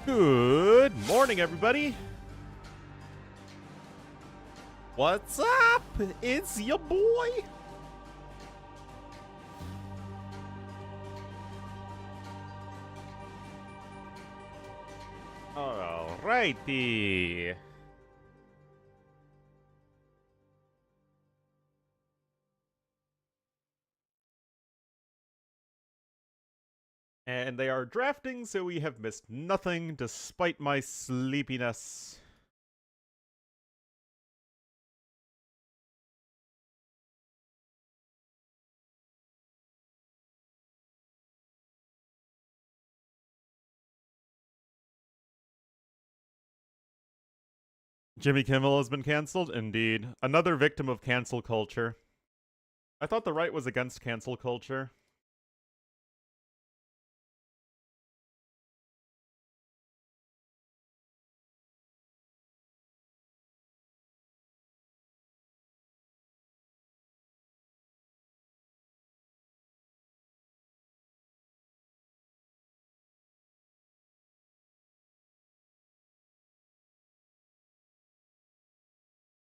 Good morning, everybody. What's up? It's your boy. Alrighty. And they are drafting, so we have missed nothing despite my sleepiness. Jimmy Kimmel has been canceled? Indeed. Another victim of cancel culture. I thought the right was against cancel culture.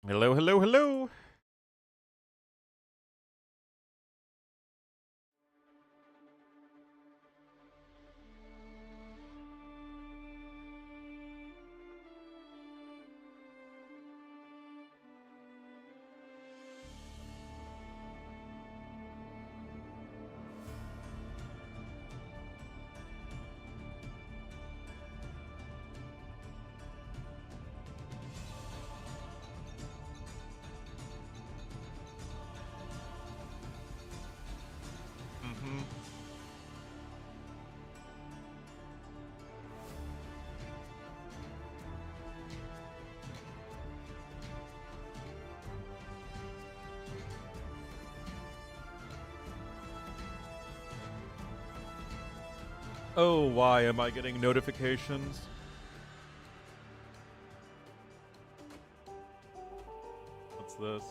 Hello, hello, hello. Oh, why am I getting notifications? What's this?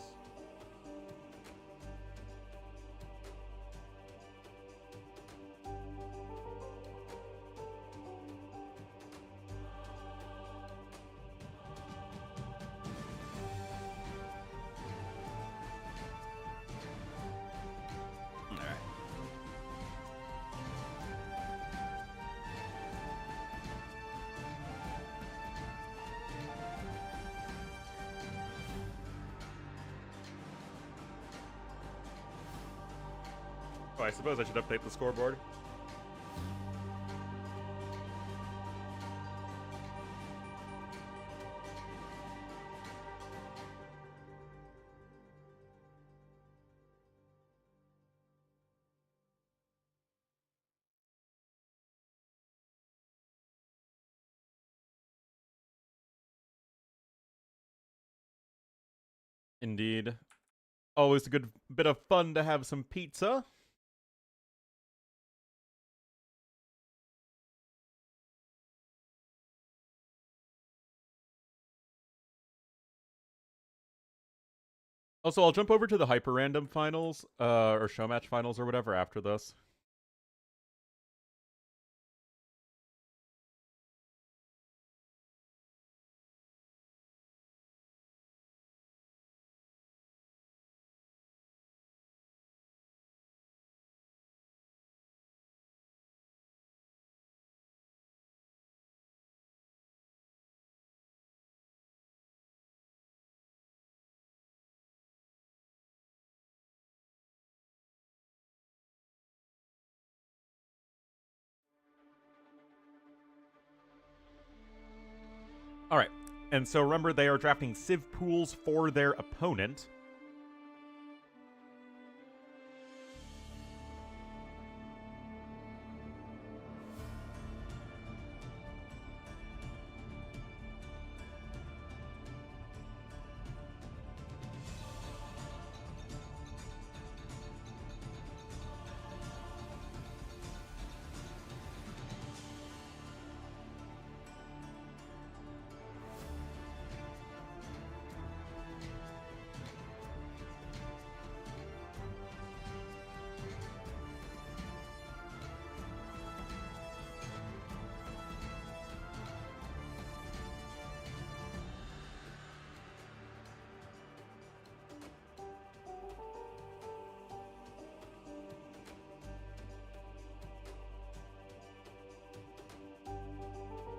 Oh, I suppose I should update the scoreboard. Indeed. Always a good bit of fun to have some pizza. Also, I'll jump over to the hyper random finals, or show match finals or whatever after this. Alright, and so remember they are drafting Civ pools for their opponent.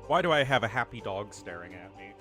Why do I have a happy dog staring at me?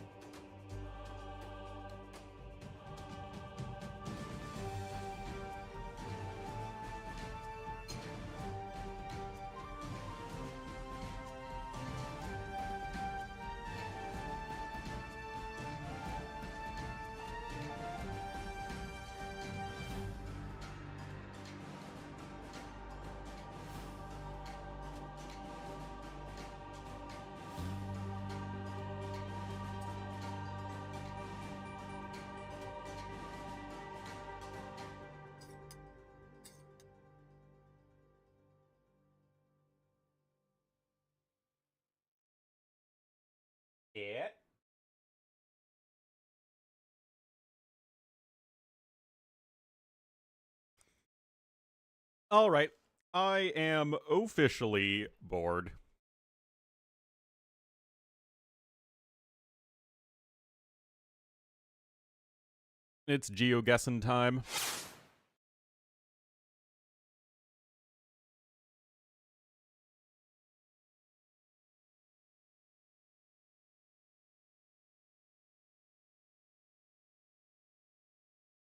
Yeah. All right. I am officially bored. It's geoguessing time.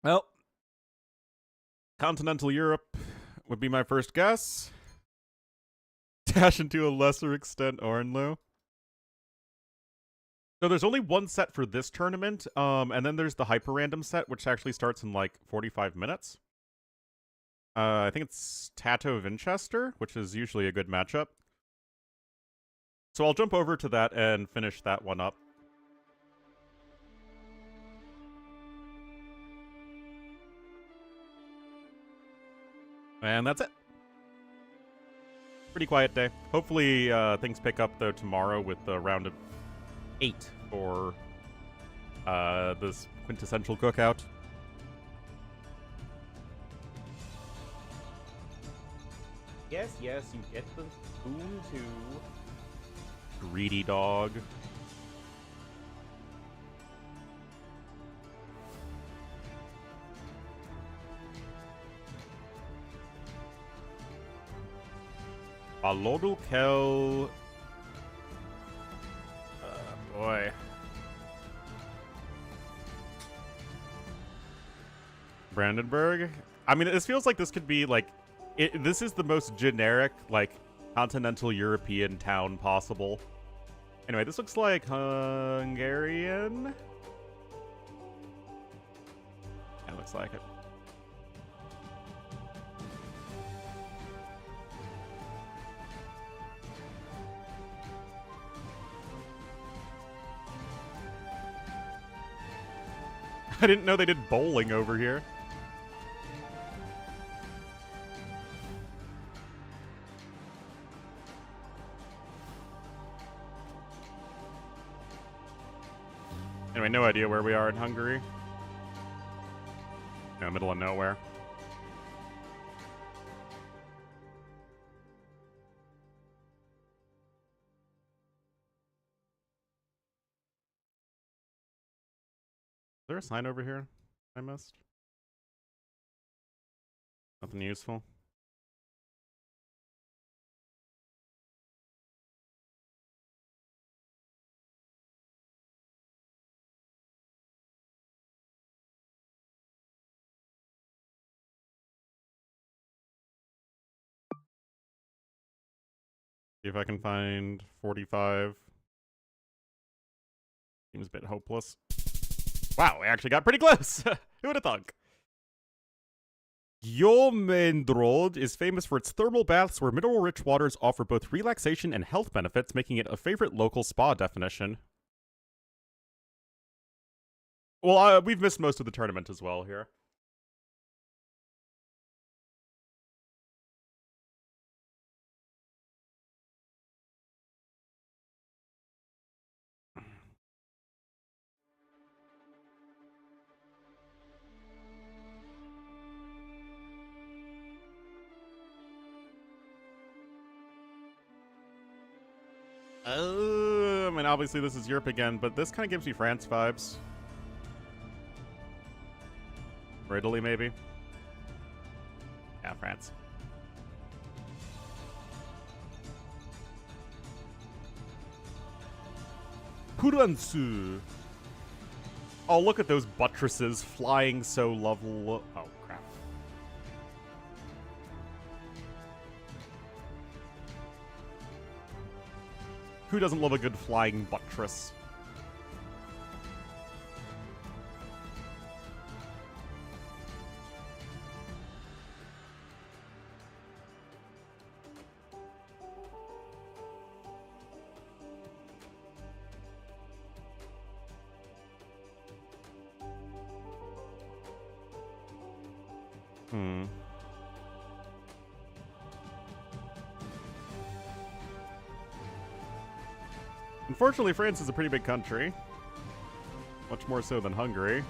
Well, continental Europe would be my first guess. Dash and to a lesser extent Ornlu. So there's only one set for this tournament, and then there's the hyper random set, which actually starts in like 45 minutes. I think it's Tato Vinchester, which is usually a good matchup. So I'll jump over to that and finish that one up. And that's it. Pretty quiet day. Hopefully things pick up, though, tomorrow with the round of 8 for this Quintessential Cookout. Yes, yes, you get the spoon, too. Greedy dog. Alodul Kel. Boy. Brandenburg? I mean, this feels like this could be, like... this is the most generic, like, continental European town possible. Anyway, this looks like Hungarian? It looks like it. I didn't know they did bowling over here. Anyway, no idea where we are in Hungary. No, middle of nowhere. Is there a sign over here I missed? Nothing useful. See if I can find 45. Seems a bit hopeless. Wow, we actually got pretty close. Who would have thunk? Jomendrod is famous for its thermal baths where mineral-rich waters offer both relaxation and health benefits, making it a favorite local spa definition. Well, we've missed most of the tournament as well here. I mean, obviously this is Europe again, but this kind of gives me France vibes. Or Italy, maybe? Yeah, France. Kuransu. Oh, look at those buttresses flying so lovely. Oh, crap. Who doesn't love a good flying buttress? Unfortunately, France is a pretty big country. Much more so than Hungary.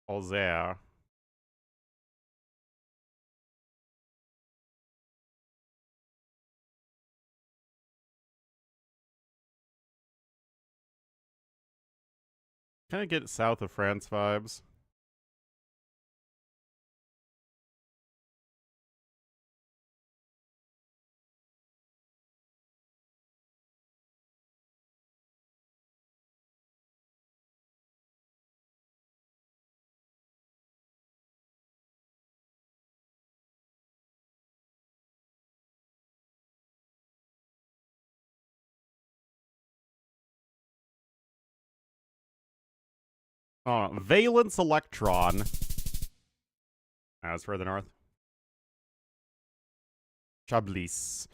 All there. Kind of get south of France vibes. Valence Electron. As further north. Chablis.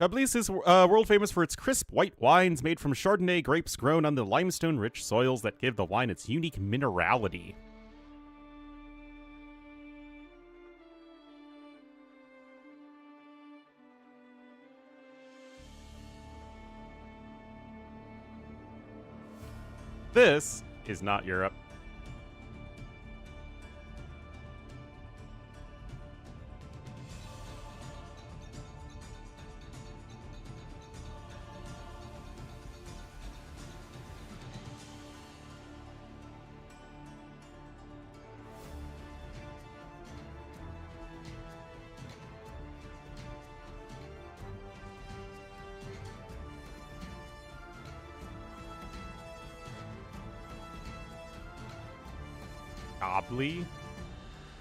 Chablis is world famous for its crisp white wines made from Chardonnay grapes grown on the limestone-rich soils that give the wine its unique minerality. This is not Europe.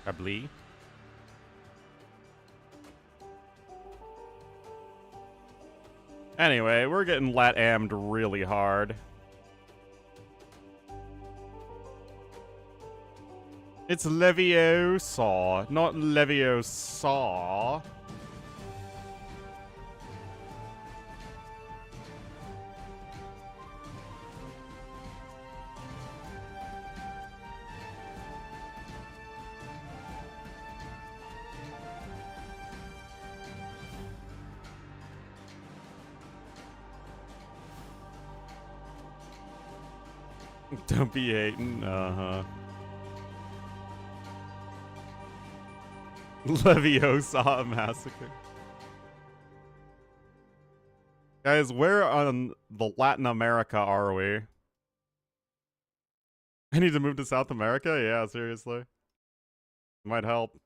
Chablis. Anyway, we're getting lat-ammed really hard. It's Leviosa, not Leviosa. Don't be hating. Leviosa massacre. Guys, where on the Latin America are we? I need to move to South America? Yeah, seriously. Might help.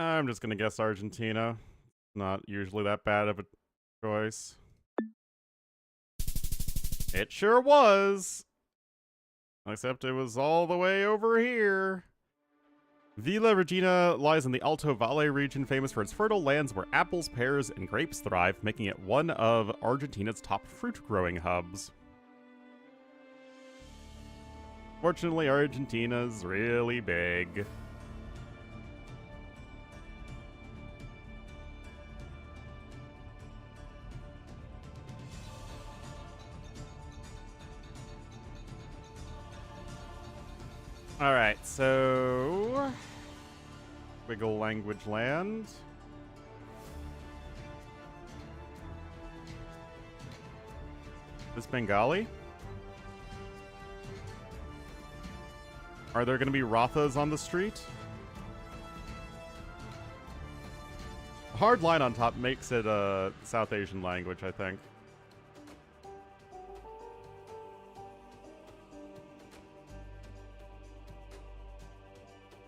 I'm just gonna guess Argentina. Not usually that bad of a choice. It sure was. Except it was all the way over here. Villa Regina lies in the Alto Valle region, famous for its fertile lands where apples, pears, and grapes thrive, making it one of Argentina's top fruit-growing hubs. Fortunately, Argentina's really big. Alright, so... Wiggle language land. This Bengali? Are there going to be Rathas on the street? A hard line on top makes it a South Asian language, I think.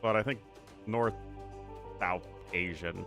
But I think South Asian.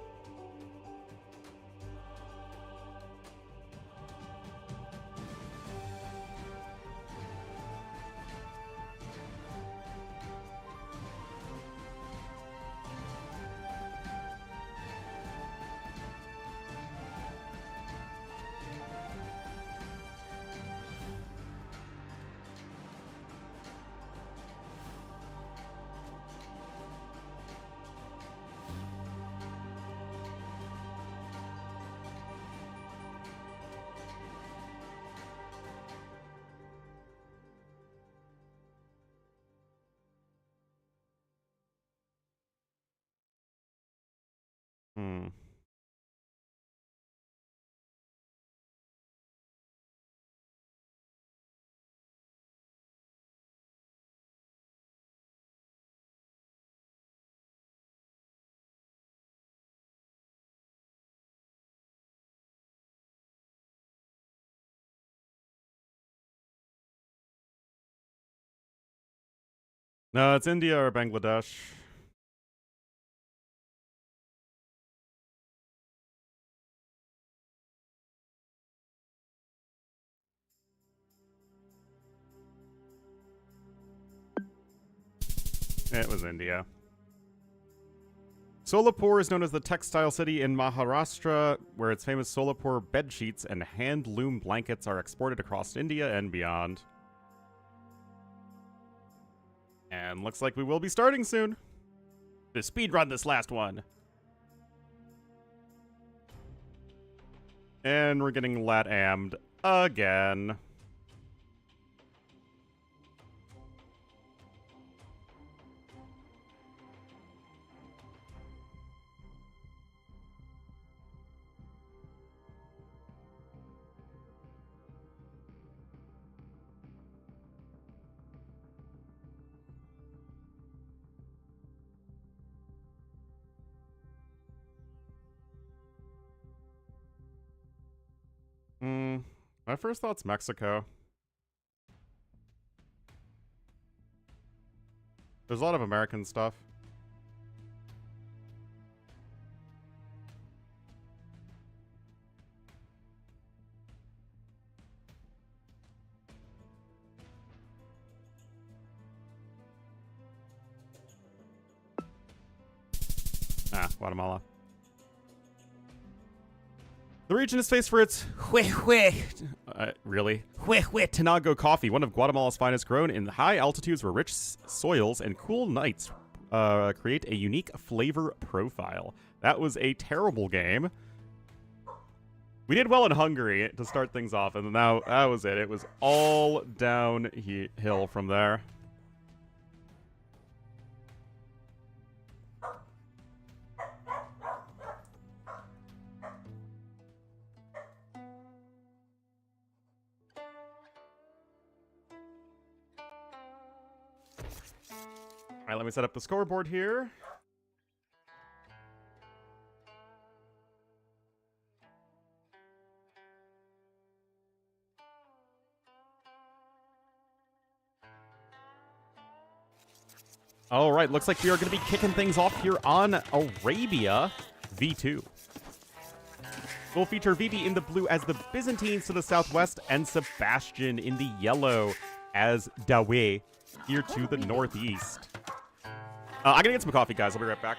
No, it's India or Bangladesh. It was India. Solapur is known as the textile city in Maharashtra, where its famous Solapur bedsheets and hand-loom blankets are exported across India and beyond. And looks like we will be starting soon. To speedrun this last one. And we're getting lat-ammed again. My first thought's Mexico. There's a lot of American stuff. Guatemala. The region is famous for its Tanago coffee, one of Guatemala's finest, grown in high altitudes where rich soils and cool nights create a unique flavor profile. That was a terrible game. We did well in Hungary to start things off, and now that was it. It was all downhill from there. All right, let me set up the scoreboard here. All right, looks like we are going to be kicking things off here on Arabia V2. We'll feature Vivi in the blue as the Byzantines to the southwest, and Sebastian in the yellow as Dawe here to the northeast. I'm gonna get some coffee, guys. I'll be right back.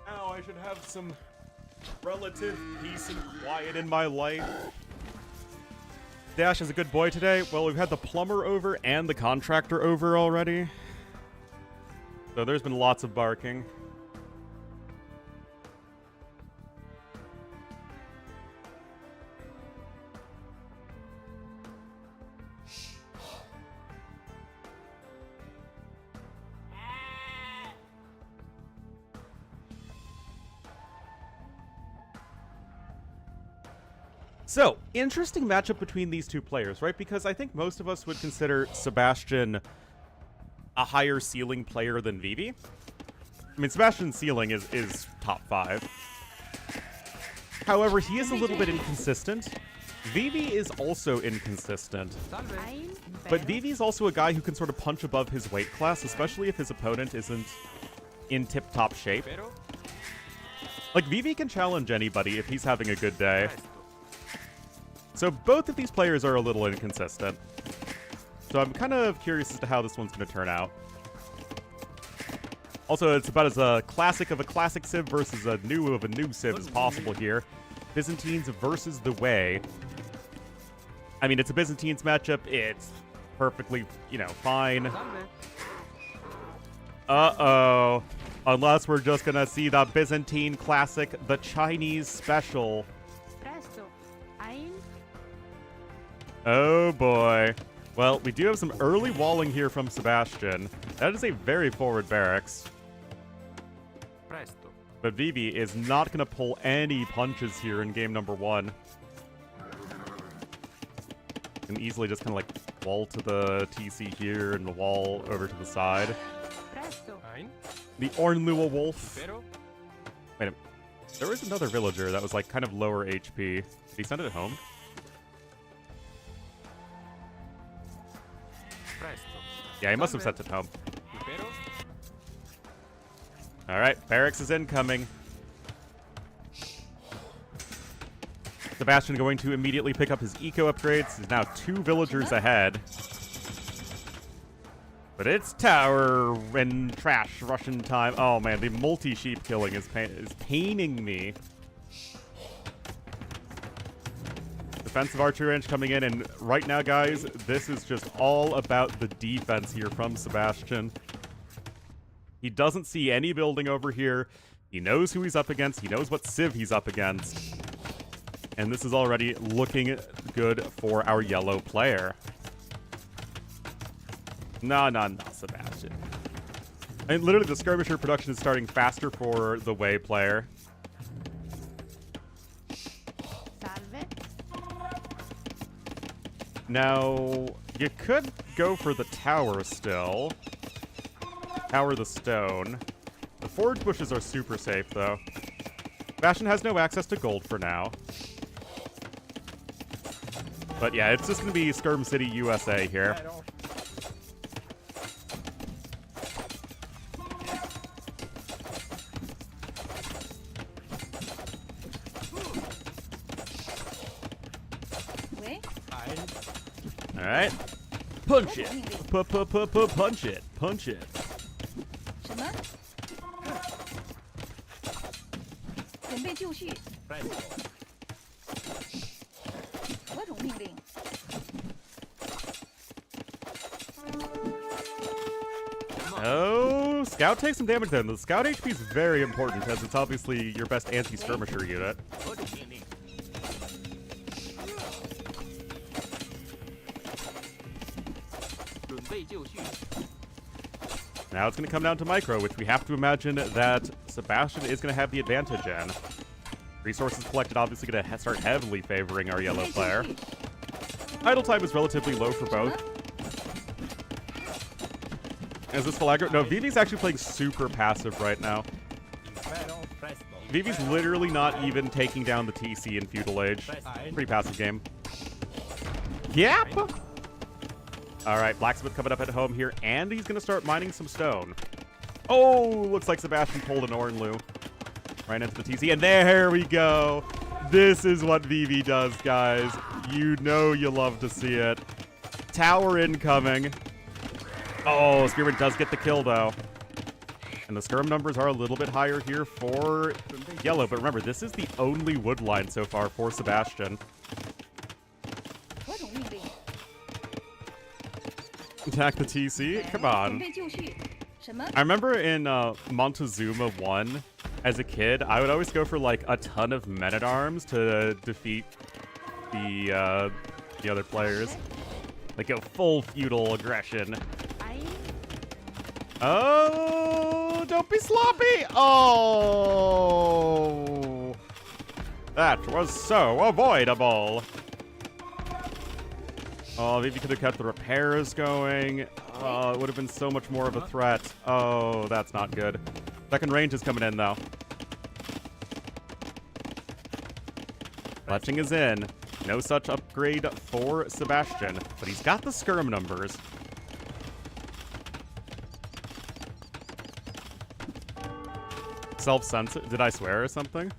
Now I should have some relative peace and quiet in my life. Dash is a good boy today. Well, we've had the plumber over and the contractor over already. So there's been lots of barking. So, interesting matchup between these two players, right? Because I think most of us would consider Sebastian a higher ceiling player than Vivi. I mean, Sebastian's ceiling is top 5. However, he is a little bit inconsistent. Vivi is also inconsistent. But Vivi's also a guy who can sort of punch above his weight class, especially if his opponent isn't in tip-top shape. Like, Vivi can challenge anybody if he's having a good day. So both of these players are a little inconsistent. So I'm kind of curious as to how this one's going to turn out. Also, it's about as a classic of a classic Civ versus a new of a new Civ as possible here. Byzantines versus the Way. I mean, it's a Byzantines matchup. It's perfectly, fine. Uh-oh. Unless we're just going to see the Byzantine classic, the Chinese special. Oh boy. Well, we do have some early walling here from Sebastian. That is a very forward barracks. But Vivi is not going to pull any punches here in game number 1. Can easily just kind of like wall to the TC here and the wall over to the side. The Ornlu wolf. Wait a minute. There was another villager that was like kind of lower HP. Did he send it home? Yeah, he must have sent it home. Alright, barracks is incoming. Sebastian going to immediately pick up his eco upgrades. He's now 2 villagers ahead. But it's tower and trash Russian time. Oh man, the multi-sheep killing is paining me. Defensive archery range coming in, and right now, guys, this is just all about the defense here from Sebastian. He doesn't see any building over here. He knows who he's up against. He knows what Civ he's up against. And this is already looking good for our yellow player. No, Sebastian. I mean, literally, the skirmisher production is starting faster for the Way player. Now, you could go for the tower still. Tower the stone. The forge bushes are super safe, though. Sebastian has no access to gold for now. But yeah, it's just going to be Skirm City, USA here. All right. Punch it. Punch it. Punch it. 什么？准备就绪。何种命令？ Oh, Scout takes some damage then. The Scout HP is very important because it's obviously your best anti-skirmisher unit. Now it's going to come down to micro, which we have to imagine that Sebastian is going to have the advantage in. Resources collected obviously going to start heavily favoring our yellow player. Idle time is relatively low for both. Is this full aggro? No, Vivi's actually playing super passive right now. Vivi's literally not even taking down the TC in Feudal Age. Pretty passive game. Yep! Alright, Blacksmith coming up at home here, and he's going to start mining some stone. Oh, looks like Sebastian pulled an Ornlu. Right into the TC, and there we go! This is what Vivi does, guys. You know you love to see it. Tower incoming. Oh, Spearman does get the kill, though. And the skirm numbers are a little bit higher here for yellow. But remember, this is the only wood line so far for Sebastian. Attack the TC? Come on. I remember in Montezuma 1, as a kid, I would always go for, like, a ton of men-at-arms to defeat the other players. Like, go full feudal aggression. Oh, don't be sloppy. Oh, that was so avoidable. Oh, Vivi could have kept the repairs going. Oh, it would have been so much more of a threat. Oh, that's not good. Second range is coming in, though. Fletching is in. No such upgrade for Sebastian, but he's got the skirm numbers. Self-censor? Did I swear or something?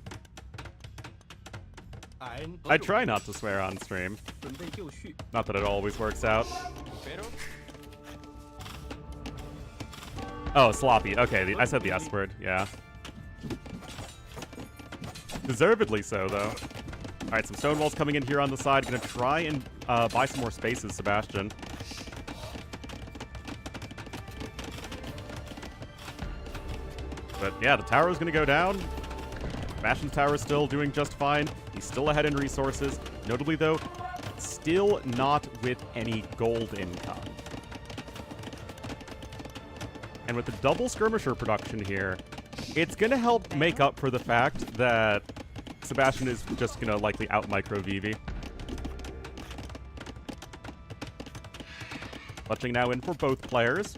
I try not to swear on stream. Not that it always works out. Oh, sloppy. Okay, I said the S word. Yeah. Deservedly so, though. Alright, some stone walls coming in here on the side. Gonna try and buy some more spaces, Sebastian. But yeah, the tower is going to go down. Sebastian's tower is still doing just fine. He's still ahead in resources. Notably, though, still not with any gold income. And with the double skirmisher production here, it's going to help make up for the fact that Sebastian is just going to likely out-micro Vivi. Clutching now in for both players.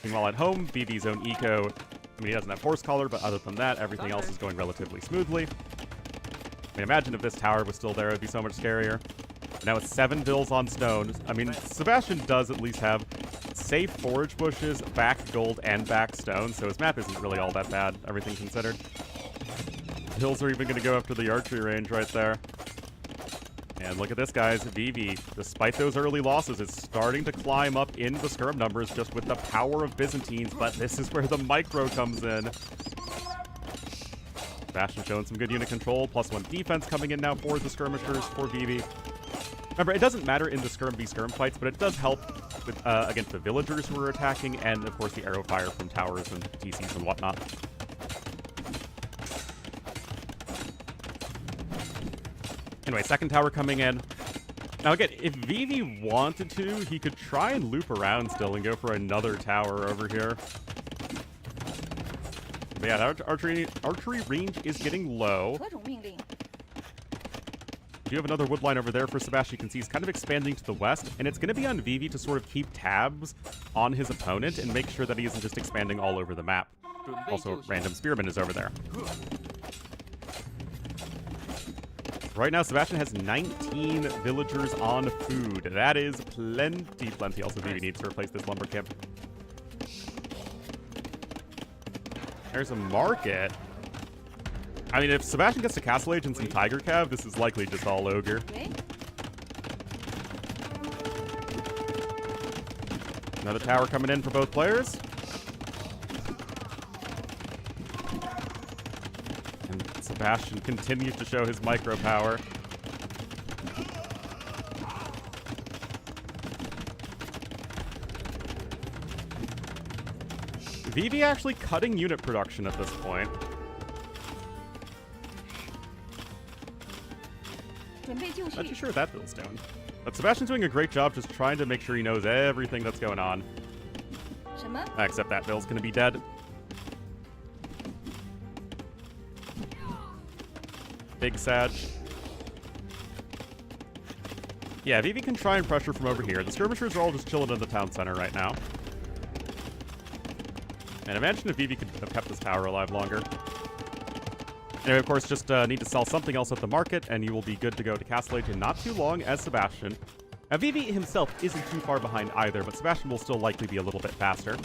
Meanwhile at home, Vivi's own eco. I mean, he doesn't have horse collar, but other than that, everything else is going relatively smoothly. I mean, imagine if this tower was still there, it would be so much scarier. But now it's 7 bills on stone. I mean, Sebastian does at least have safe forage bushes, back gold, and back stone, so his map isn't really all that bad, everything considered. Hills are even going to go after the archery range right there. And look at this, guys. Vivi, despite those early losses, is starting to climb up in the skirm numbers just with the power of Byzantines, but this is where the micro comes in. Sebastian showing some good unit control, +1 defense coming in now for the skirmishers for Vivi. Remember, it doesn't matter in the skirm v skirm fights, but it does help with against the villagers who are attacking, and of course the arrow fire from towers and TCs and whatnot. Anyway, second tower coming in. Now again, if Vivi wanted to, he could try and loop around still and go for another tower over here. But yeah, that archery range is getting low. You have another wood line over there for Sebastian. You can see he's kind of expanding to the west, and it's going to be on Vivi to sort of keep tabs on his opponent and make sure that he isn't just expanding all over the map. Also, random spearman is over there. Right now, Sebastian has 19 villagers on food. That is plenty. Also, Vivi needs to replace this lumber camp. There's a market. I mean, if Sebastian gets to Castle Age and some Tiger Cav, this is likely just all Ogre. Another tower coming in for both players. And Sebastian continues to show his micro power. Vivi actually cutting unit production at this point. Not too sure what that build's doing. But Sebastian's doing a great job just trying to make sure he knows everything that's going on. Except that Bill's gonna be dead. Big Sag. Yeah, Vivi can try and pressure from over here. The skirmishers are all just chilling in the town center right now. And imagine if Vivi could have kept this tower alive longer. Anyway, of course, just need to sell something else at the market, and you will be good to go to Castle Age in not too long as Sebastian. Now, Vivi himself isn't too far behind either, but Sebastian will still likely be a little bit faster.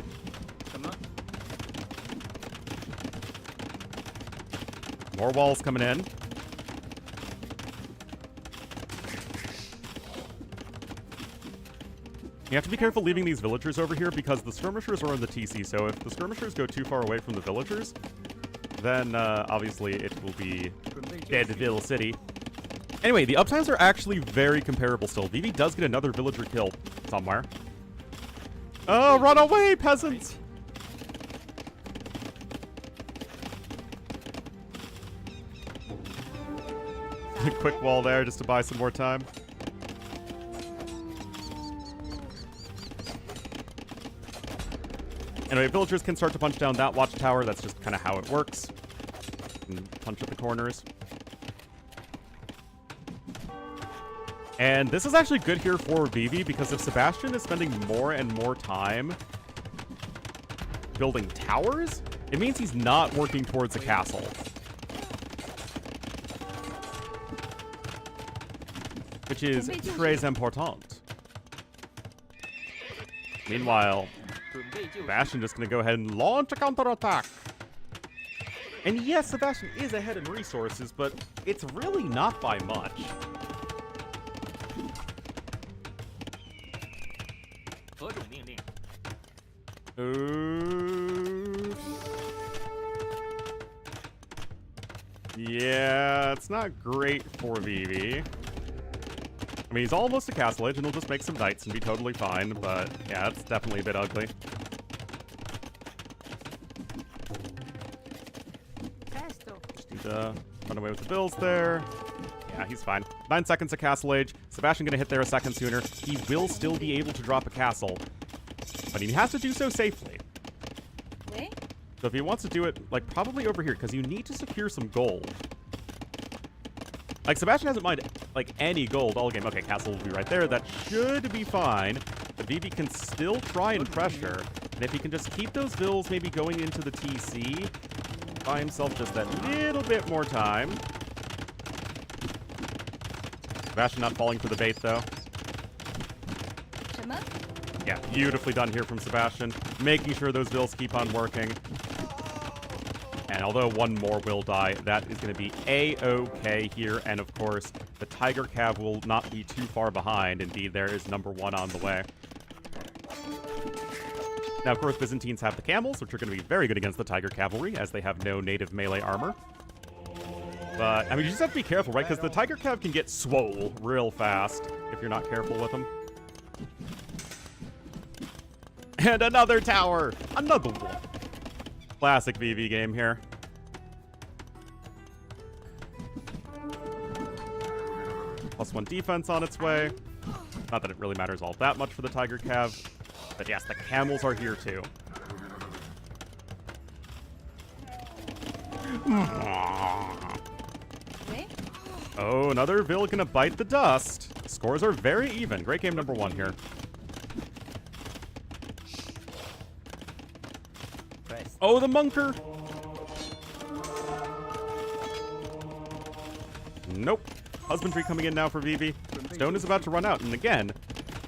More walls coming in. You have to be careful leaving these villagers over here because the skirmishers are in the TC, so if the skirmishers go too far away from the villagers, then obviously it will be Deadville City. Anyway, the uptimes are actually very comparable still. Vivi does get another villager kill somewhere. Oh, run away, peasants! Quick wall there just to buy some more time. Anyway, villagers can start to punch down that watchtower. That's just kind of how it works. And punch at the corners. And this is actually good here for Vivi because if Sebastian is spending more and more time building towers, it means he's not working towards a castle. Which is très important. Meanwhile, Sebastian just going to go ahead and launch a counterattack. And yes, Sebastian is ahead in resources, but it's really not by much. Yeah, it's not great for Vivi. I mean, he's almost a Castle Age, and he'll just make some knights and be totally fine, but yeah, it's definitely a bit ugly. Just need to run away with the bills there. Yeah, he's fine. 9 seconds of Castle Age. Sebastian gonna hit there a second sooner. He will still be able to drop a castle, but he has to do so safely. So if he wants to do it, like, probably over here, because you need to secure some gold. Like, Sebastian hasn't mined, like, any gold all game. Okay, castle will be right there. That should be fine. But Vivi can still try and pressure. And if he can just keep those vills maybe going into the TC, buy himself just that little bit more time. Sebastian not falling for the bait, though. Yeah, beautifully done here from Sebastian. Making sure those vills keep on working. And although one more will die, that is going to be A-okay here. And of course, the Tiger Cav will not be too far behind. Indeed, there is number 1 on the way. Now, of course, Byzantines have the camels, which are going to be very good against the Tiger Cavalry, as they have no native melee armor. But, I mean, you just have to be careful, right? Because the Tiger Cav can get swole real fast if you're not careful with them. And another tower! Another one! Classic Vivi game here. +1 defense on its way. Not that it really matters all that much for the Tiger Cav. But yes, the camels are here too. Oh, another Vill gonna bite the dust. Scores are very even. Great game number 1 here. Oh, the Munker! Nope. Husbandry coming in now for Vivi. Stone is about to run out, and again,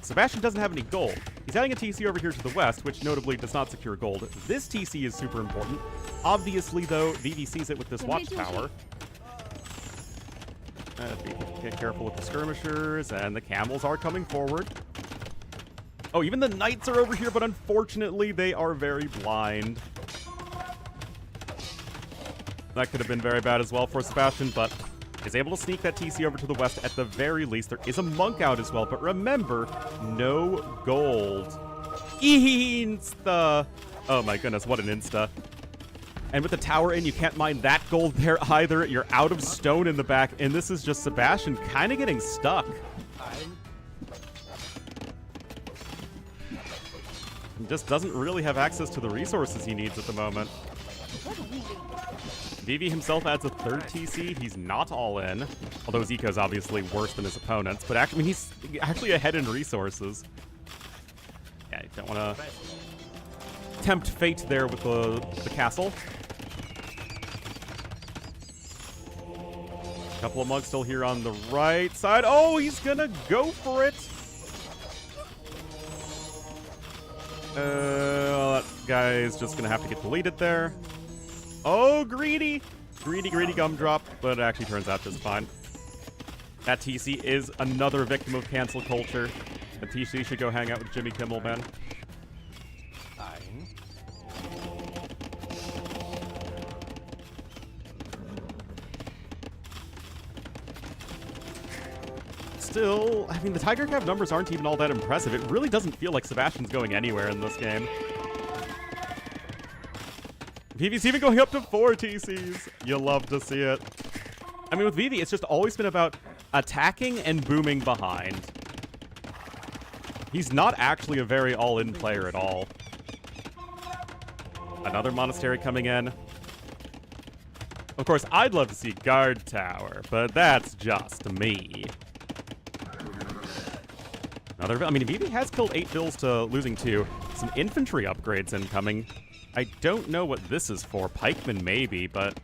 Sebastian doesn't have any gold. He's adding a TC over here to the west, which notably does not secure gold. This TC is super important. Obviously, though, Vivi sees it with this watchtower. Be careful with the skirmishers, and the camels are coming forward. Oh, even the knights are over here, but unfortunately they are very blind. That could have been very bad as well for Sebastian, but is able to sneak that TC over to the west at the very least. There is a monk out as well, but remember, no gold. Insta! Oh my goodness, what an insta. And with the tower in, you can't mine that gold there either. You're out of stone in the back, and this is just Sebastian kind of getting stuck. He just doesn't really have access to the resources he needs at the moment. Vivi himself adds a third TC. He's not all in, although his eco is obviously worse than his opponent's. But actually, I mean, he's actually ahead in resources. Yeah, you don't want to tempt fate there with the castle. Couple of monks still here on the right side. Oh, he's gonna go for it. That guy is just gonna have to get deleted there. Oh, greedy. Greedy gumdrop, but it actually turns out just fine. That TC is another victim of cancel culture. The TC should go hang out with Jimmy Kimmel, man. Still, I mean, the Tiger Cav numbers aren't even all that impressive. It really doesn't feel like Sebastian's going anywhere in this game. Vivi's even going up to 4 TCs. You love to see it. I mean, with Vivi, it's just always been about attacking and booming behind. He's not actually a very all-in player at all. Another monastery coming in. Of course, I'd love to see guard tower, but that's just me. I mean, Vivi has killed 8 bills to losing 2. Some infantry upgrades incoming. I don't know what this is for. Pikemen maybe, but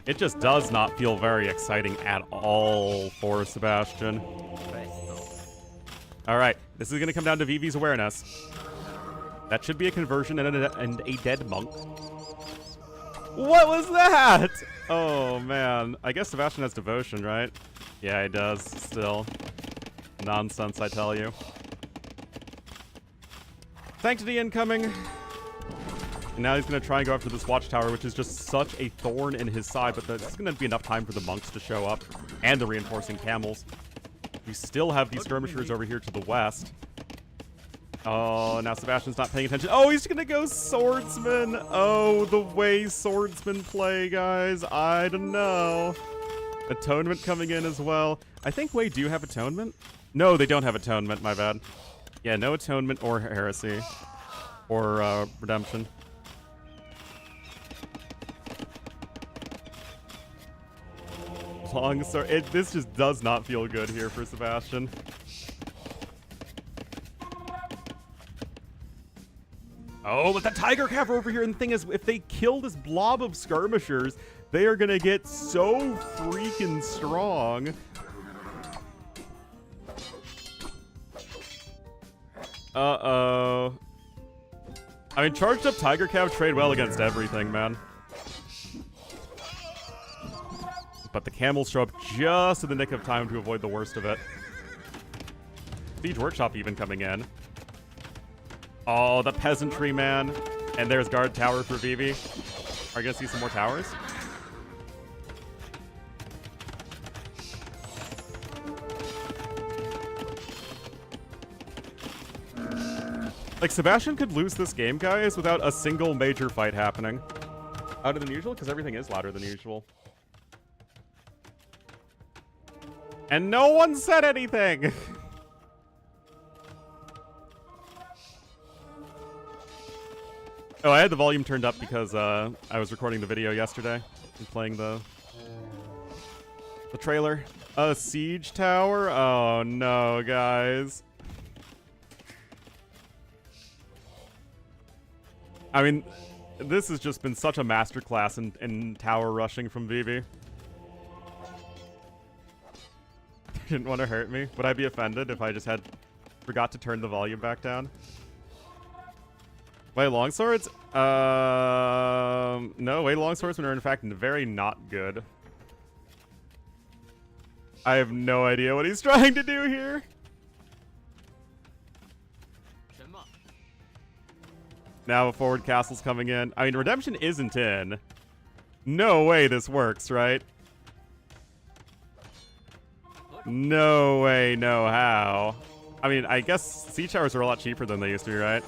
it just does not feel very exciting at all for Sebastian. All right, this is going to come down to Vivi's awareness. That should be a conversion and a dead monk. What was that? Oh, man. I guess Sebastian has devotion, right? Yeah, he does, still. Nonsense, I tell you. Sanctity incoming. And now he's going to try and go after this watchtower, which is just such a thorn in his side, but there's going to be enough time for the monks to show up and the reinforcing camels. We still have these skirmishers over here to the west. Oh, now Sebastian's not paying attention. Oh, he's going to go swordsman. Oh, the way swordsmen play, guys. I don't know. Atonement coming in as well. I think Wei do have atonement. No, they don't have atonement, my bad. Yeah, no atonement or heresy. Or redemption. Long sword. This just does not feel good here for Sebastian. Oh, but the Tiger Cav over here, and the thing is, if they kill this blob of skirmishers, they are gonna get so freaking strong. Uh-oh. I mean, charged up Tiger Cav trade well against everything, man. But the camels show up just in the nick of time to avoid the worst of it. Siege Workshop even coming in. Oh, the peasantry, man. And there's guard tower for Vivi. Are you gonna see some more towers? Like, Sebastian could lose this game, guys, without a single major fight happening. Louder than usual? Because everything is louder than usual. And no one said anything! Oh, I had the volume turned up because I was recording the video yesterday and playing the trailer. A siege tower? Oh no, guys. I mean, this has just been such a masterclass in tower rushing from Vivi. Didn't want to hurt me. Would I be offended if I just forgot to turn the volume back down? Wei longswords? No, Wei longswordsmen are in fact very not good. I have no idea what he's trying to do here. Now a forward castle's coming in. I mean, Redemption isn't in. No way this works, right? No way, no how. I mean, I guess siege towers are a lot cheaper than they used to be, right?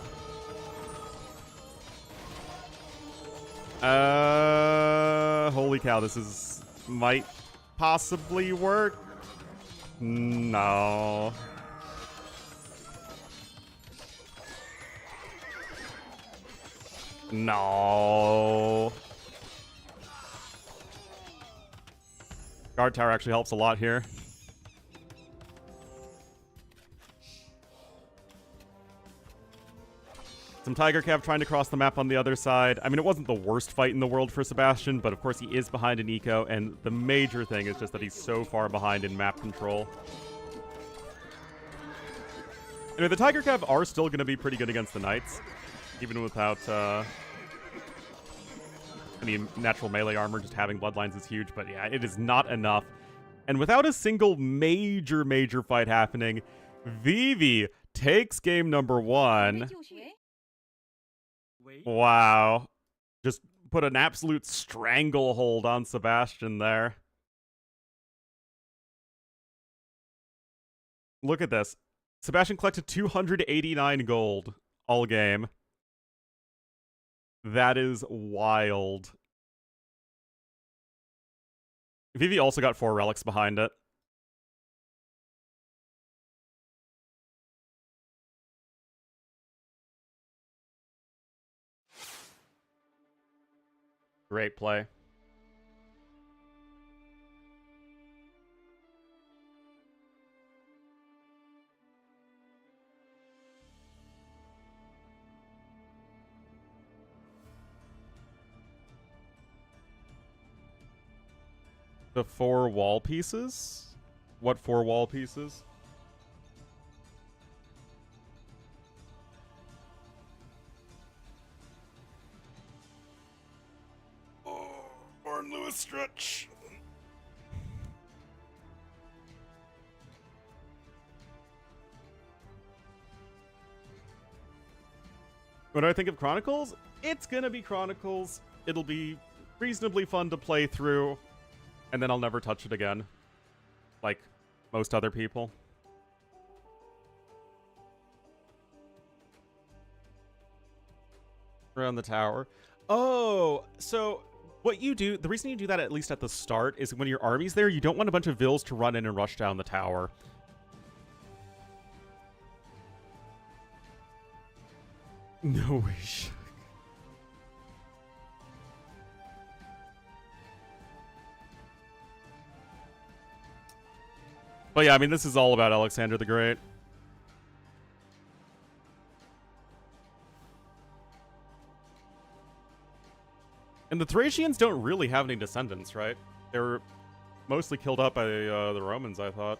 Holy cow, might possibly work. No. No. Guard tower actually helps a lot here. Some Tiger Cav trying to cross the map on the other side. I mean, it wasn't the worst fight in the world for Sebastian, but of course he is behind in eco, and the major thing is just that he's so far behind in map control. I mean, the Tiger Cav are still going to be pretty good against the Knights, even without any natural melee armor. Just having Bloodlines is huge, but yeah, it is not enough. And without a single major fight happening, Vivi takes game number 1. Wow. Just put an absolute stranglehold on Sebastian there. Look at this. Sebastian collected 289 gold all game. That is wild. Vivi also got 4 relics behind it. Great play. The 4 wall pieces? What 4 wall pieces? Ornlu stretch. What do I think of Chronicles? It's gonna be Chronicles. It'll be reasonably fun to play through, and then I'll never touch it again. Like most other people. Around the tower. Oh, so what you do, the reason you do that, at least at the start, is when your army's there, you don't want a bunch of Vils to run in and rush down the tower. No way. But yeah, I mean, this is all about Alexander the Great. And the Thracians don't really have any descendants, right? They were mostly killed up by the Romans, I thought.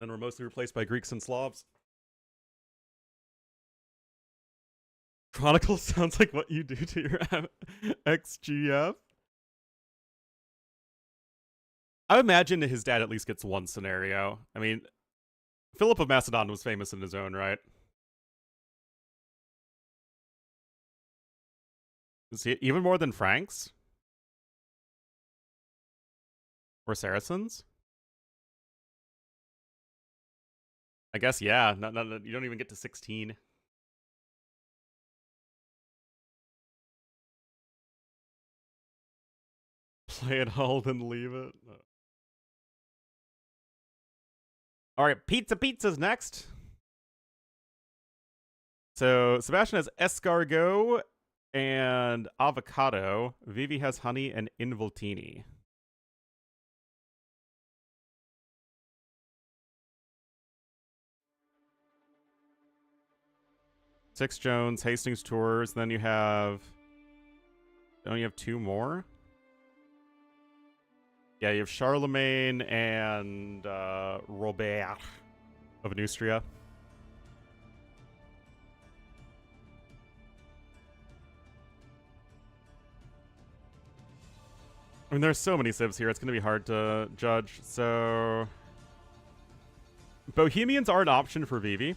And were mostly replaced by Greeks and Slavs. Chronicles sounds like what you do to your XGF. I imagine his dad at least gets one scenario. I mean, Philip of Macedon was famous in his own right. Is he even more than Franks? Or Saracens? I guess, yeah. No, you don't even get to 16. Play it all, then leave it. Alright, pizza's next. So, Sebastian has escargot and avocado. Vivi has honey and involtini. Six Jones, Hastings Tours. Then you have... Don't you have 2 more? Yeah, you have Charlemagne and Robert of Neustria. mean, there's so many civs here, it's going to be hard to judge. So, Bohemians are an option for Vivi.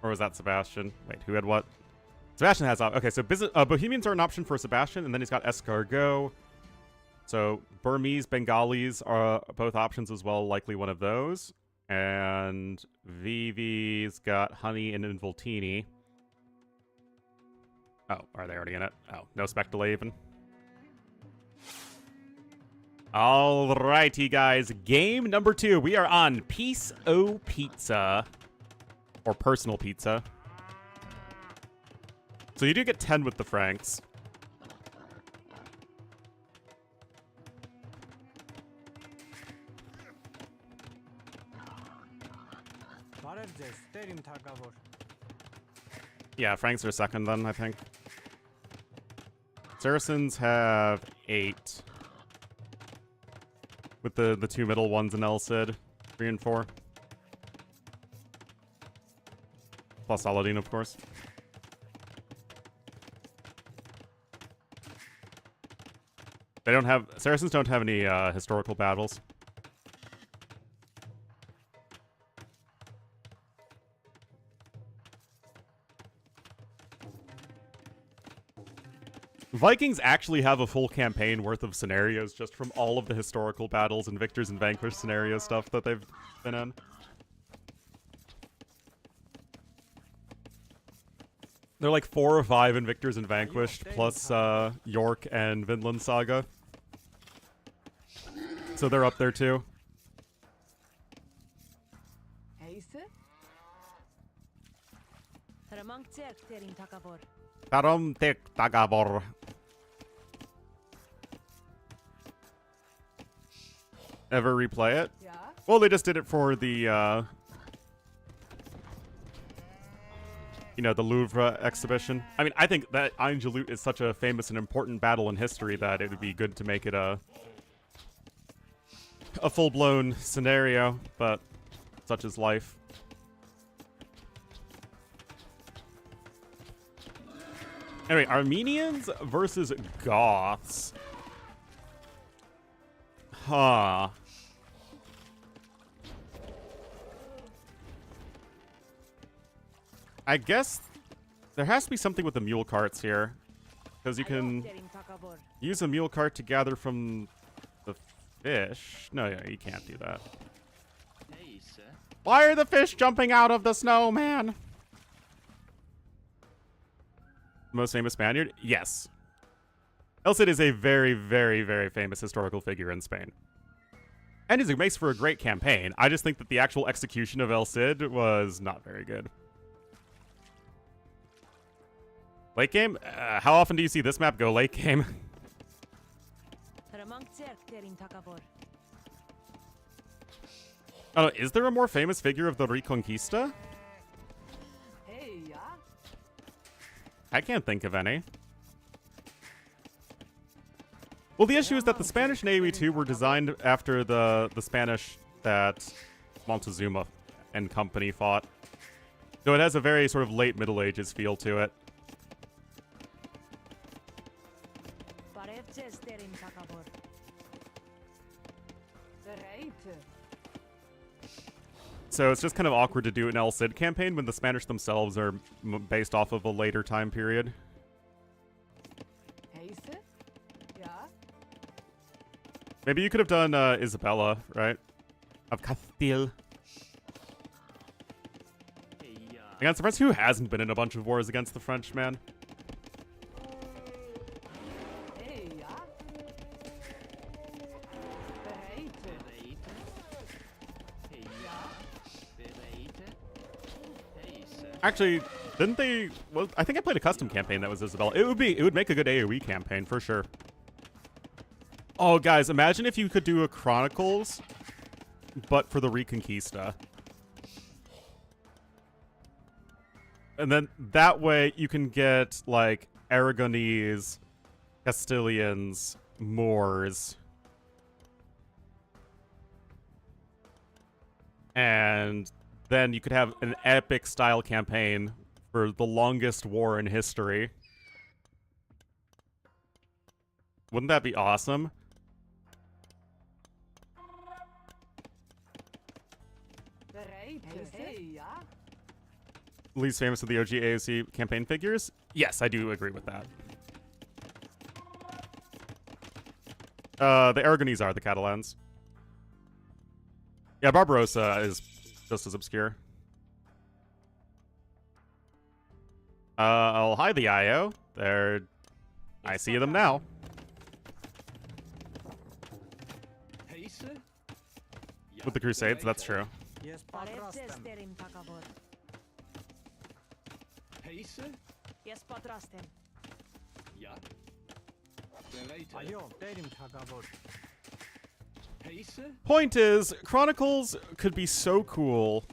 Or was that Sebastian? Wait, who had what? Sebastian has... Okay, so Bohemians are an option for Sebastian, and then he's got escargot. So Burmese, Bengalis are both options as well, likely one of those. And Vivi's got honey and involtini. Oh, are they already in it? Oh, no Spectale even. Alrighty, guys. Game number 2. We are on Piece O Pizza. Or personal pizza. So you do get 10 with the Franks. Yeah, Franks are second then, I think. Saracens have 8. With the 2 middle ones in El Cid, 3 and 4. Plus Aladdin, of course. They don't have... Saracens don't have any historical battles. Vikings actually have a full campaign worth of scenarios just from all of the historical battles and victors and vanquished scenario stuff that they've been in. They're like 4 or 5 in victors and vanquished, plus York and Vinland Saga. So they're up there too. Ever replay it? Yeah. Well, they just did it for the, you know, the Louvre exhibition. I mean, I think that Angelut is such a famous and important battle in history that it would be good to make it a full-blown scenario, but such is life. Anyway, Armenians versus Goths. Huh. I guess there has to be something with the mule carts here. Because you can use a mule cart to gather from the fish. No, yeah, you can't do that. Why are the fish jumping out of the snow, man? Most famous Spaniard? Yes. El Cid is a very, very, very famous historical figure in Spain. And it makes for a great campaign. I just think that the actual execution of El Cid was not very good. Late game? How often do you see this map go late game? Oh, is there a more famous figure of the Reconquista? I can't think of any. Well, the issue is that the Spanish in AoE 2 were designed after the Spanish that Montezuma and company fought. So it has a very sort of late Middle Ages feel to it. So it's just kind of awkward to do an El Cid campaign when the Spanish themselves are based off of a later time period. Maybe you could have done Isabella, right? Of Castile. Against the French? Who hasn't been in a bunch of wars against the French, man? Actually, didn't they... Well, I think I played a custom campaign that was Isabella. It would make a good AoE campaign, for sure. Oh, guys, imagine if you could do a Chronicles, but for the Reconquista. And then that way you can get, like, Aragonese, Castilians, Moors. And then you could have an epic style campaign for the longest war in history. Wouldn't that be awesome? Least famous of the OG AOC campaign figures? Yes, I do agree with that. The Aragonese are the Catalans. Yeah, Barbarossa is just as obscure. Oh, hi, the IO. I see them now. With the Crusades, that's true. Point is, Chronicles could be so cool.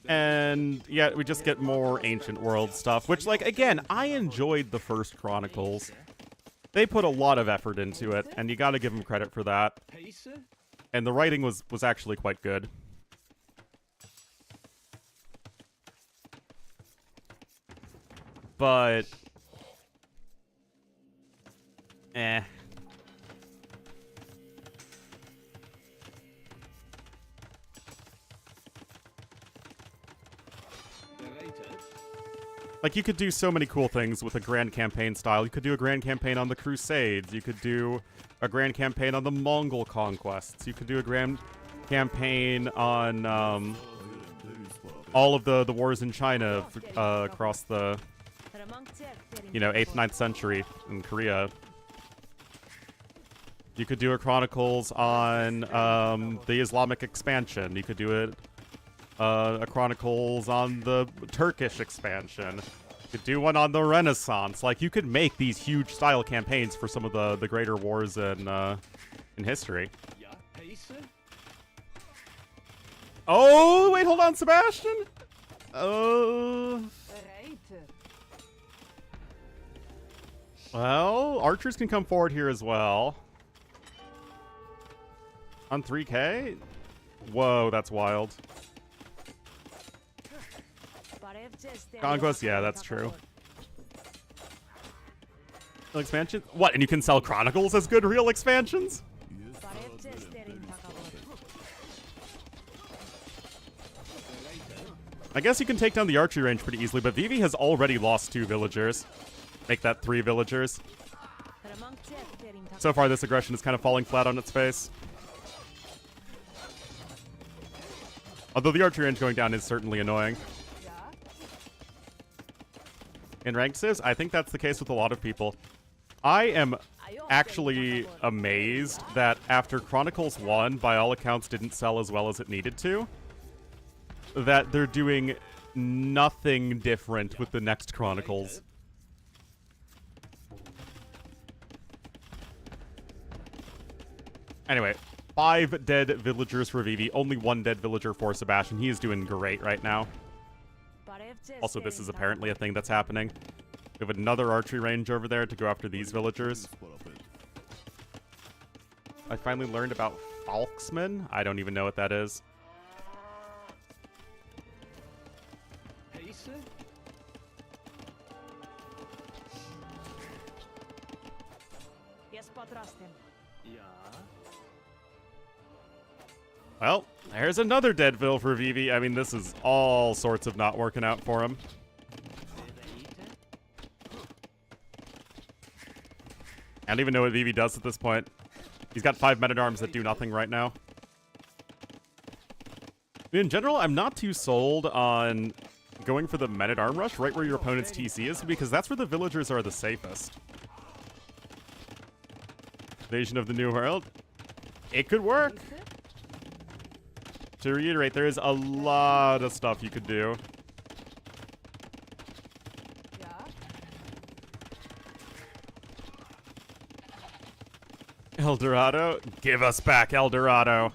And yet we just get more ancient world stuff, which, like, again, I enjoyed the first Chronicles. They put a lot of effort into it, and you gotta give them credit for that. And the writing was actually quite good. But eh. Like, you could do so many cool things with a grand campaign style. You could do a grand campaign on the Crusades. You could do a grand campaign on the Mongol conquests. You could do a grand campaign on all of the wars in China across the, 8th, 9th century in Korea. You could do a Chronicles on the Islamic expansion. You could do it a Chronicles on the Turkish expansion. You could do one on the Renaissance. Like, you could make these huge style campaigns for some of the greater wars in history. Oh, wait, hold on, Sebastian? Well, archers can come forward here as well. On 3K? Whoa, that's wild. Conquest? Yeah, that's true. Real expansion? What, and you can sell Chronicles as good real expansions? I guess you can take down the archery range pretty easily, but Vivi has already lost 2 villagers. Make that 3 villagers. So far, this aggression is kind of falling flat on its face. Although the archery range going down is certainly annoying. In ranked civs, I think that's the case with a lot of people. I am actually amazed that after Chronicles 1, by all accounts, didn't sell as well as it needed to, that they're doing nothing different with the next Chronicles. Anyway, 5 dead villagers for Vivi, only 1 dead villager for Sebastian. He is doing great right now. Also, this is apparently a thing that's happening. We have another archery range over there to go after these villagers. I finally learned about Falksmen. I don't even know what that is. Well, there's another dead vill for Vivi. I mean, this is all sorts of not working out for him. I don't even know what Vivi does at this point. He's got 5 men-at-arms that do nothing right now. In general, I'm not too sold on going for the men-at-arm rush right where your opponent's TC is, because that's where the villagers are the safest. Invasion of the New World. It could work. To reiterate, there is a lot of stuff you could do. El Dorado? Give us back El Dorado.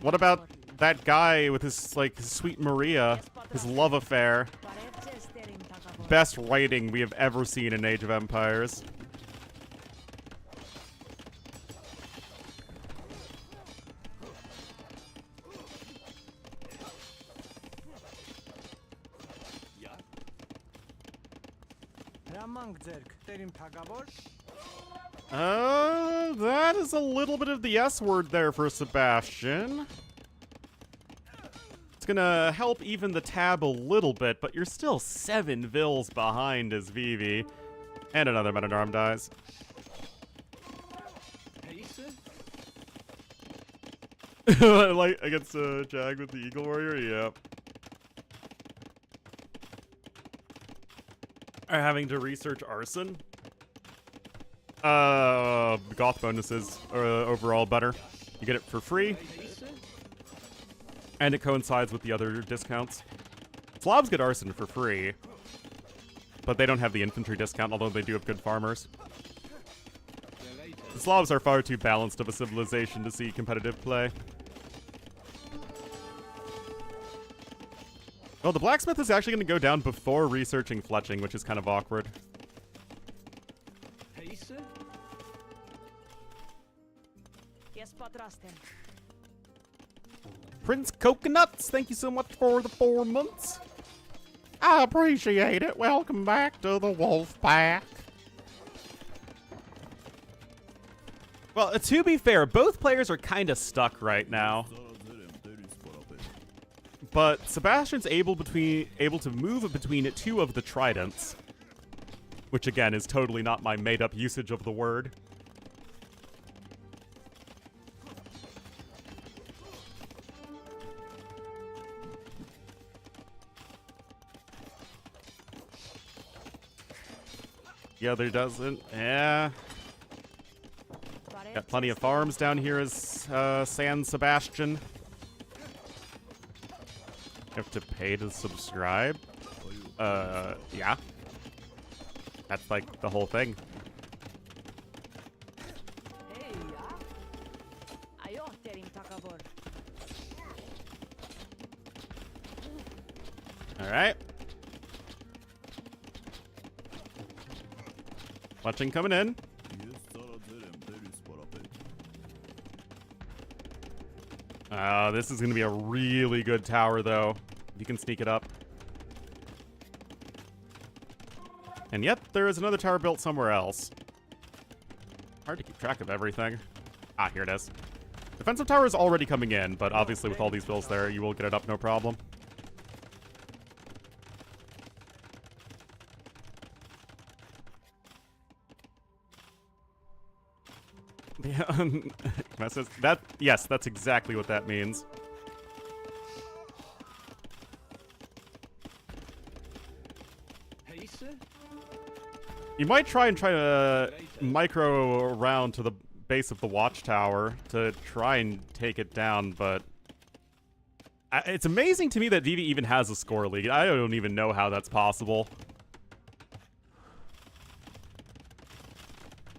What about that guy with his, like, sweet Maria, his love affair? Best writing we have ever seen in Age of Empires. That is a little bit of the S word there for Sebastian. It's gonna help even the tab a little bit, but you're still 7 Vils behind as Vivi. And another Men at Arm dies. Like against Jag with the Eagle Warrior, yeah. Are having to research arson. Goth bonuses are overall better. You get it for free, and it coincides with the other discounts. Slavs get arson for free, but they don't have the infantry discount, although they do have good farmers. The Slavs are far too balanced of a civilization to see competitive play. Well, the blacksmith is actually going to go down before researching fletching, which is kind of awkward. Prince Coconuts, thank you so much for the 4 months. I appreciate it. Welcome back to the Wolf Pack. Well, to be fair, both players are kind of stuck right now. But Sebastian's able to move between 2 of the tridents, which again is totally not my made-up usage of the word. The other doesn't. Yeah. Got plenty of farms down here as San Sebastian. You have to pay to subscribe? Yeah. That's like the whole thing. Alright. Watching coming in. This is going to be a really good tower, though. You can sneak it up. And yep, there is another tower built somewhere else. Hard to keep track of everything. Ah, here it is. Defensive tower is already coming in, but obviously with all these builds there, you will get it up no problem. Yeah, yes, that's exactly what that means. You might try to micro around to the base of the watchtower to try and take it down, but it's amazing to me that Vivi even has a score lead. I don't even know how that's possible.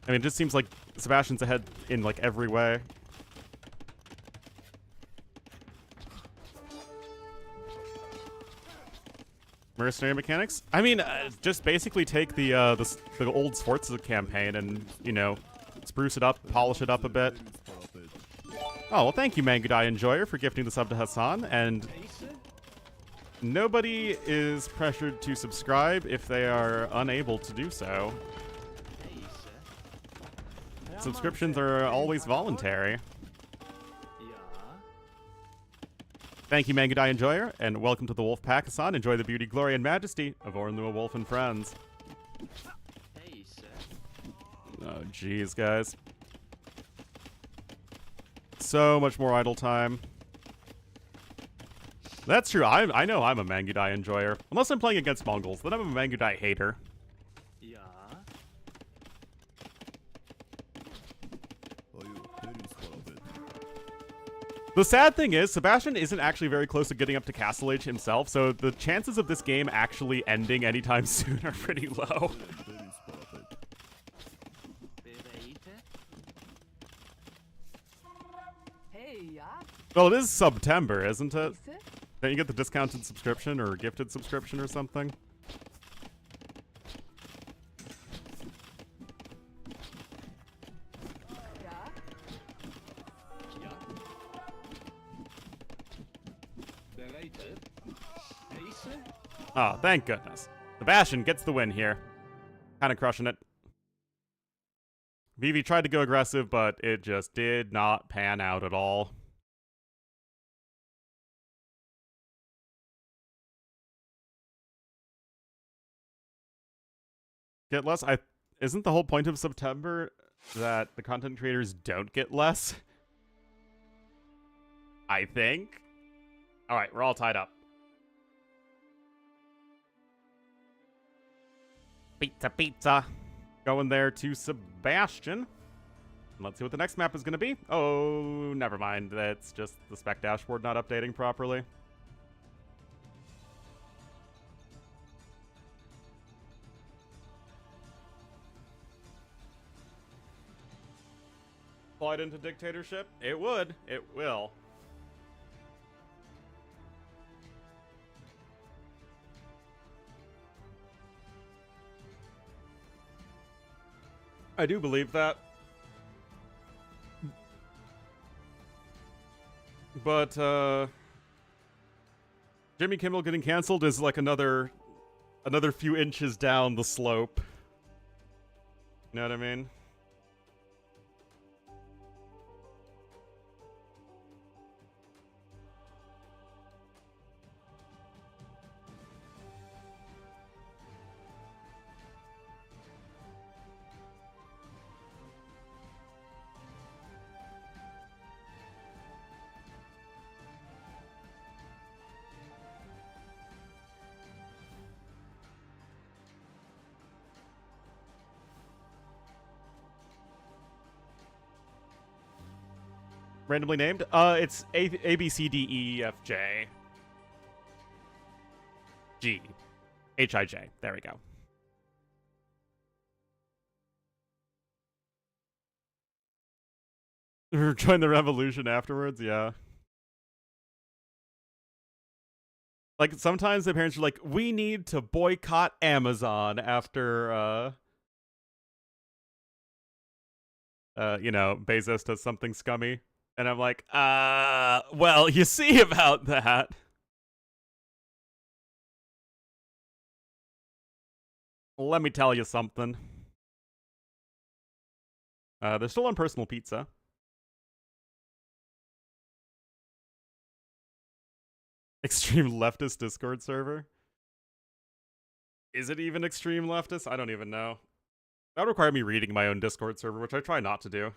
I mean, it just seems like Sebastian's ahead in, like, every way. Mercenary mechanics? I mean, just basically take the old Sforza campaign and, you know, spruce it up, polish it up a bit. Oh, well, thank you, Mangudai Enjoyer, for gifting the sub to Hassan, and nobody is pressured to subscribe if they are unable to do so. Subscriptions are always voluntary. Thank you, Mangudai Enjoyer, and welcome to the Wolf Pack, Hassan. Enjoy the beauty, glory, and majesty of Ornlu, Wolf and Friends. Oh, jeez, guys. So much more idle time. That's true. I know I'm a Mangudai Enjoyer. Unless I'm playing against Mongols, then I'm a Mangudai hater. The sad thing is, Sebastian isn't actually very close to getting up to Castle Age himself, so the chances of this game actually ending anytime soon are pretty low. Well, it is September, isn't it? Don't you get the discounted subscription or gifted subscription or something? Oh, thank goodness. Sebastian gets the win here. Kind of crushing it. Vivi tried to go aggressive, but it just did not pan out at all. Get less? Isn't the whole point of September that the content creators don't get less? I think. All right, we're all tied up. Pizza, pizza. Going there to Sebastian. Let's see what the next map is going to be. Oh, never mind. That's just the spec dashboard not updating properly. Slide into dictatorship? It would. It will. I do believe that. But, Jimmy Kimmel getting canceled is like another few inches down the slope. You know what I mean? Randomly named? It's A B C D E F J G H I J. There we go. Join the revolution afterwards, yeah. Like, sometimes the parents are like, we need to boycott Amazon after, you know, Bezos does something scummy. And I'm like, well, you see about that. Let me tell you something. They're still on personal pizza. Extreme leftist Discord server? Is it even extreme leftist? I don't even know. That would require me reading my own Discord server, which I try not to do.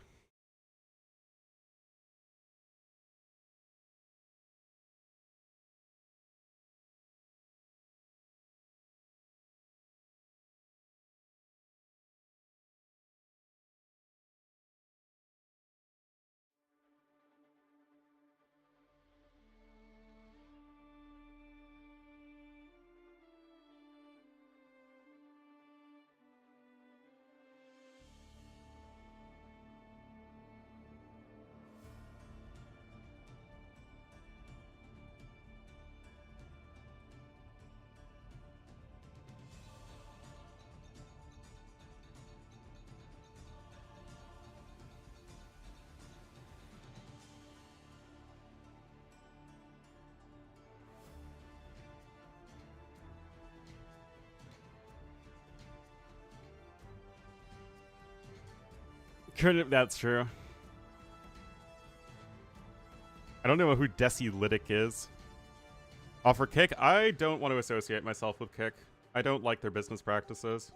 That's true. I don't know who Desilytic is. Offer Kick? I don't want to associate myself with Kick. I don't like their business practices.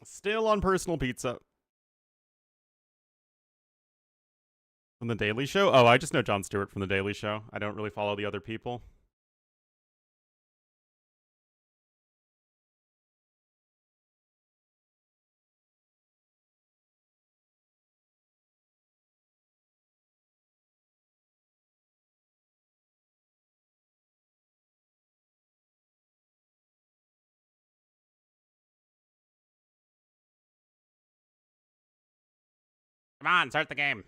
Still on personal pizza. From The Daily Show? Oh, I just know Jon Stewart from The Daily Show. I don't really follow the other people. Come on, start the game.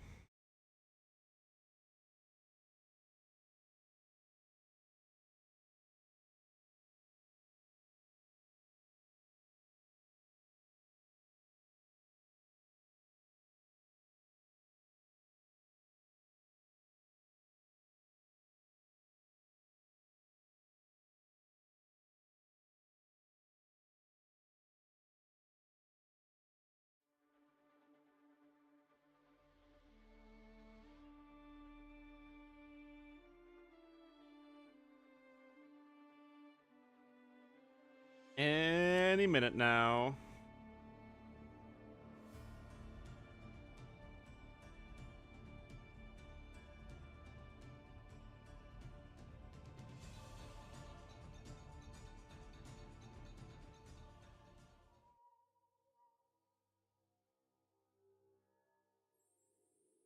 Any minute now.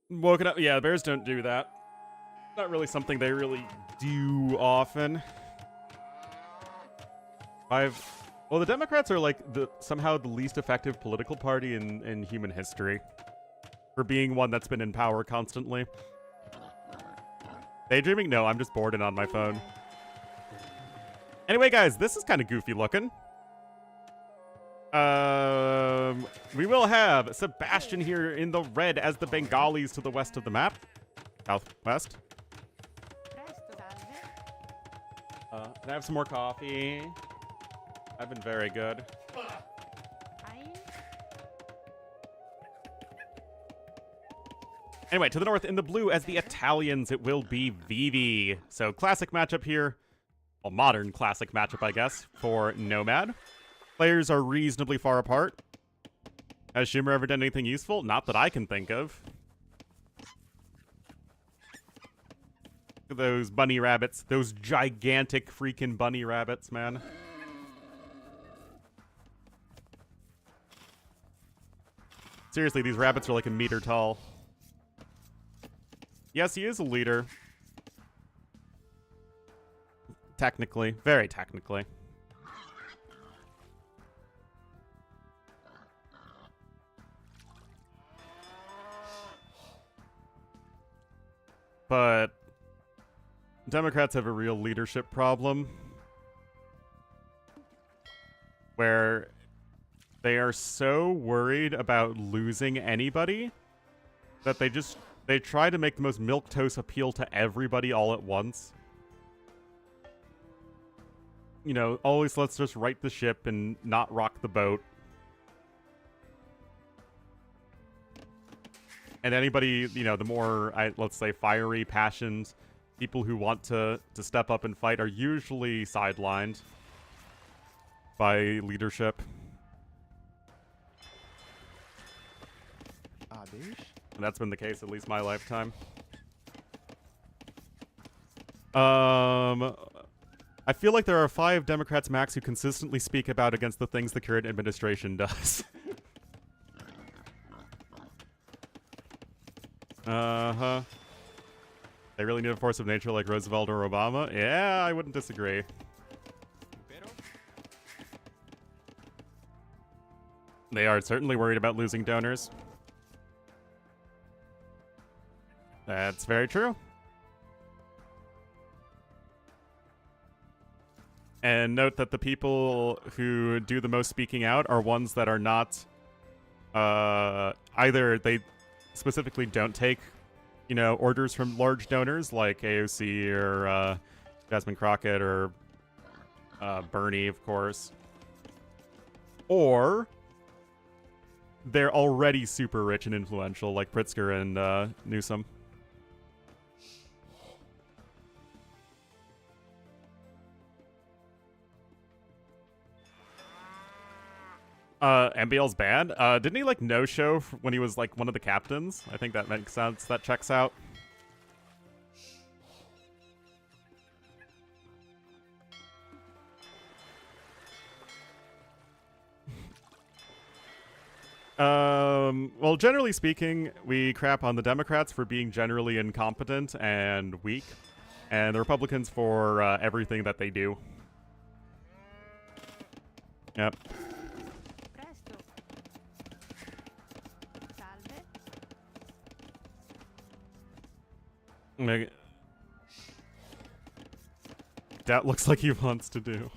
Woken up. Yeah, bears don't do that. Not really something they really do often. Well, the Democrats are like somehow the least effective political party in human history for being one that's been in power constantly. Daydreaming? No, I'm just bored and on my phone. Anyway, guys, this is kind of goofy looking. We will have Sebastian here in the red as the Bengalis to the west of the map. Southwest. Can I have some more coffee? I've been very good. Anyway, to the north in the blue as the Italians, it will be Vivi. So classic matchup here. Well, modern classic matchup, I guess, for Nomad. Players are reasonably far apart. Has Schumer ever done anything useful? Not that I can think of. Look at those bunny rabbits. Those gigantic freaking bunny rabbits, man. Seriously, these rabbits are like a meter tall. Yes, he is a leader. Technically. Very technically. But Democrats have a real leadership problem where they are so worried about losing anybody that they try to make the most milquetoast appeal to everybody all at once. You know, always let's just right the ship and not rock the boat. And anybody, you know, the more, let's say, fiery, passioned people who want to step up and fight are usually sidelined by leadership. And that's been the case at least my lifetime. I feel like there are 5 Democrats max who consistently speak about against the things the current administration does. Uh-huh. They really need a force of nature like Roosevelt or Obama? Yeah, I wouldn't disagree. They are certainly worried about losing donors. That's very true. And note that the people who do the most speaking out are ones that are not, either they specifically don't take, you know, orders from large donors like AOC or Jasmine Crockett or Bernie, of course, or they're already super rich and influential like Pritzker and Newsom. MBL's banned? Didn't he, like, no-show when he was, like, one of the captains? I think that makes sense. That checks out. Well, generally speaking, we crap on the Democrats for being generally incompetent and weak, and the Republicans for everything that they do. Yep. Presto. Salve. That looks like he wants to do. Impero.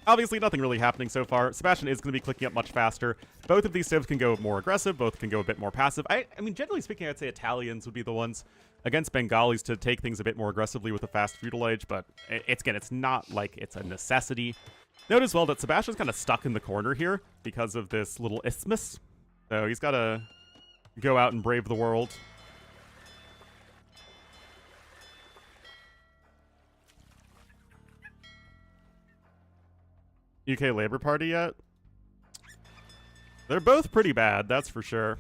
Obviously, nothing really happening so far. Sebastian is going to be clicking up much faster. Both of these civs can go more aggressive. Both can go a bit more passive. I mean, generally speaking, I'd say Italians would be the ones against Bengalis to take things a bit more aggressively with a fast feudal age, but it's not like it's a necessity. Note as well that Sebastian's kind of stuck in the corner here because of this little isthmus. So he's got to go out and brave the world. UK Labour Party yet? They're both pretty bad, that's for sure.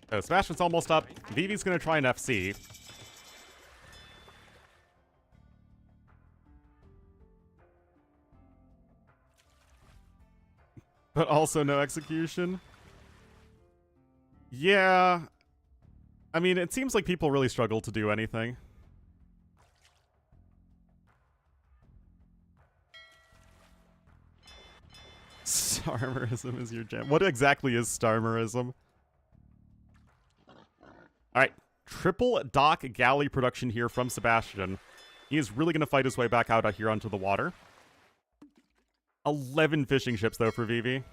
So Sebastian's almost up. Vivi's gonna try an FC. But also no execution. Yeah. I mean, it seems like people really struggle to do anything. Starmerism is your jam. What exactly is Starmerism? Alright. Triple dock galley production here from Sebastian. He is really going to fight his way back out here onto the water. 11 fishing ships, though, for Vivi.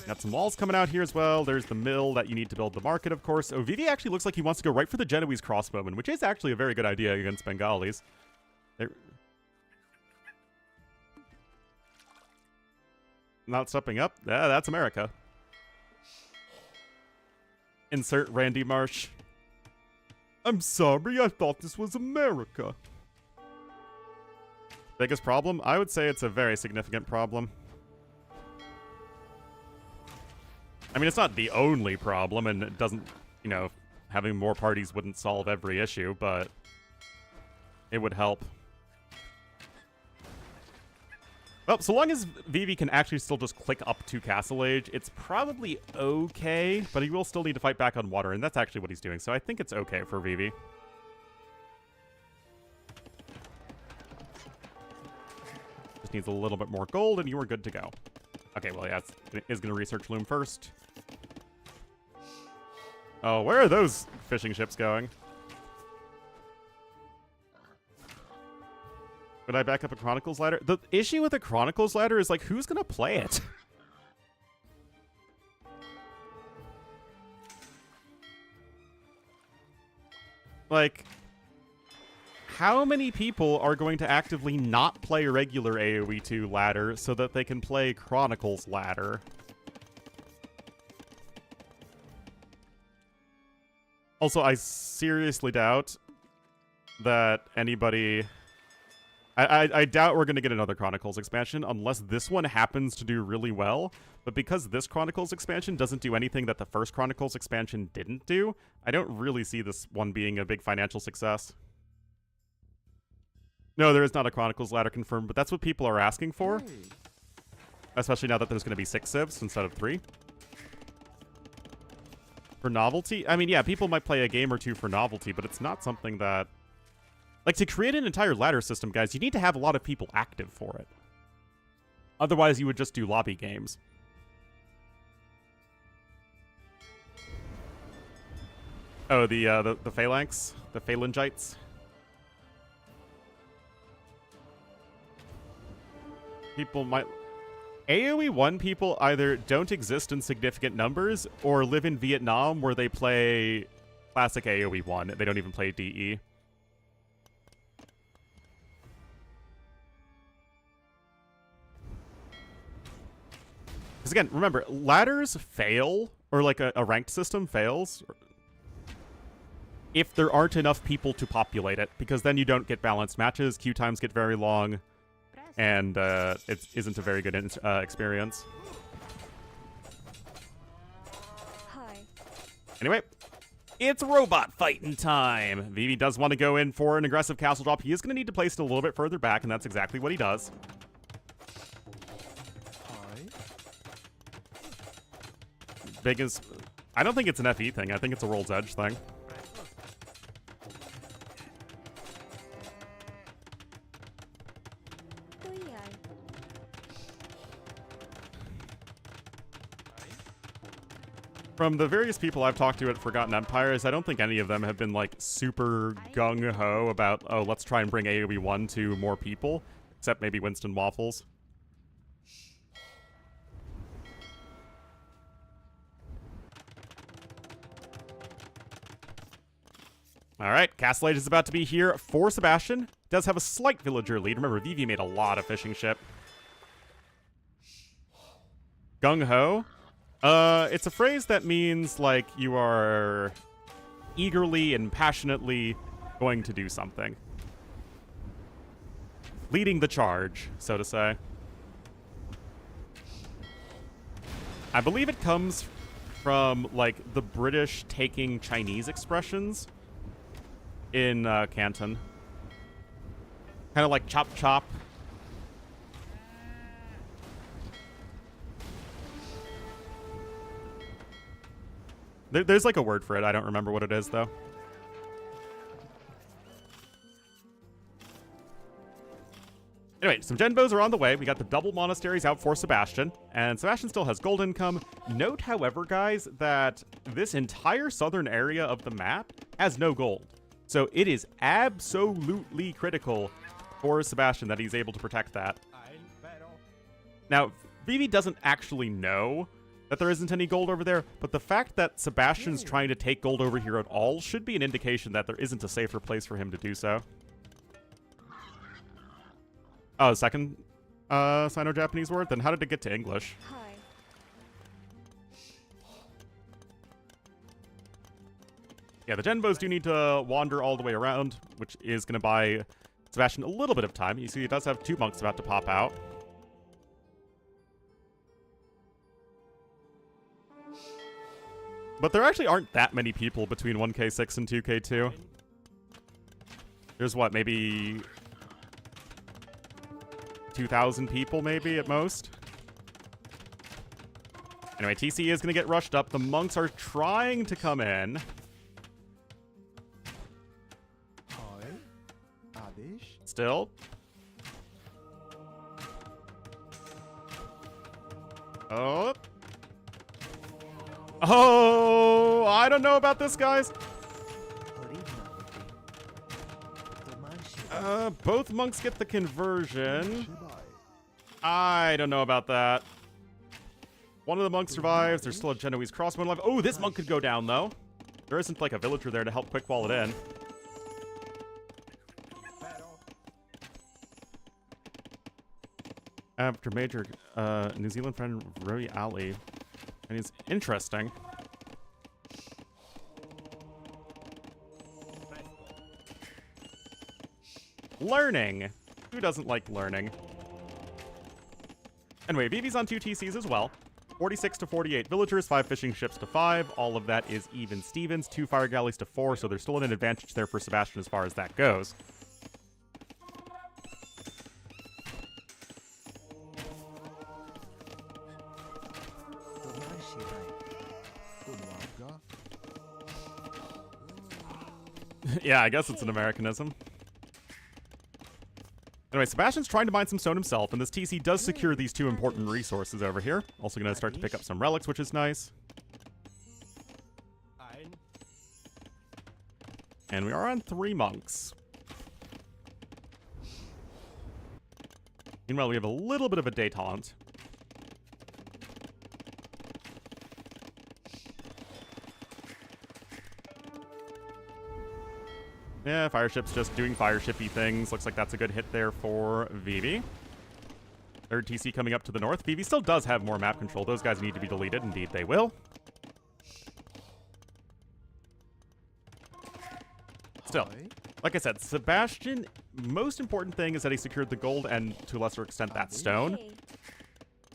Got some walls coming out here as well. There's the mill that you need to build the market, of course. Oh, Vivi actually looks like he wants to go right for the Genoese crossbowman, which is actually a very good idea against Bengalis. They're not stepping up. Yeah, that's America. Insert Randy Marsh. I'm sorry, I thought this was America. Biggest problem? I would say it's a very significant problem. I mean, it's not the only problem, and it doesn't, you know, having more parties wouldn't solve every issue, but it would help. Well, so long as Vivi can actually still just click up to Castle Age, it's probably okay, but he will still need to fight back on water, and that's actually what he's doing, so I think it's okay for Vivi. Just needs a little bit more gold, and you are good to go. Okay, well, yeah, is going to research Loom first. Oh, where are those fishing ships going? Would I back up a Chronicles ladder? The issue with a Chronicles ladder is, like, who's going to play it? Like, how many people are going to actively not play regular AoE 2 ladder so that they can play Chronicles ladder? Also, I seriously doubt that anybody... I doubt we're going to get another Chronicles expansion unless this one happens to do really well. But because this Chronicles expansion doesn't do anything that the first Chronicles expansion didn't do, I don't really see this one being a big financial success. No, there is not a Chronicles ladder confirmed, but that's what people are asking for. Especially now that there's going to be 6 civs instead of 3. For novelty? I mean, yeah, people might play a game or two for novelty, but it's not something that... Like, to create an entire ladder system, guys, you need to have a lot of people active for it. Otherwise, you would just do lobby games. Oh, the phalanx? The phalangites? People might... AoE 1 people either don't exist in significant numbers or live in Vietnam where they play classic AoE 1. They don't even play DE. Because again, remember, ladders fail, or like a ranked system fails, if there aren't enough people to populate it, because then you don't get balanced matches, queue times get very long, and it isn't a very good experience. Hi. Anyway, it's robot fighting time. Vivi does want to go in for an aggressive castle drop. He is going to need to place it a little bit further back, and that's exactly what he does. Biggest, I don't think it's an FE thing. I think it's a World's Edge thing. From the various people I've talked to at Forgotten Empires, I don't think any of them have been like super gung-ho about, oh, let's try and bring AoE 1 to more people, except maybe Winston Waffles. Alright, Castle Age is about to be here for Sebastian. Does have a slight villager lead. Remember, Vivi made a lot of fishing ship. Gung-ho? It's a phrase that means, like, you are eagerly and passionately going to do something. Leading the charge, so to say. I believe it comes from, like, the British taking Chinese expressions in Canton. Kind of like chop chop. There's like a word for it. I don't remember what it is, though. Anyway, some Genbos are on the way. We got the double monasteries out for Sebastian, and Sebastian still has gold income. Note, however, guys, that this entire southern area of the map has no gold. So it is absolutely critical for Sebastian that he's able to protect that. Now, Vivi doesn't actually know that there isn't any gold over there, but the fact that Sebastian's trying to take gold over here at all should be an indication that there isn't a safer place for him to do so. Oh, second Sino-Japanese word? Then how did it get to English? Hi. Yeah, the Genbos do need to wander all the way around, which is going to buy Sebastian a little bit of time. You see, he does have 2 monks about to pop out. But there actually aren't that many people between 1k6 and 2k2. There's what, maybe 2,000 people maybe at most? Anyway, TC is going to get rushed up. The monks are trying to come in. Still. Oh. Oh, I don't know about this, guys. Both monks get the conversion. I don't know about that. One of the monks survives. There's still a Genoese crossbow alive. Oh, this monk could go down, though. There isn't, like, a villager there to help quick wall it in. After Major, New Zealand friend Roy Ali. And he's interesting. Learning. Who doesn't like learning? Anyway, Vivi's on 2 TCs as well. 46 to 48 villagers, 5 fishing ships to 5. All of that is even Stevens. 2 fire galleys to 4, so there's still an advantage there for Sebastian as far as that goes. Yeah, I guess it's an Americanism. Anyway, Sebastian's trying to mine some stone himself, and this TC does secure these 2 important resources over here. Also going to start to pick up some relics, which is nice. And we are on 3 monks. Meanwhile, we have a little bit of a détente. Yeah, Fireship's just doing Fireshipy things. Looks like that's a good hit there for Vivi. Third TC coming up to the north. Vivi still does have more map control. Those guys need to be deleted. Indeed, they will. Still, like I said, Sebastian, most important thing is that he secured the gold and, to a lesser extent, that stone. Hey.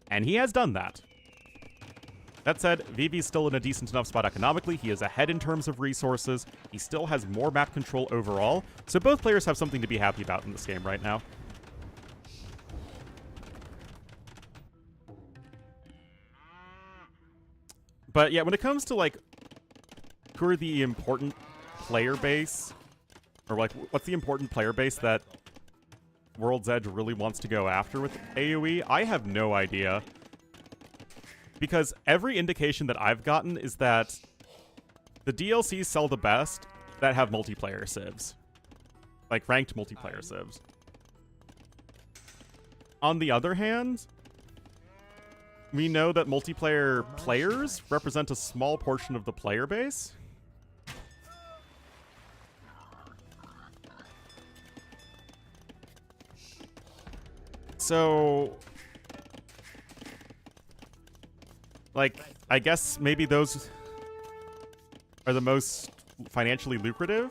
And he has done that. That said, Vivi's still in a decent enough spot economically. He is ahead in terms of resources. He still has more map control overall. So both players have something to be happy about in this game right now. But yeah, when it comes to, like, who are the important player base, or, like, what's the important player base that World's Edge really wants to go after with AoE, I have no idea. Because every indication that I've gotten is that the DLCs sell the best that have multiplayer civs. Like, ranked multiplayer civs. On the other hand, we know that multiplayer players represent a small portion of the player base. So, like, I guess maybe those are the most financially lucrative.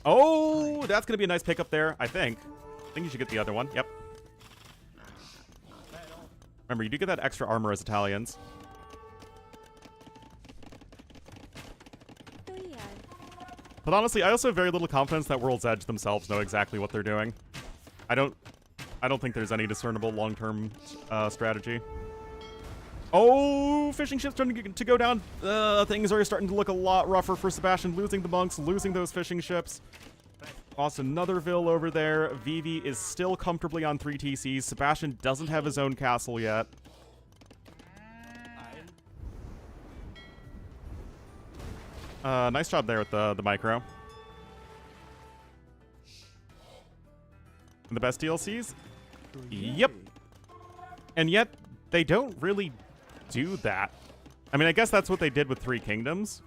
Oh, that's going to be a nice pickup there, I think. I think you should get the other one. Yep. Remember, you do get that extra armor as Italians. But honestly, I also have very little confidence that World's Edge themselves know exactly what they're doing. I don't think there's any discernible long-term strategy. Oh, fishing ship's starting to go down. Things are starting to look a lot rougher for Sebastian. Losing the monks, losing those fishing ships. Lost another Ville over there. Vivi is still comfortably on 3 TCs. Sebastian doesn't have his own castle yet. Nice job there with the micro. And the best DLCs? Yep. And yet, they don't really do that. I mean, I guess that's what they did with 3 Kingdoms.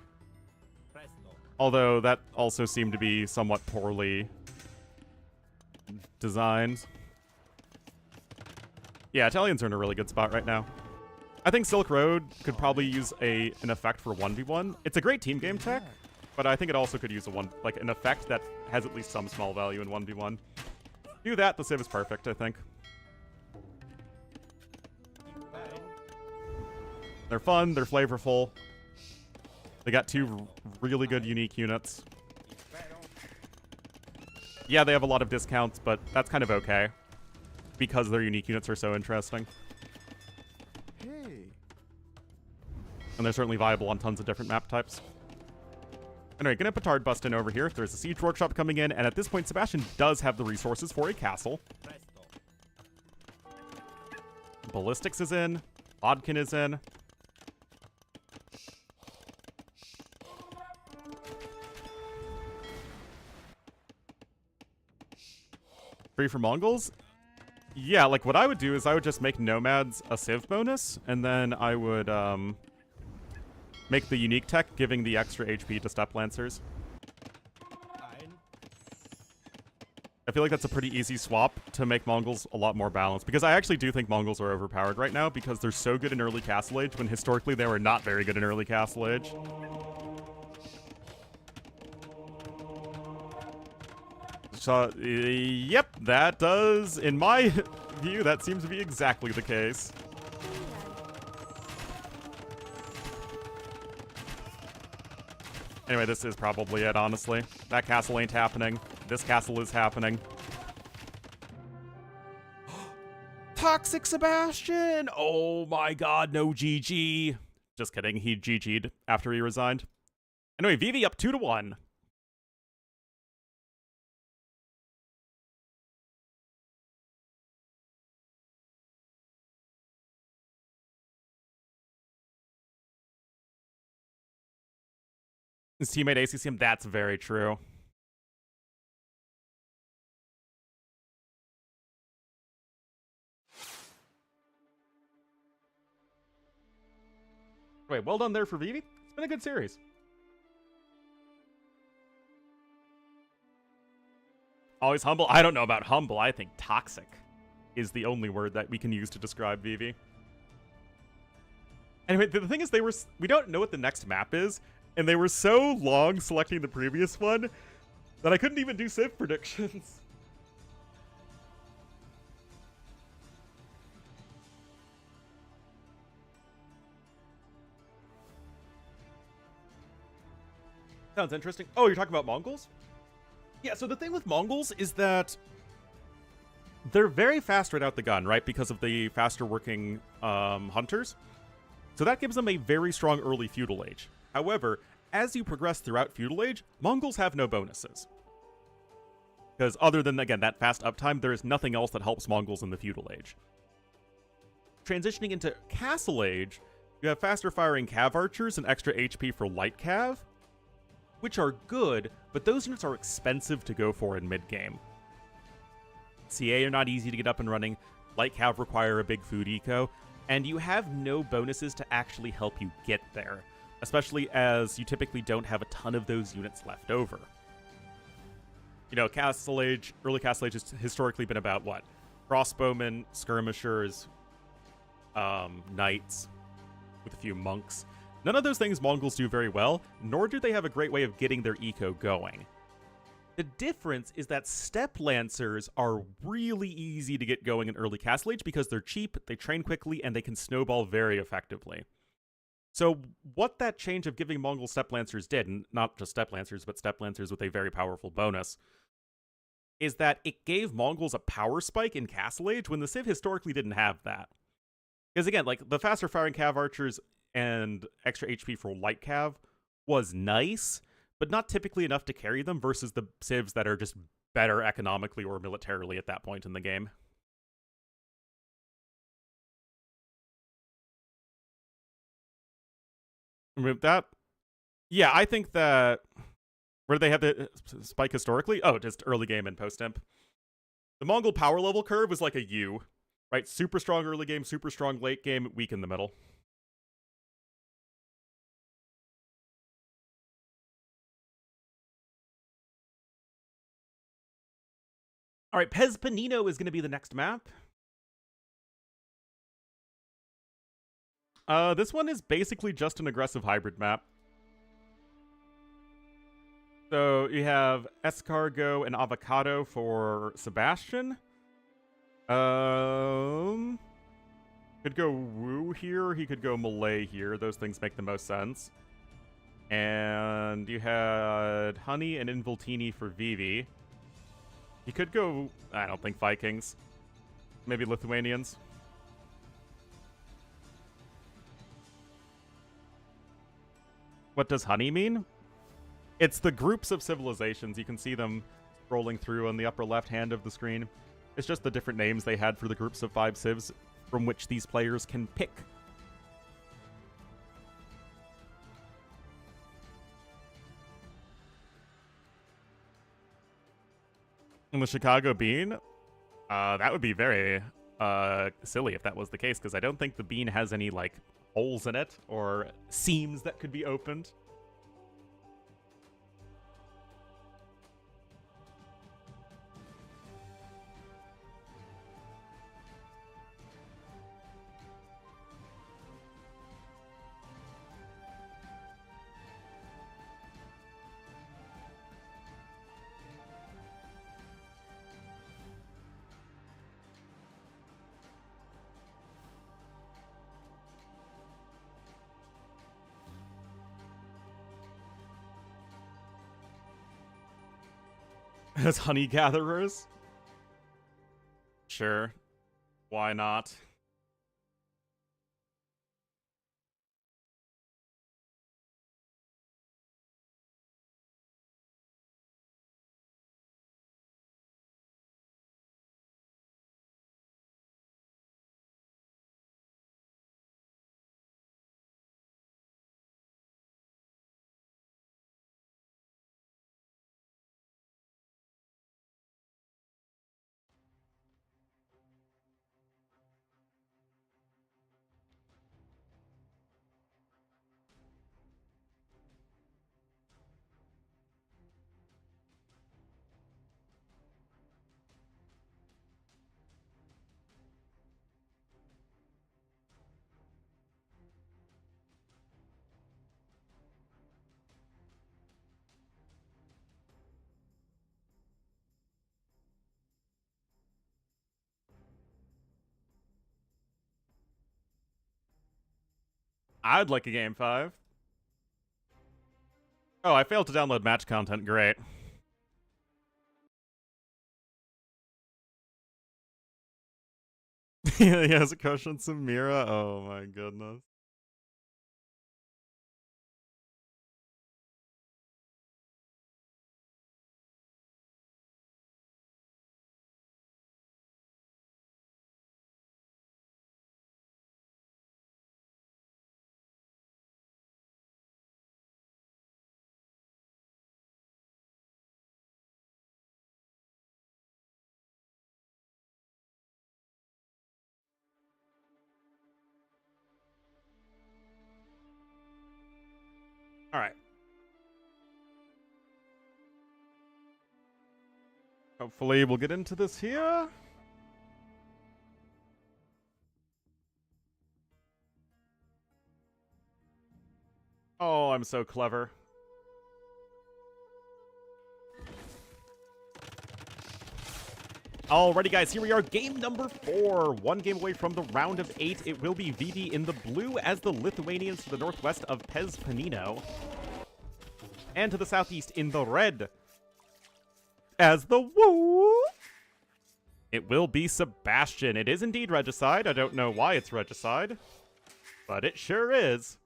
Although, that also seemed to be somewhat poorly designed. Yeah, Italians are in a really good spot right now. I think Silk Road could probably use an effect for 1v1. It's a great team game tech, but I think it also could use an effect that has at least some small value in 1v1. Do that, the Civ is perfect, I think. They're fun, they're flavorful. They got 2 really good unique units. Yeah, they have a lot of discounts, but that's kind of okay. Because their unique units are so interesting. And they're certainly viable on tons of different map types. Anyway, gonna Petard bust in over here. There's a siege workshop coming in, and at this point, Sebastian does have the resources for a castle. Ballistics is in. Bodkin is in. Free for Mongols? Yeah, like what I would do is I would just make nomads a civ bonus, and then I would make the unique tech giving the extra HP to step lancers. I feel like that's a pretty easy swap to make Mongols a lot more balanced, because I actually do think Mongols are overpowered right now because they're so good in early Castle Age when historically they were not very good in early Castle Age. So, yep, that does, in my view, that seems to be exactly the case. Anyway, this is probably it, honestly. That castle ain't happening. This castle is happening. Toxic Sebastian! Oh my god, no GG. Just kidding, he GG'd after he resigned. Anyway, Vivi up 2-1. His teammate ACC him, that's very true. Wait, well done there for Vivi. It's been a good series. Always humble? I don't know about humble. I think toxic is the only word that we can use to describe Vivi. Anyway, the thing is, we don't know what the next map is, and they were so long selecting the previous one that I couldn't even do Civ predictions. Sounds interesting. Oh, you're talking about Mongols? Yeah, so the thing with Mongols is that they're very fast right out the gun, right? Because of the faster working hunters. So that gives them a very strong early feudal age. However, as you progress throughout feudal age, Mongols have no bonuses. Because other than, again, that fast uptime, there is nothing else that helps Mongols in the feudal age. Transitioning into castle age, you have faster firing cav archers and extra HP for light cav, which are good, but those units are expensive to go for in mid-game. CA are not easy to get up and running, light cav require a big food eco, and you have no bonuses to actually help you get there, especially as you typically don't have a ton of those units left over. You know, Castle Age, early Castle Age has historically been about what? Crossbowmen, skirmishers, knights, with a few monks. None of those things Mongols do very well, nor do they have a great way of getting their eco going. The difference is that Steppe Lancers are really easy to get going in early Castle Age because they're cheap, they train quickly, and they can snowball very effectively. So what that change of giving Mongol Steppe Lancers did, and not just Steppe Lancers, but Steppe Lancers with a very powerful bonus, is that it gave Mongols a power spike in Castle Age when the Civ historically didn't have that. Because again, like, the faster firing cav archers and extra HP for light cav was nice, but not typically enough to carry them versus the civs that are just better economically or militarily at that point in the game. Remove that? Yeah, I think that... Where do they have the spike historically? Oh, just early game and post-imp. The Mongol power level curve is like a U, right? Super strong early game, super strong late game, weak in the middle. All right, Pez Panino is going to be the next map. This one is basically just an aggressive hybrid map. So you have escargot and avocado for Sebastian. Could go Wu here. He could go Malay here. Those things make the most sense. And you had honey and involtini for Vivi. He could go, I don't think Vikings. Maybe Lithuanians. What does honey mean? It's the groups of civilizations. You can see them scrolling through on the upper left hand of the screen. It's just the different names they had for the groups of 5 civs from which these players can pick. And the Chicago bean? That would be very silly if that was the case, because I don't think the bean has any, like, holes in it or seams that could be opened. As honey gatherers? Sure. Why not? I'd like a game 5. Oh, I failed to download match content. Great. He has a crush on Samira. Oh my goodness. All right. Hopefully we'll get into this here. Oh, I'm so clever. Alrighty, guys, here we are, game number 4. One game away from the round of 8. It will be Vivi in the blue as the Lithuanians to the northwest of Pez Panino. And to the southeast in the red as the woo. It will be Sebastian. It is indeed regicide. I don't know why it's regicide, but it sure is.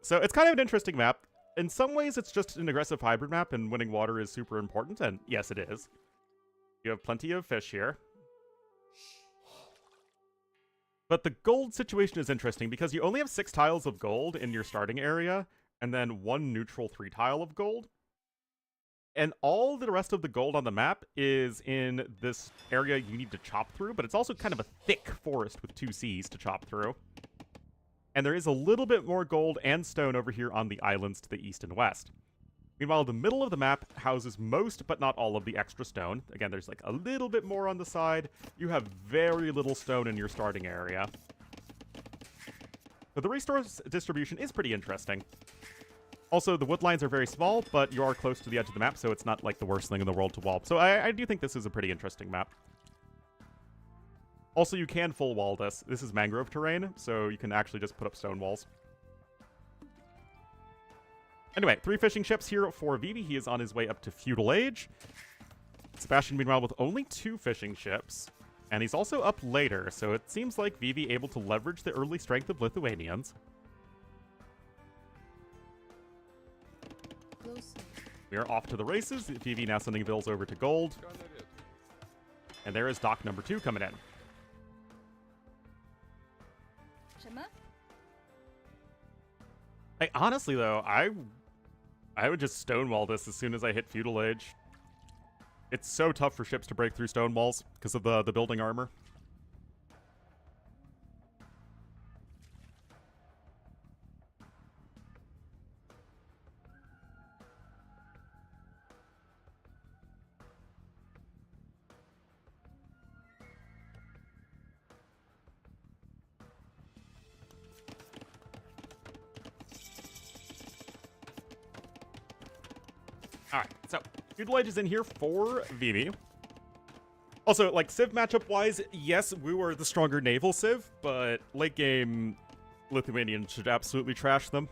So it's kind of an interesting map. In some ways, it's just an aggressive hybrid map, and winning water is super important, and yes, it is. You have plenty of fish here. But the gold situation is interesting, because you only have 6 tiles of gold in your starting area, and then 1 neutral 3 tile of gold. And all the rest of the gold on the map is in this area you need to chop through, but it's also kind of a thick forest with 2 seas to chop through. And there is a little bit more gold and stone over here on the islands to the east and west. Meanwhile, the middle of the map houses most, but not all, of the extra stone. Again, there's like a little bit more on the side. You have very little stone in your starting area. But the resource distribution is pretty interesting. Also, the wood lines are very small, but you are close to the edge of the map, so it's not like the worst thing in the world to wall. So I do think this is a pretty interesting map. Also, you can full wall this. This is mangrove terrain, so you can actually just put up stone walls. Anyway, 3 fishing ships here for Vivi. He is on his way up to Feudal Age. Sebastian, meanwhile, with only 2 fishing ships. And he's also up later, so it seems like Vivi able to leverage the early strength of Lithuanians. We are off to the races. Vivi now sending bills over to gold. And there is dock number 2 coming in. Honestly, though, I would just stonewall this as soon as I hit Feudal Age. It's so tough for ships to break through stone walls because of the building armor. Alright, so Feudal Age is in here for Vivi. Also, like, Civ matchup-wise, yes, we were the stronger naval Civ, but late game, Lithuanians should absolutely trash them.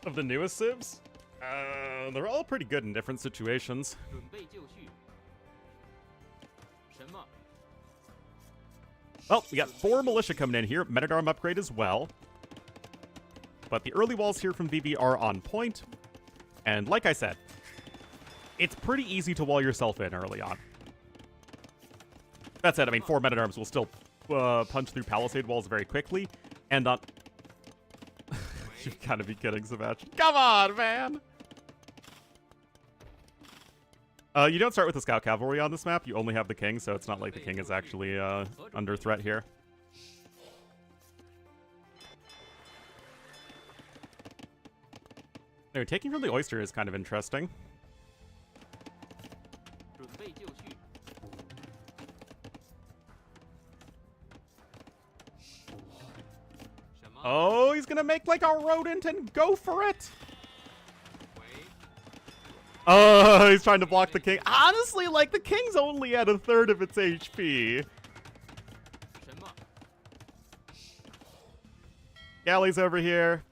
Of the newest Civs, they're all pretty good in different situations. Well, we got 4 militia coming in here, Men-at-Arm upgrade as well. But the early walls here from Vivi are on point. And like I said, it's pretty easy to wall yourself in early on. That said, I mean, 4 Men-at-Arms will still punch through palisade walls very quickly. And on... You've got to be kidding, Sebastian. Come on, man! You don't start with the scout cavalry on this map. You only have the king, so it's not like the king is actually under threat here. Anyway, taking from the oyster is kind of interesting. Oh, he's gonna make like a rodent and go for it! Oh, he's trying to block the king. Honestly, like, the king's only at a third of its HP. Galley's over here.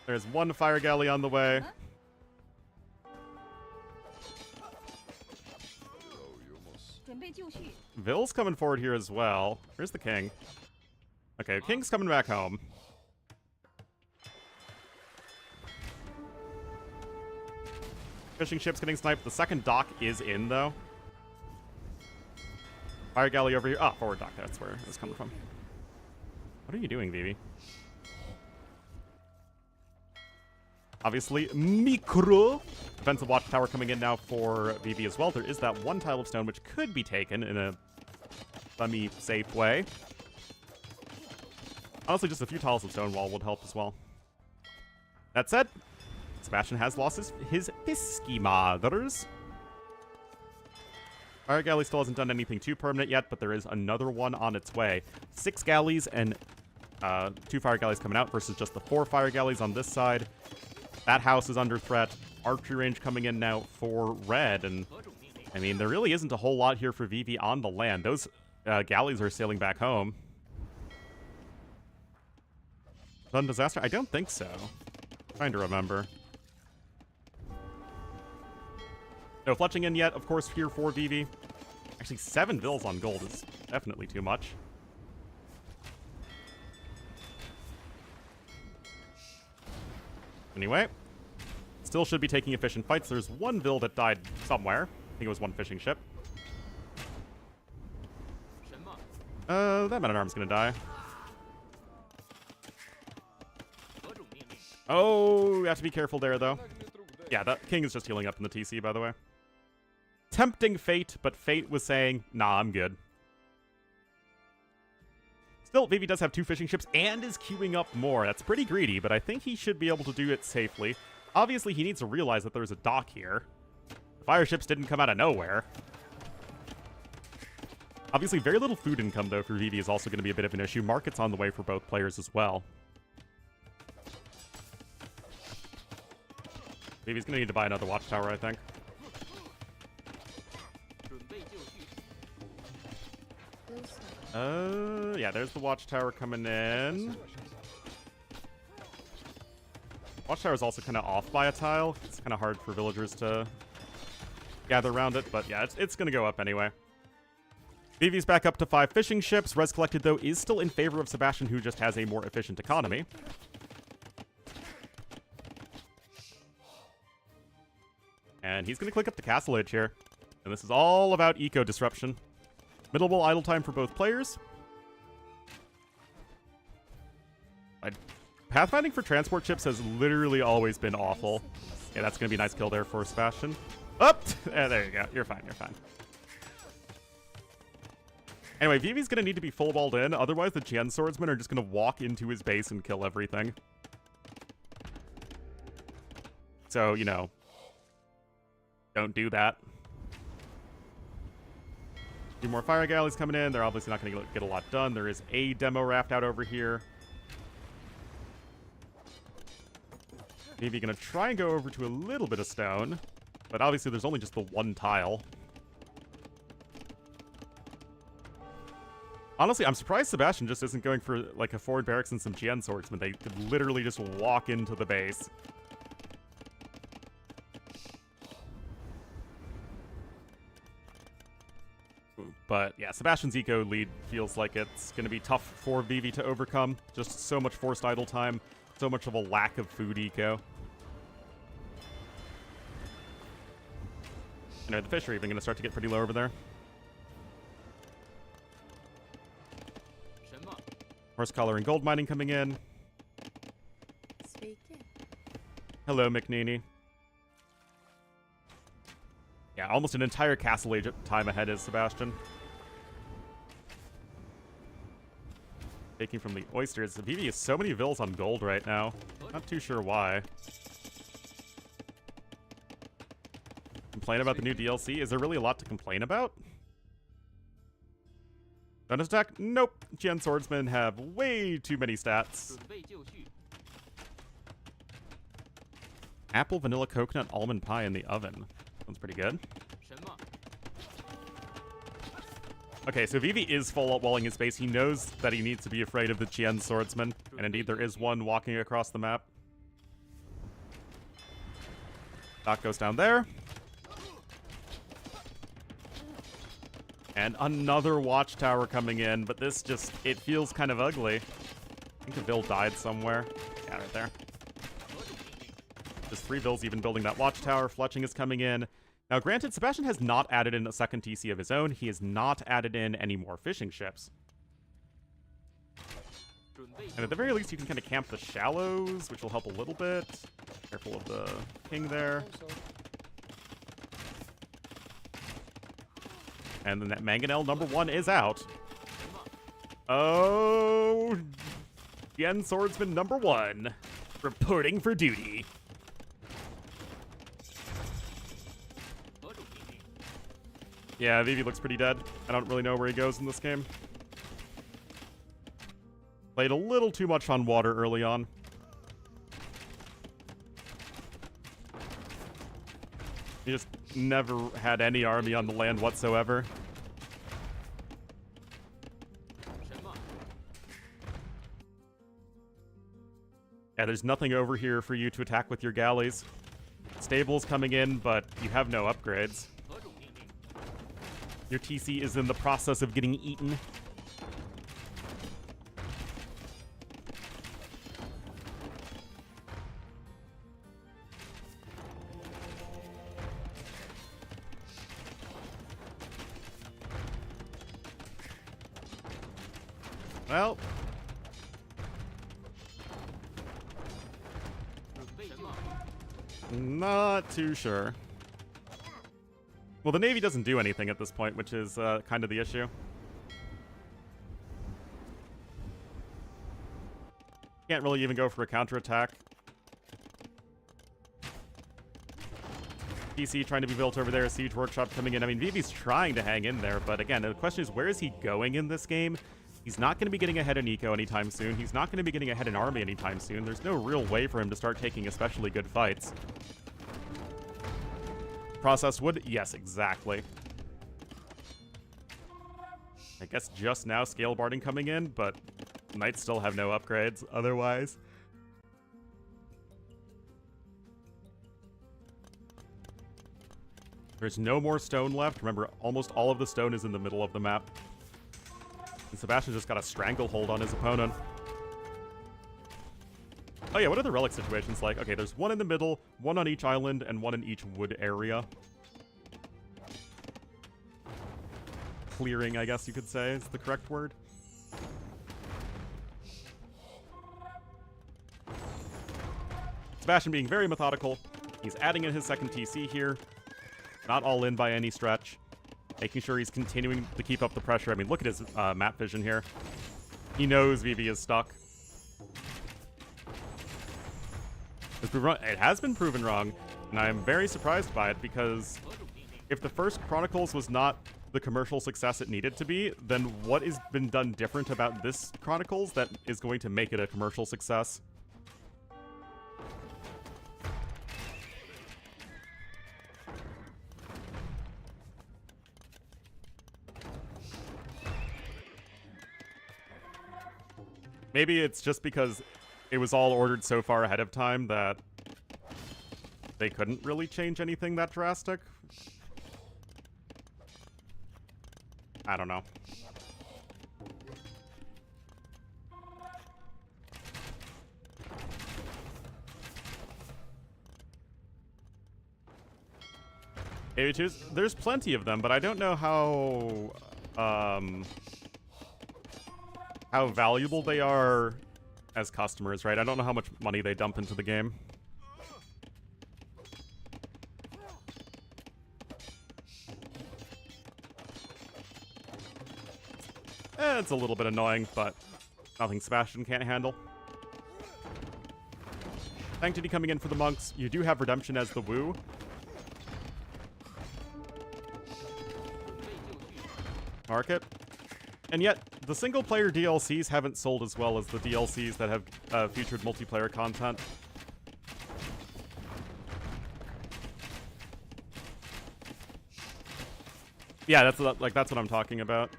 There's one fire galley on the way. Vill's coming forward here as well. Where's the king? Okay, the king's coming back home. Fishing ship's getting sniped. The second dock is in, though. Fire galley over here. Oh, forward dock. That's where it's coming from. What are you doing, Vivi? Obviously, micro. Defensive watchtower coming in now for Vivi as well. There is that one tile of stone which could be taken in a semi-safe way. Honestly, just a few tiles of stone wall would help as well. That said, Sebastian has lost his Fisky Mothers. Fire Galley still hasn't done anything too permanent yet, but there is another one on its way. 6 galleys and 2 Fire Galleys coming out versus just the 4 Fire Galleys on this side. That house is under threat. Archery range coming in now for red, and I mean, there really isn't a whole lot here for Vivi on the land. Those galleys are sailing back home. Sudden disaster? I don't think so. Trying to remember. No fletching in yet, of course, here for Vivi. Actually, 7 vills on gold is definitely too much. Anyway, still should be taking efficient fights. There's one vill that died somewhere. I think it was one fishing ship. That man-at-arm's gonna die. Oh, you have to be careful there, though. Yeah, that king is just healing up in the TC, by the way. Tempting fate, but fate was saying, nah, I'm good. Still, Vivi does have 2 fishing ships and is queuing up more. That's pretty greedy, but I think he should be able to do it safely. Obviously, he needs to realize that there's a dock here. The fire ships didn't come out of nowhere. Obviously, very little food income, though, for Vivi is also going to be a bit of an issue. Market's on the way for both players as well. Vivi's going to need to buy another watchtower, I think. Yeah, there's the watchtower coming in. Watchtower's also kind of off by a tile. It's kind of hard for villagers to gather around it, but yeah, it's going to go up anyway. Vivi's back up to 5 fishing ships. Res collected, though, is still in favor of Sebastian, who just has a more efficient economy. And he's going to click up the castle age here. And this is all about eco disruption. Middle idle time for both players. Pathfinding for transport ships has literally always been awful. Yeah, that's going to be a nice kill there for Sebastian. Up! There you go. You're fine, you're fine. Anyway, Vivi's going to need to be full balled in. Otherwise, the Gen Swordsmen are just going to walk into his base and kill everything. So, you know, don't do that. 2 more fire galleys coming in. They're obviously not going to get a lot done. There is a demo raft out over here. Maybe going to try and go over to a little bit of stone. But obviously there's only just the one tile. Honestly, I'm surprised Sebastian just isn't going for like a forward barracks and some Gen Swordsmen. They could literally just walk into the base. But yeah, Sebastian's eco lead feels like it's going to be tough for Vivi to overcome. Just so much forced idle time, so much of a lack of food eco. You know, the fish are even going to start to get pretty low over there. Horse collar and gold mining coming in. Hello, McNeely. Yeah, almost an entire castle age time ahead is Sebastian. Taking from the oysters. Vivi has so many vills on gold right now. Not too sure why. Complain about the new DLC? Is there really a lot to complain about? Bonus attack? Nope. Gen Swordsmen have way too many stats. Apple, vanilla, coconut, almond pie in the oven. That's pretty good. Okay, so Vivi is full up walling his base. He knows that he needs to be afraid of the Qian swordsman. And indeed, there is one walking across the map. Doc goes down there. And another watchtower coming in, but this just, it feels kind of ugly. I think the Bill died somewhere. Yeah, right there. There's 3 Bills even building that watchtower. Fletching is coming in. Now, granted, Sebastian has not added in a second TC of his own. He has not added in any more fishing ships. And at the very least, you can kind of camp the shallows, which will help a little bit. Careful of the king there. And then that Mangonel #1 is out. Oh, Yen Swordsman #1 reporting for duty. Yeah, Vivi looks pretty dead. I don't really know where he goes in this game. Played a little too much on water early on. He just never had any army on the land whatsoever. Yeah, there's nothing over here for you to attack with your galleys. Stables coming in, but you have no upgrades. Your TC is in the process of getting eaten. Well, not too sure. Well, the Navy doesn't do anything at this point, which is kind of the issue. Can't really even go for a counterattack. PC trying to be built over there, Siege Workshop coming in. I mean, Vivi's trying to hang in there, but again, the question is, where is he going in this game? He's not going to be getting ahead of Nico anytime soon. He's not going to be getting ahead in Army anytime soon. There's no real way for him to start taking especially good fights. Processed wood? Yes, exactly. I guess just now scale barding coming in, but might still have no upgrades otherwise. There's no more stone left. Remember, almost all of the stone is in the middle of the map. And Sebastian just got a stranglehold on his opponent. Oh yeah, what are the relic situations like? Okay, there's one in the middle, one on each island, and one in each wood area. Clearing, I guess you could say, is the correct word. Sebastian being very methodical. He's adding in his second TC here. Not all in by any stretch. Making sure he's continuing to keep up the pressure. I mean, look at his map vision here. He knows Vivi is stuck. It has been proven wrong, and I am very surprised by it, because if the first Chronicles was not the commercial success it needed to be, then what has been done different about this Chronicles that is going to make it a commercial success? Maybe it's just because it was all ordered so far ahead of time that they couldn't really change anything that drastic. I don't know. AV2s, there's plenty of them, but I don't know how valuable they are as customers, right? I don't know how much money they dump into the game. It's a little bit annoying, but nothing Sebastian can't handle. Sanctity coming in for the monks. You do have Redemption as the woo. Market. And yet, the single-player DLCs haven't sold as well as the DLCs that have featured multiplayer content. Yeah, that's what I'm talking about.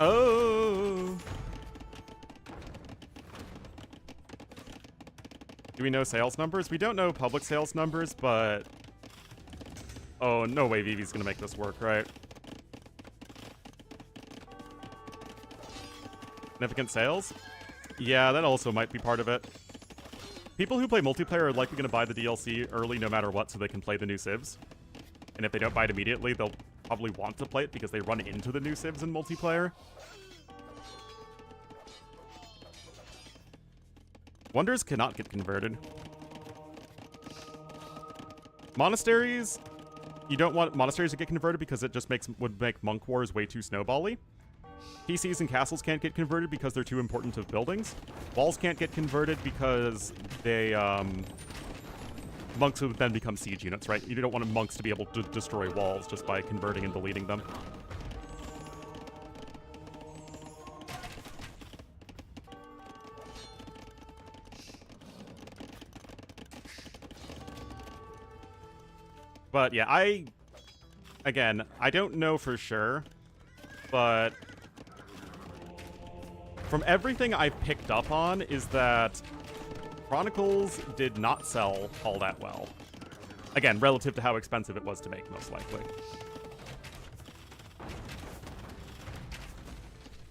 Oh. Do we know sales numbers? We don't know public sales numbers, but... Oh, no way Vivi's gonna make this work, right? Significant sales? Yeah, that also might be part of it. People who play multiplayer are likely gonna buy the DLC early no matter what so they can play the new civs. And if they don't buy it immediately, they'll probably want to play it because they run into the new civs in multiplayer. Wonders cannot get converted. Monasteries, you don't want monasteries to get converted because it just would make Monk Wars way too snowbally. PCs and castles can't get converted because they're too important to buildings. Walls can't get converted because they, monks would then become siege units, right? You don't want monks to be able to destroy walls just by converting and deleting them. But yeah, again, I don't know for sure, but from everything I've picked up on is that Chronicles did not sell all that well. Again, relative to how expensive it was to make, most likely.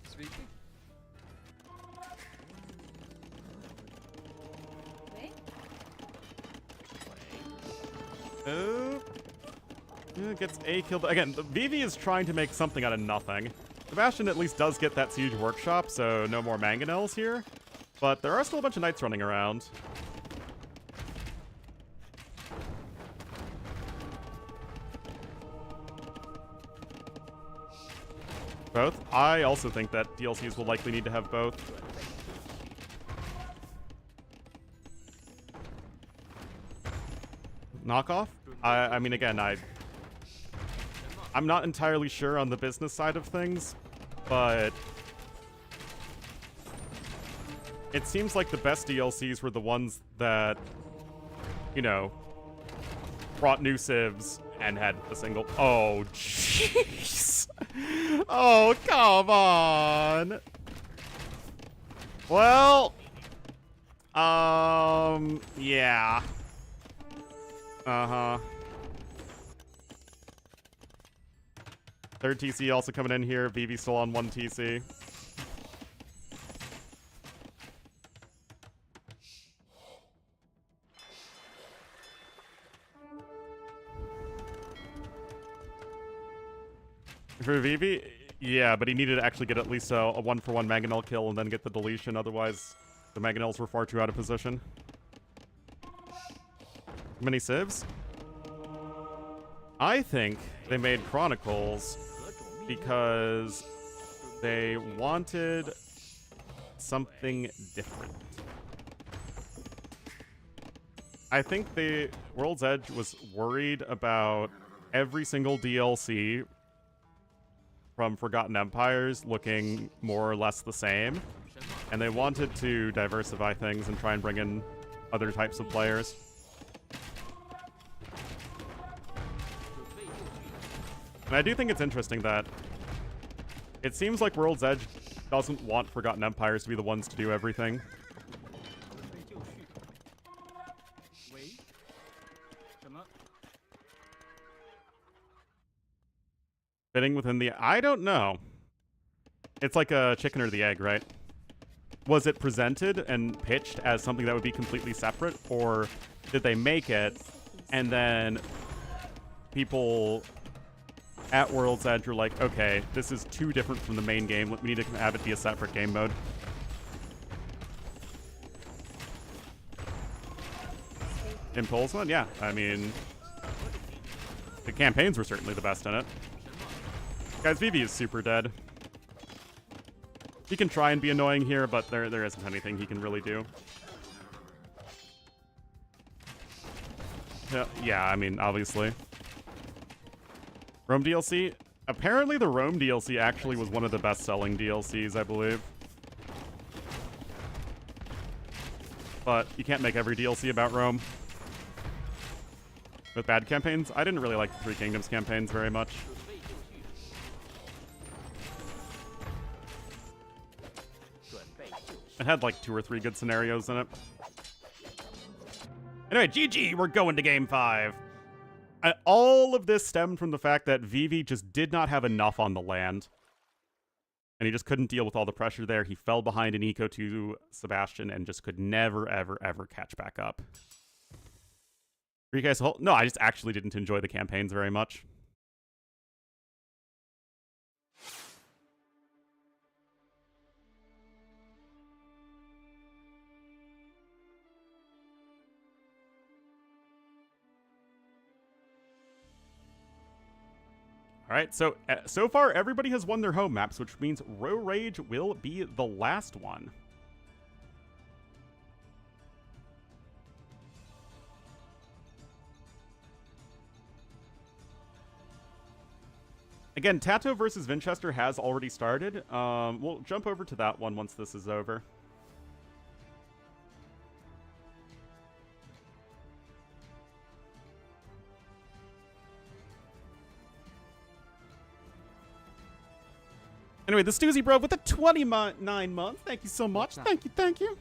Speaking. Oh. Gets a kill. Again, Vivi is trying to make something out of nothing. Sebastian at least does get that siege workshop, so no more mangonels here. But there are still a bunch of knights running around. Both? I also think that DLCs will likely need to have both. Knockoff? I mean, again, I'm not entirely sure on the business side of things, but it seems like the best DLCs were the ones that, you know, brought new civs and had a single... Oh, jeez. Oh, come on. Well, yeah. Uh-huh. Third TC also coming in here. Vivi still on 1 TC. For Vivi? Yeah, but he needed to actually get at least a 1-for-1 Mangonel kill and then get the deletion. Otherwise, the Mangonels were far too out of position. Many civs? I think they made Chronicles because they wanted something different. I think the World's Edge was worried about every single DLC from Forgotten Empires looking more or less the same, and they wanted to diversify things and try and bring in other types of players. And I do think it's interesting that it seems like World's Edge doesn't want Forgotten Empires to be the ones to do everything. Fitting within the... I don't know. It's like a chicken or the egg, right? Was it presented and pitched as something that would be completely separate, or did they make it and then people at World's Edge were like, okay, this is too different from the main game. We need to have it be a separate game mode. Impulse one? Yeah. I mean, the campaigns were certainly the best in it. Guys, Vivi is super dead. He can try and be annoying here, but there isn't anything he can really do. Yeah, I mean, obviously. Rome DLC? Apparently the Rome DLC actually was one of the best-selling DLCs, I believe. but you can't make every DLC about Rome. With bad campaigns, I didn't really like the Three Kingdoms campaigns very much. It had like 2 or 3 good scenarios in it. Anyway, GG, we're going to game 5. All of this stemmed from the fact that Vivi just did not have enough on the land. And he just couldn't deal with all the pressure there. He fell behind an eco to Sebastian and just could never, ever, ever catch back up. For you guys, no, I just actually didn't enjoy the campaigns very much. All right, so far everybody has won their home maps, which means Ro Rage will be the last one. Again, Tato versus Vinchester has already started. We'll jump over to that one once this is over. Anyway, the Stoozy Bro with the 29 months. Thank you so much. Thank you, thank you.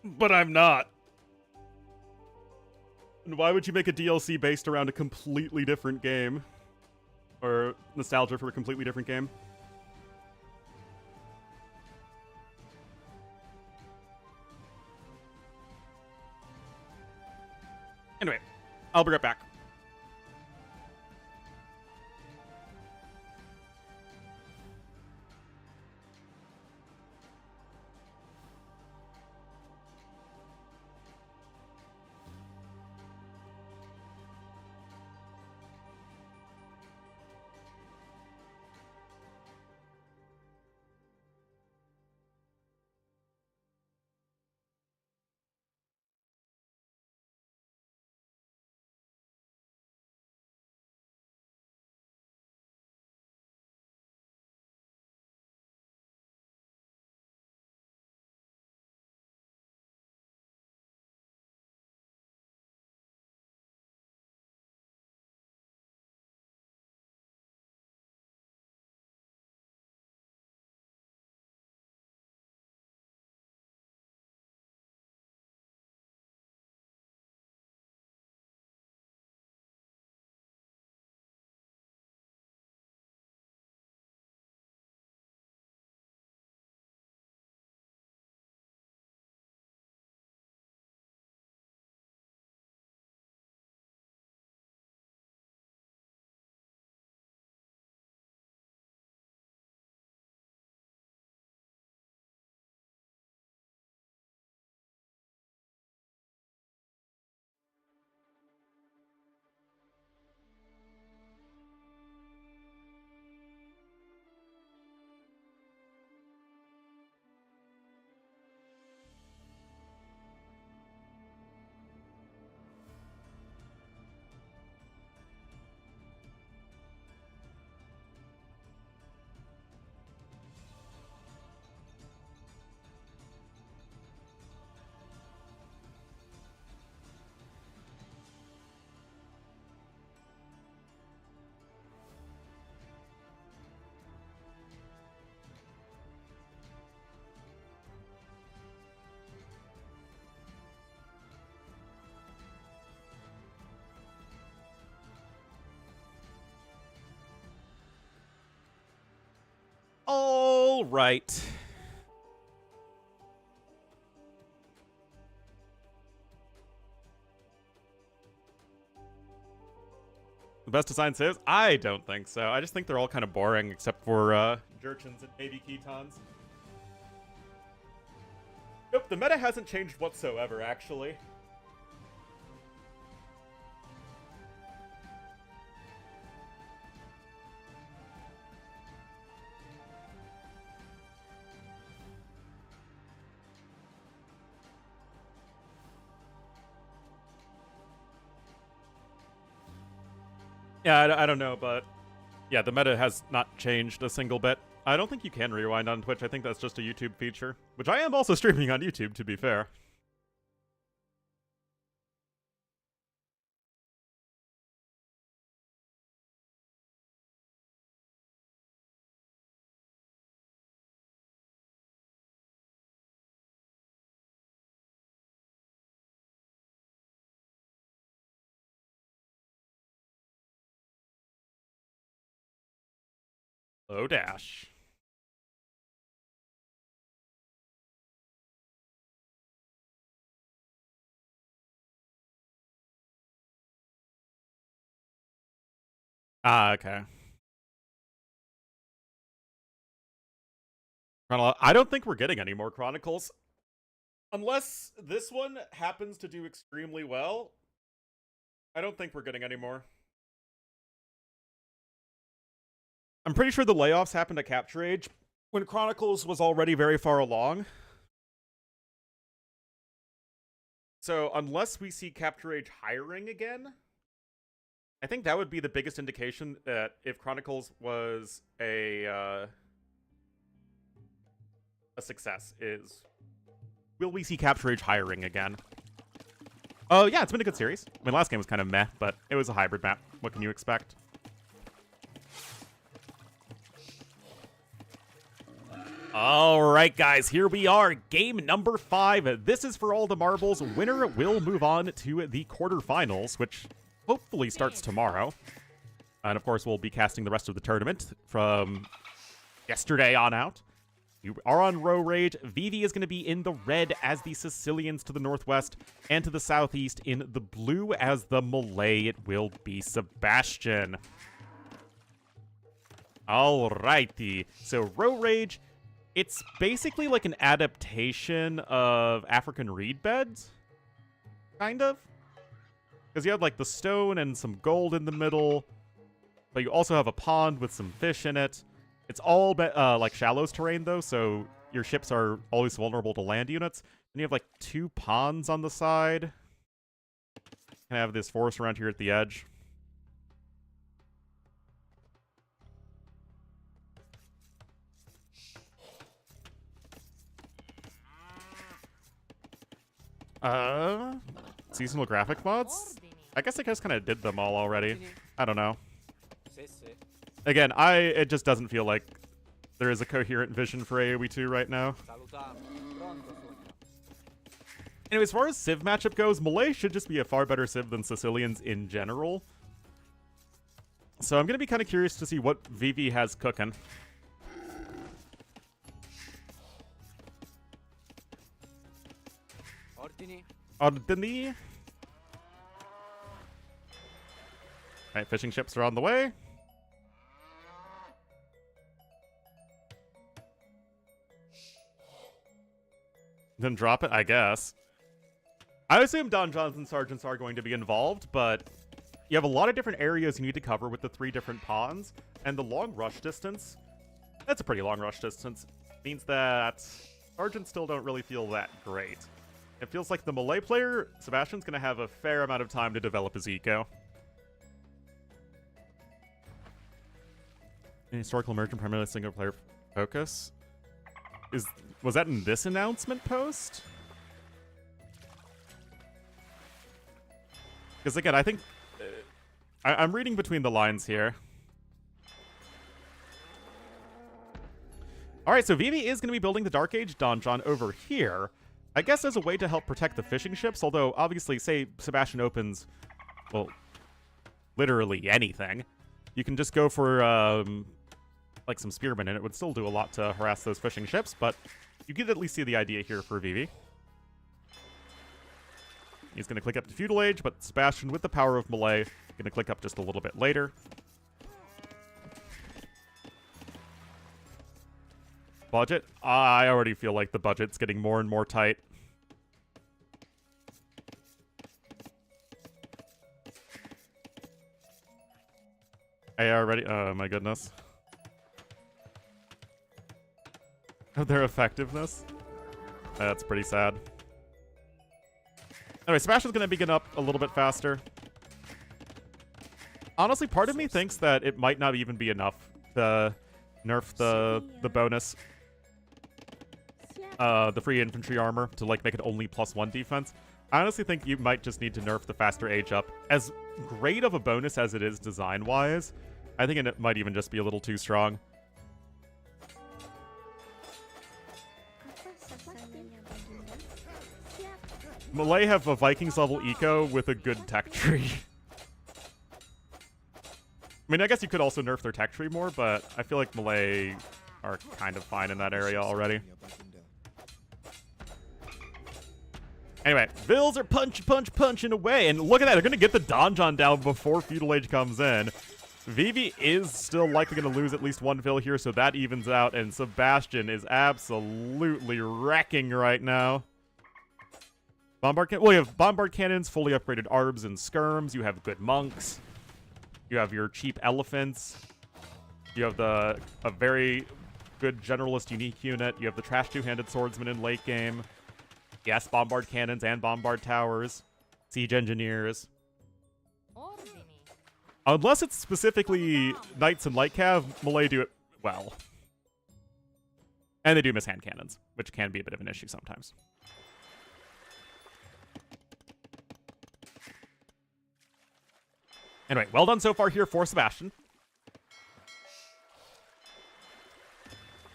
But I'm not. And why would you make a DLC based around a completely different game? Or nostalgia for a completely different game? Anyway, I'll be right back. All right. The best design says? I don't think so. I just think they're all kind of boring, except for Jerchins and maybe Ketons. Nope, the meta hasn't changed whatsoever, actually. Yeah, I don't know, but yeah, the meta has not changed a single bit. I don't think you can rewind on Twitch. I think that's just a YouTube feature, which I am also streaming on YouTube, to be fair. Low dash. Ah, okay. I don't think we're getting any more Chronicles. Unless this one happens to do extremely well, I don't think we're getting any more. I'm pretty sure the layoffs happened at Capture Age when Chronicles was already very far along. So unless we see Capture Age hiring again, I think that would be the biggest indication that if Chronicles was a success, is will we see Capture Age hiring again? Oh, yeah, it's been a good series. I mean, last game was kind of meh, but it was a hybrid map. What can you expect? All right, guys, here we are. Game number 5. This is for all the marbles. Winner will move on to the quarterfinals, which hopefully starts tomorrow. And, of course, we'll be casting the rest of the tournament from yesterday on out. You are on Ro16. Vivi is going to be in the red as the Sicilians to the northwest, and to the southeast in the blue as the Malay. It will be Sebastian. Alrighty. So Ro16, it's basically like an adaptation of African reed beds, kind of. Because you have like the stone and some gold in the middle, but you also have a pond with some fish in it. It's all like shallows terrain, though, so your ships are always vulnerable to land units. And you have, like, 2 ponds on the side. And I have this forest around here at the edge. Seasonal graphic mods? I guess I just kind of did them all already. I don't know. Again, it just doesn't feel like there is a coherent vision for AoE 2 right now. Anyway, as far as Civ matchup goes, Malay should just be a far better Civ than Sicilians in general. So I'm going to be kind of curious to see what Vivi has cooking. Ordini. Alright, fishing ships are on the way. Then drop it, I guess. I assume Don Johns and Sergeants are going to be involved, but you have a lot of different areas you need to cover with the 3 different ponds, and the long rush distance, that's a pretty long rush distance, means that Sergeants still don't really feel that great. It feels like the Malay player, Sebastian's going to have a fair amount of time to develop his eco. An historical merchant, primarily single player focus. Was that in this announcement post? Because again, I think I'm reading between the lines here. All right, so Vivi is going to be building the Dark Age donjon over here. I guess as a way to help protect the fishing ships, although obviously, say Sebastian opens, well, literally anything, you can just go for like some spearmen, and it would still do a lot to harass those fishing ships, but you can at least see the idea here for Vivi. He's going to click up to Feudal Age, but Sebastian, with the power of Malay, going to click up just a little bit later. Budget? I already feel like the budget's getting more and more tight. I already... Oh, my goodness. Of their effectiveness? That's pretty sad. Anyway, Sebastian's going to be getting up a little bit faster. Honestly, part of me thinks that it might not even be enough to nerf the bonus, the free infantry armor, to like make it only +1 defense. I honestly think you might just need to nerf the faster age up. As great of a bonus as it is design-wise, I think it might even just be a little too strong. Apa sasananya Baginda? Siap. Malay have a Vikings level eco with a good tech tree. I mean, I guess you could also nerf their tech tree more, but I feel like Malay are kind of fine in that area already. Anyway, Vills are punching away, and look at that, they're going to get the donjon down before Feudal Age comes in. Vivi is still likely going to lose at least one Vil here, so that evens out, and Sebastian is absolutely wrecking right now. Well, you have Bombard Cannons, fully upgraded Arbs and Skirms, you have good Monks, you have your cheap Elephants, you have a very good Generalist unique unit, you have the trash two-handed Swordsman in late game. Yes, Bombard Cannons and Bombard Towers. Siege Engineers. Ordini. Unless it's specifically Knights and Light Cav, Malay do it well. And they do miss hand cannons, which can be a bit of an issue sometimes. Anyway, well done so far here for Sebastian.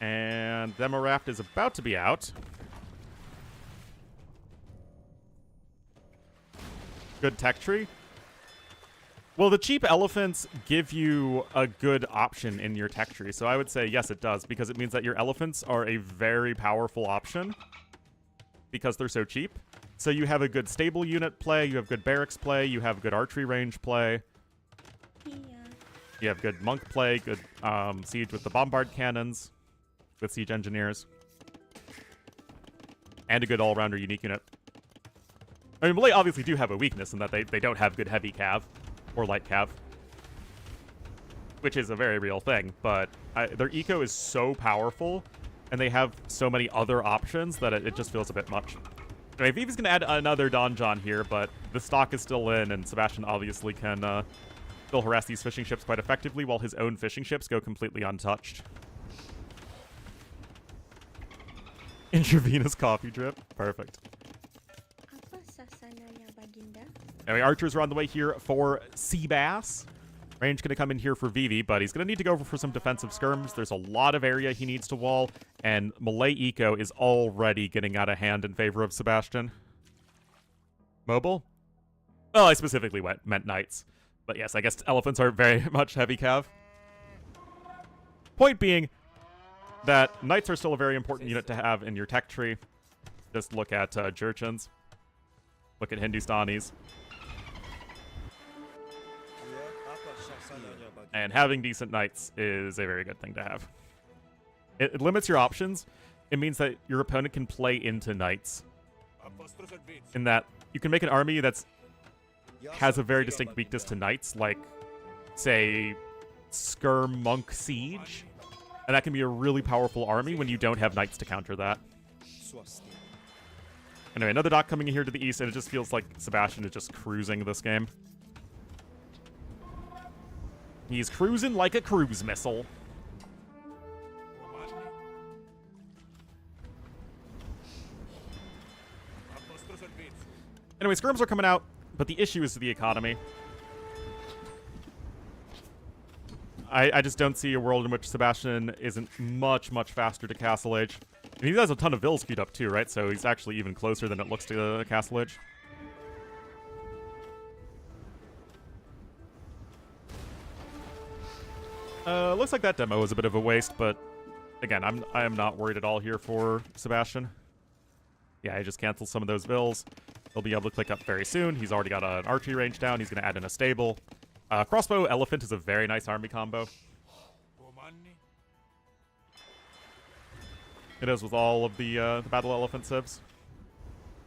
And Demo Raft is about to be out. Good tech tree. Well, the cheap elephants give you a good option in your tech tree, so I would say yes, it does, because it means that your elephants are a very powerful option because they're so cheap. So you have a good stable unit play, you have good barracks play, you have good archery range play, Iya. you have good monk play, good siege with the bombard cannons, with siege engineers, and a good all-rounder unique unit. I mean, Malay obviously do have a weakness in that they don't have good heavy cav or light cav, which is a very real thing, but their eco is so powerful, and they have so many other options that it just feels a bit much. Anyway, Vivi's going to add another donjon here, but the stock is still in, and Sebastian obviously can still harass these fishing ships quite effectively, while his own fishing ships go completely untouched. Intravenous coffee drip. Perfect. Apa sasananya Baginda? Anyway, archers are on the way here for Seabass. Range going to come in here for Vivi, but he's going to need to go for some defensive skirms. There's a lot of area he needs to wall, and Malay Eco is already getting out of hand in favor of Sebastian. Mobile? Well, I specifically meant knights. But yes, I guess elephants are very much heavy cav. Point being that knights are still a very important unit to have in your tech tree. Just look at Jurchens. Look at Hindustanis. And having decent knights is a very good thing to have. It limits your options. It means that your opponent can play into knights. In that you can make an army that's has a very distinct weakness to knights, like, say, Skirm Monk Siege. And that can be a really powerful army when you don't have knights to counter that. Anyway, another dock coming in here to the east, and it just feels like Sebastian is just cruising this game. He's cruising like a cruise missile. Anyway, skirms are coming out, but the issue is the economy. I just don't see a world in which Sebastian isn't much faster to Castle Age. And he has a ton of Vills queued up too, right? So he's actually even closer than it looks to Castle Age. Looks like that demo was a bit of a waste, but again, I am not worried at all here for Sebastian. Yeah, he just canceled some of those Vills. He'll be able to click up very soon. He's already got an archery range down. He's going to add in a stable. Crossbow Elephant is a very nice army combo. It is with all of the Battle Elephant civs.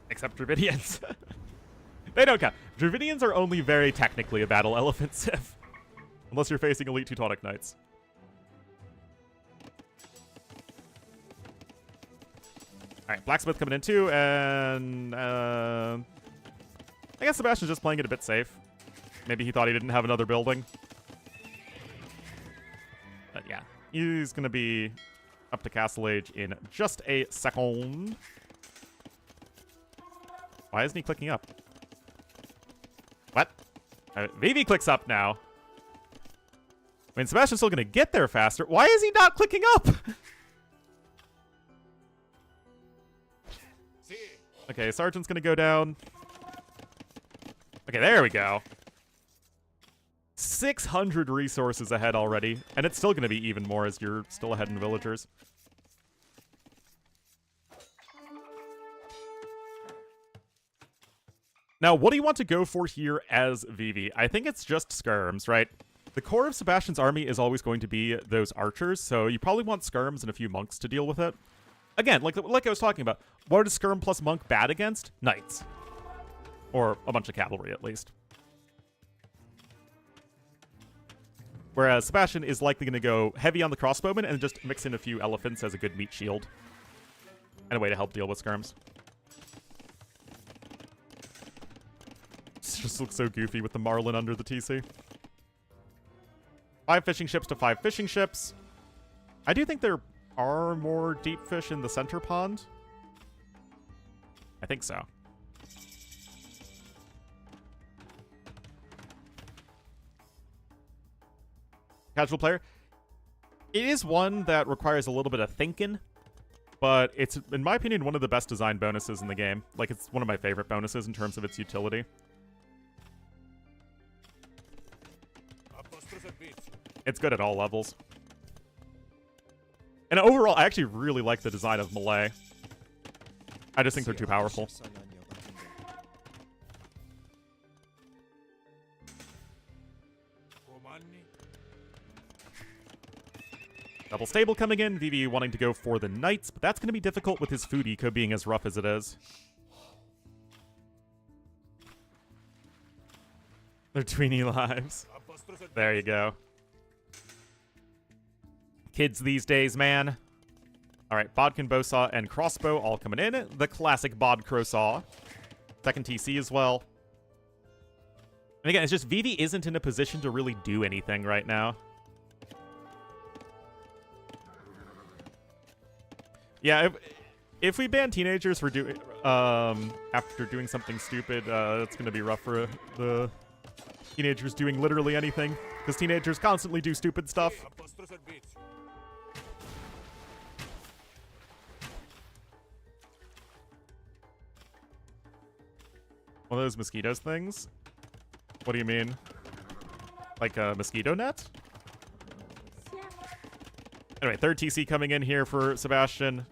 Except Dravidians. They don't count. Dravidians are only very technically a Battle Elephant civ. Unless you're facing Elite Teutonic Knights. Alright, Blacksmith coming in too, and I guess Sebastian's just playing it a bit safe. Maybe he thought he didn't have another building. He's going to be up to Castle Age in just a second. Why isn't he clicking up? What? Vivi clicks up now. I mean, Sebastian's still going to get there faster. Why is he not clicking up? Okay, Sergeant's going to go down. Okay, there we go. 600 resources ahead already, and it's still going to be even more as you're still ahead in villagers. Now, what do you want to go for here as Vivi? I think it's just skirms, right? The core of Sebastian's army is always going to be those archers, so you probably want skirms and a few monks to deal with it. Again, like I was talking about, what is skirm plus monk bad against? Knights. Or a bunch of cavalry, at least. Whereas Sebastian is likely going to go heavy on the crossbowmen and just mix in a few elephants as a good meat shield. And a way to help deal with skirms. This just looks so goofy with the marlin under the TC. 5 fishing ships to 5 fishing ships. I do think there are more deep fish in the center pond. I think so. Casual player. It is one that requires a little bit of thinking, but it's, in my opinion, one of the best designed bonuses in the game. Like, it's one of my favorite bonuses in terms of its utility. It's good at all levels. And overall, I actually really like the design of Melee. I just think they're too powerful. Double stable coming in, Vivi wanting to go for the knights, but that's going to be difficult with his food eco being as rough as it is. They're tweeny lives. There you go. Kids these days, man. Alright, Bodkin, Bowsaw, and Crossbow all coming in. The classic Bod Crowsaw. Second TC as well. And again, it's just Vivi isn't in a position to really do anything right now. Yeah, if we ban teenagers for doing after doing something stupid, it's gonna be rough for the teenagers doing literally anything, because teenagers constantly do stupid stuff. One of those mosquitoes things? What do you mean? Like a mosquito net? Anyway, third TC coming in here for Sebastian.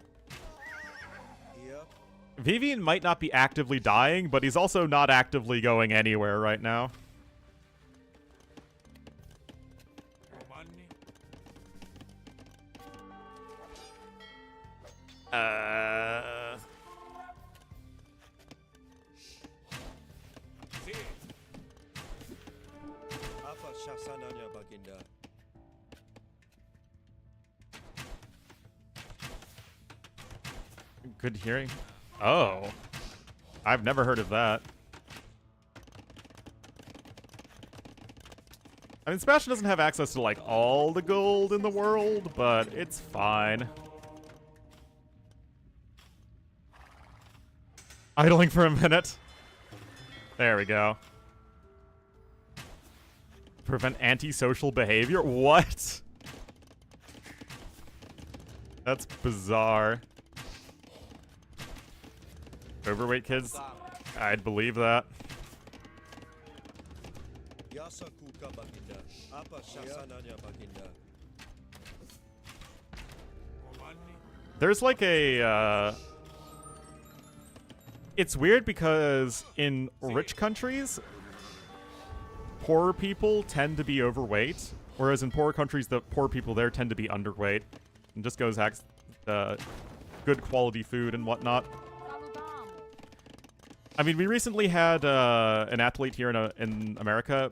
Vivian might not be actively dying, but he's also not actively going anywhere right now. Good hearing. Oh. I've never heard of that. I mean, Sebastian doesn't have access to, like, all the gold in the world, but it's fine. Idling for a minute. There we go. Prevent antisocial behavior? What? That's bizarre. Overweight kids? I'd believe that. There's like a, it's weird because in rich countries, poorer people tend to be overweight, whereas in poorer countries, the poor people there tend to be underweight. And just goes good quality food and whatnot. I mean, we recently had an athlete here in America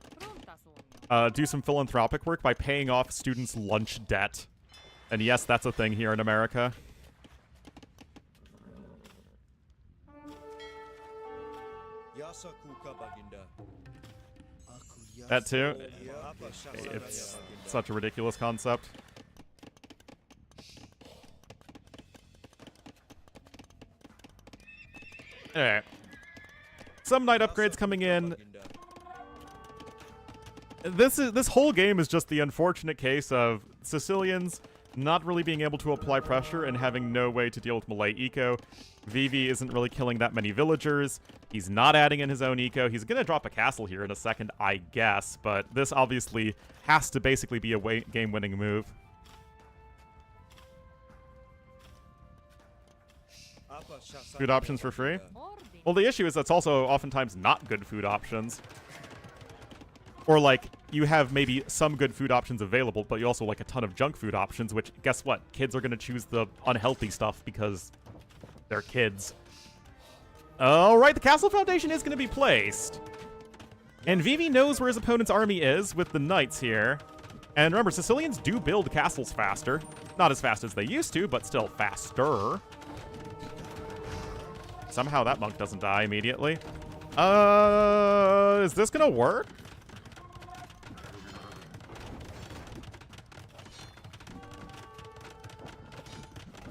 do some philanthropic work by paying off students' lunch debt. And yes, that's a thing here in America. That too? It's such a ridiculous concept. Alright. Some knight upgrades coming in. This whole game is just the unfortunate case of Sicilians not really being able to apply pressure and having no way to deal with Malay eco. Vivi isn't really killing that many villagers. He's not adding in his own eco. He's going to drop a castle here in a second, I guess, but this obviously has to basically be a game-winning move. Food options for free? Well, the issue is that's also oftentimes not good food options. Or, like, you have maybe some good food options available, but you also like a ton of junk food options, which, guess what? Kids are going to choose the unhealthy stuff because they're kids. Alright, the castle foundation is going to be placed. And Vivi knows where his opponent's army is with the knights here. And remember, Sicilians do build castles faster. Not as fast as they used to, but still faster. Somehow that monk doesn't die immediately. Is this going to work?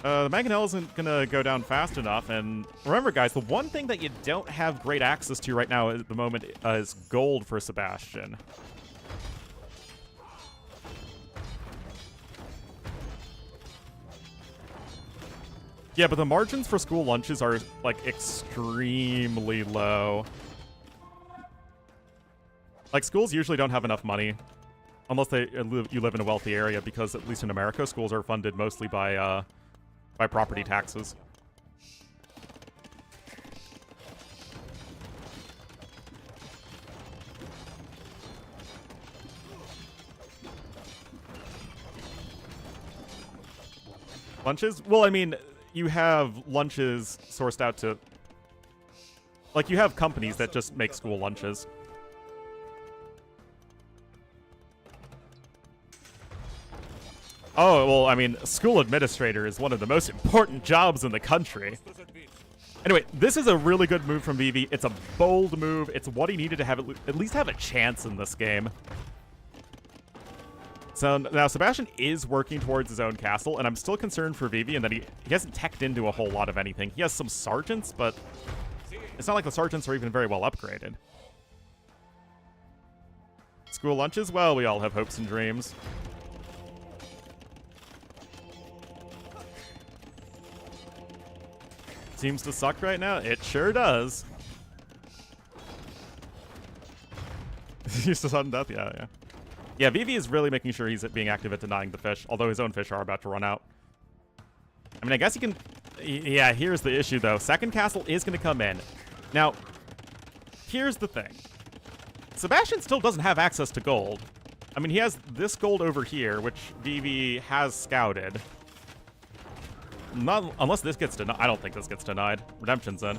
The mangonel isn't going to go down fast enough, and remember, guys, the one thing that you don't have great access to right now at the moment is gold for Sebastian. Yeah, but the margins for school lunches are, like, extremely low. Like, schools usually don't have enough money, unless you live in a wealthy area, because at least in America, schools are funded mostly by property taxes. Lunches? Well, I mean, you have lunches sourced out to... Like, you have companies that just make school lunches. Oh, well, I mean, school administrator is one of the most important jobs in the country. Anyway, this is a really good move from Vivi. It's a bold move. It's what he needed to have at least have a chance in this game. So now Sebastian is working towards his own castle, and I'm still concerned for Vivi in that he hasn't teched into a whole lot of anything. He has some sergeants, but it's not like the sergeants are even very well upgraded. School lunches? Well, we all have hopes and dreams. Seems to suck right now. It sure does. Used to sudden death? Yeah, yeah. Yeah, Vivi is really making sure he's being active at denying the fish, although his own fish are about to run out. I mean, I guess he can... Yeah, here's the issue, though. Second castle is going to come in. Now, here's the thing. Sebastian still doesn't have access to gold. I mean, he has this gold over here, which Vivi has scouted. Not unless this gets denied. I don't think this gets denied. Redemption's in.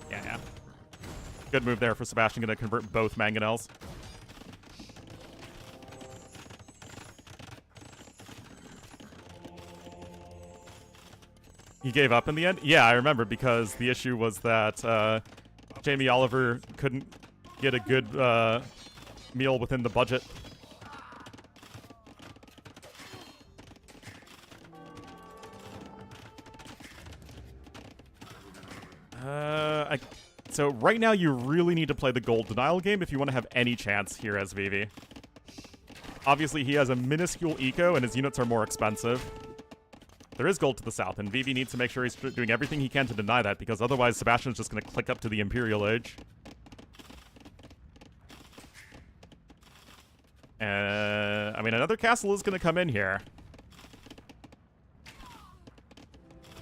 Yeah, yeah. Good move there for Sebastian. Going to convert both mangonels. He gave up in the end? Yeah, I remember, because the issue was that Jamie Oliver couldn't get a good meal within the budget. So right now you really need to play the gold denial game if you want to have any chance here as Vivi. Obviously he has a minuscule eco and his units are more expensive. There is gold to the south, and Vivi needs to make sure he's doing everything he can to deny that, because otherwise Sebastian's just going to click up to the Imperial Age. I mean, another castle is going to come in here.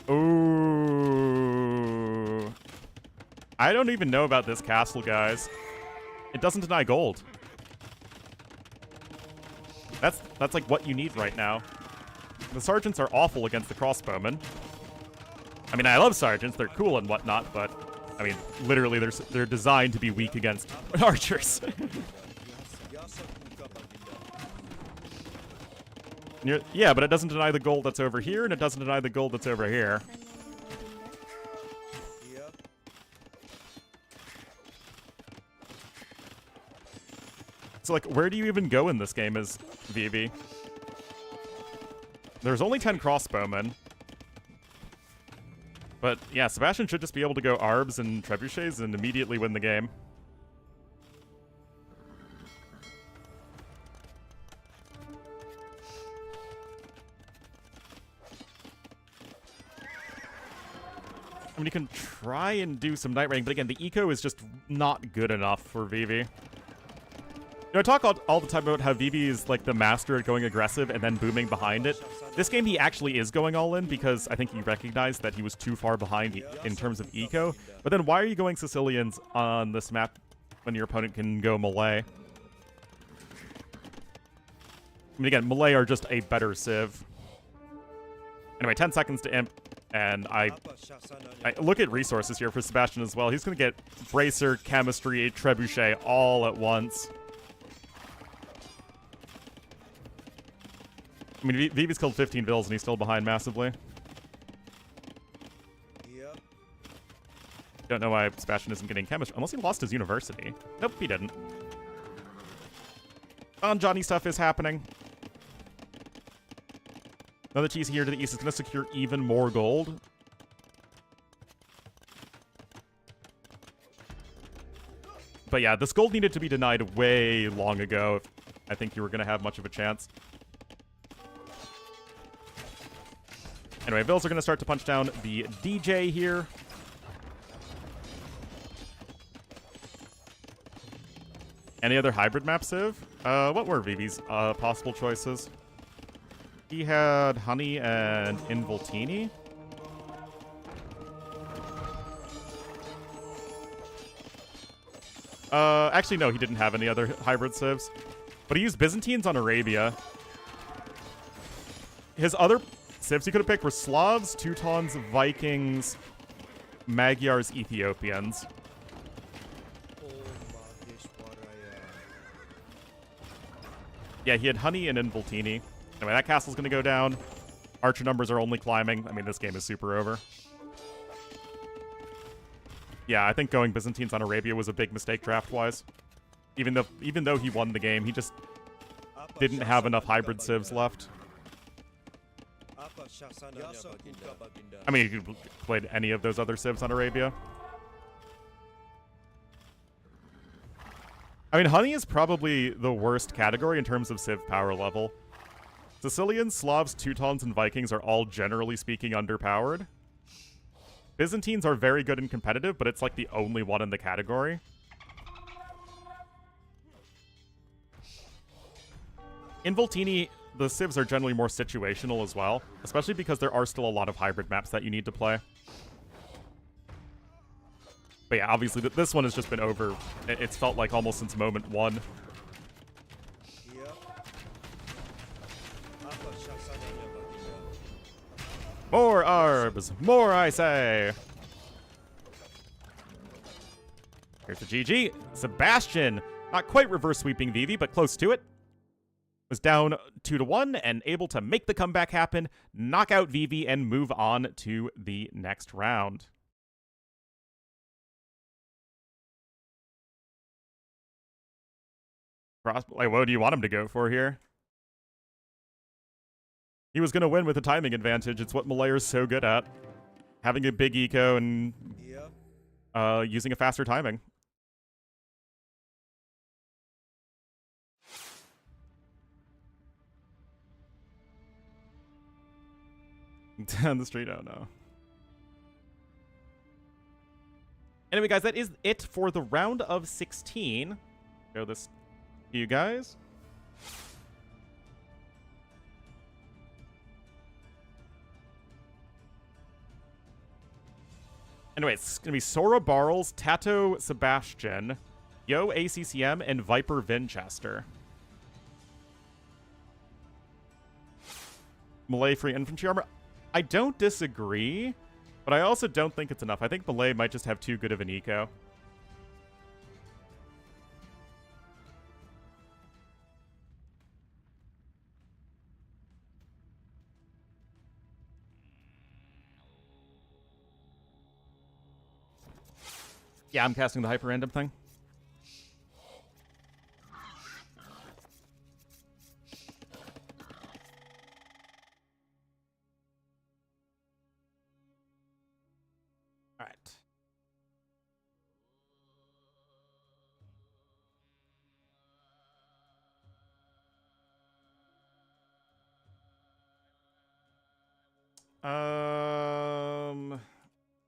Ooh. I don't even know about this castle, guys. It doesn't deny gold. That's like what you need right now. The sergeants are awful against the crossbowmen. I mean, I love sergeants. They're cool and whatnot, but I mean, literally, they're designed to be weak against archers. Yeah, but it doesn't deny the gold that's over here, and it doesn't deny the gold that's over here. So, like, where do you even go in this game as Vivi? There's only 10 crossbowmen. But yeah, Sebastian should just be able to go Arbs and Trebuchets and immediately win the game. I mean, you can try and do some Night Raiding, but again, the eco is just not good enough for Vivi. You know, I talk all the time about how Vivi is like the master at going aggressive and then booming behind it. This game, he actually is going all in because I think he recognized that he was too far behind in terms of eco. But then why are you going Sicilians on this map when your opponent can go melee? I mean, again, melee are just a better civ. Anyway, 10 seconds to imp, and I look at resources here for Sebastian as well. He's going to get Bracer, Chemistry, Trebuchet all at once. I mean, Vivi's killed 15 vills and he's still behind massively. Don't know why Sebastian isn't getting chemistry, unless he lost his university. Nope, he didn't. Johnny stuff is happening. Another cheese here to the east is going to secure even more gold. But yeah, this gold needed to be denied way long ago if I think you were going to have much of a chance. Anyway, vills are going to start to punch down the DJ here. Any other hybrid map civ? What were Vivi's possible choices? He had Honey and Involtini. Actually, no, he didn't have any other hybrid civs. But he used Byzantines on Arabia. His other civs he could have picked were Slavs, Teutons, Vikings, Magyars, Ethiopians. Yeah, he had Honey and Involtini. Anyway, that castle's going to go down. Archer numbers are only climbing. I mean, this game is super over. Yeah, I think going Byzantines on Arabia was a big mistake draft-wise. Even though he won the game, he just didn't have enough hybrid civs left. I mean, you could played any of those other civs on Arabia. I mean, Honey is probably the worst category in terms of civ power level. Sicilians, Slavs, Teutons, and Vikings are all generally speaking underpowered. Byzantines are very good and competitive, but it's like the only one in the category. In Voltini, the civs are generally more situational as well, especially because there are still a lot of hybrid maps that you need to play. But yeah, obviously this one has just been over. It's felt like almost since moment one. More arbs! More, I say! Here's the GG. Sebastian, not quite reverse sweeping Vivi, but close to it. Was down 2-1 and able to make the comeback happen, knock out Vivi, and move on to the next round. Like, what do you want him to go for here? He was going to win with a timing advantage. It's what Malayer's so good at. Having a big eco and using a faster timing. Down the street, oh no. Anyway, guys, that is it for the round of 16. Show this to you guys. Anyway, it's going to be Sora Barles, Tato Sebastian, Yo ACCM, and Viper Vinchester. Malay free infantry armor. I don't disagree, but I also don't think it's enough. I think Malay might just have too good of an eco. Yeah, I'm casting the hyper random thing. right.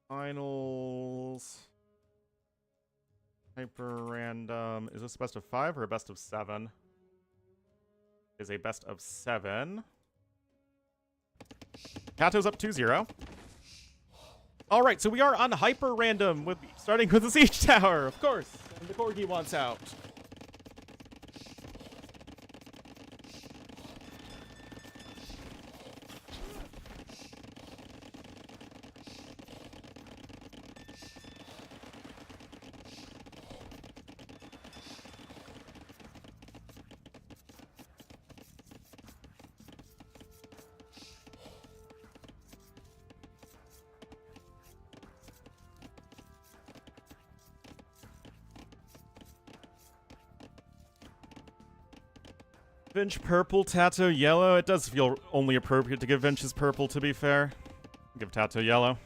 Finals. Hyper random. Is this best of 5 or a best of 7? Is a best of 7. Kato's up 2-0. All right, so we are on hyper random with starting with the siege tower, of course. And the corgi wants out. Vinch purple, Tato yellow. It does feel only appropriate to give Vinch's purple, to be fair. Give Tato yellow.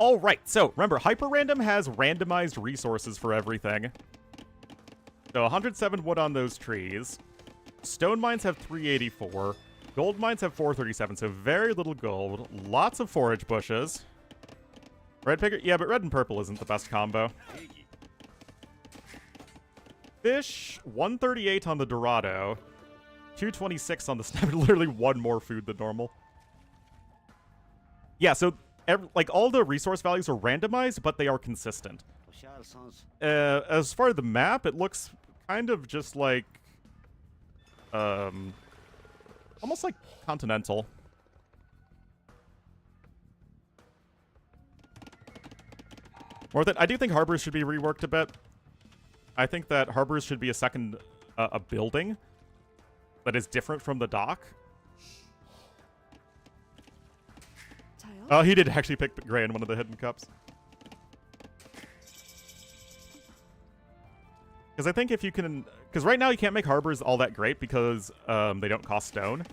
Alright, so remember, hyper random has randomized resources for everything. So 107 wood on those trees. Stone mines have 384. Gold mines have 437, so very little gold. Lots of forage bushes. Red picker? Yeah, but red and purple isn't the best combo. Fish, 138 on the Dorado. 226 on the Sniper. Literally one more food than normal. Yeah, so like all the resource values are randomized, but they are consistent. As far as the map, it looks kind of just like almost like continental. More than I do think harbors should be reworked a bit. I think that harbors should be a second a building that is different from the dock. Oh, he did actually pick Gray in one of the hidden cups. Because I think if you can... Because right now you can't make harbors all that great because they don't cost stone.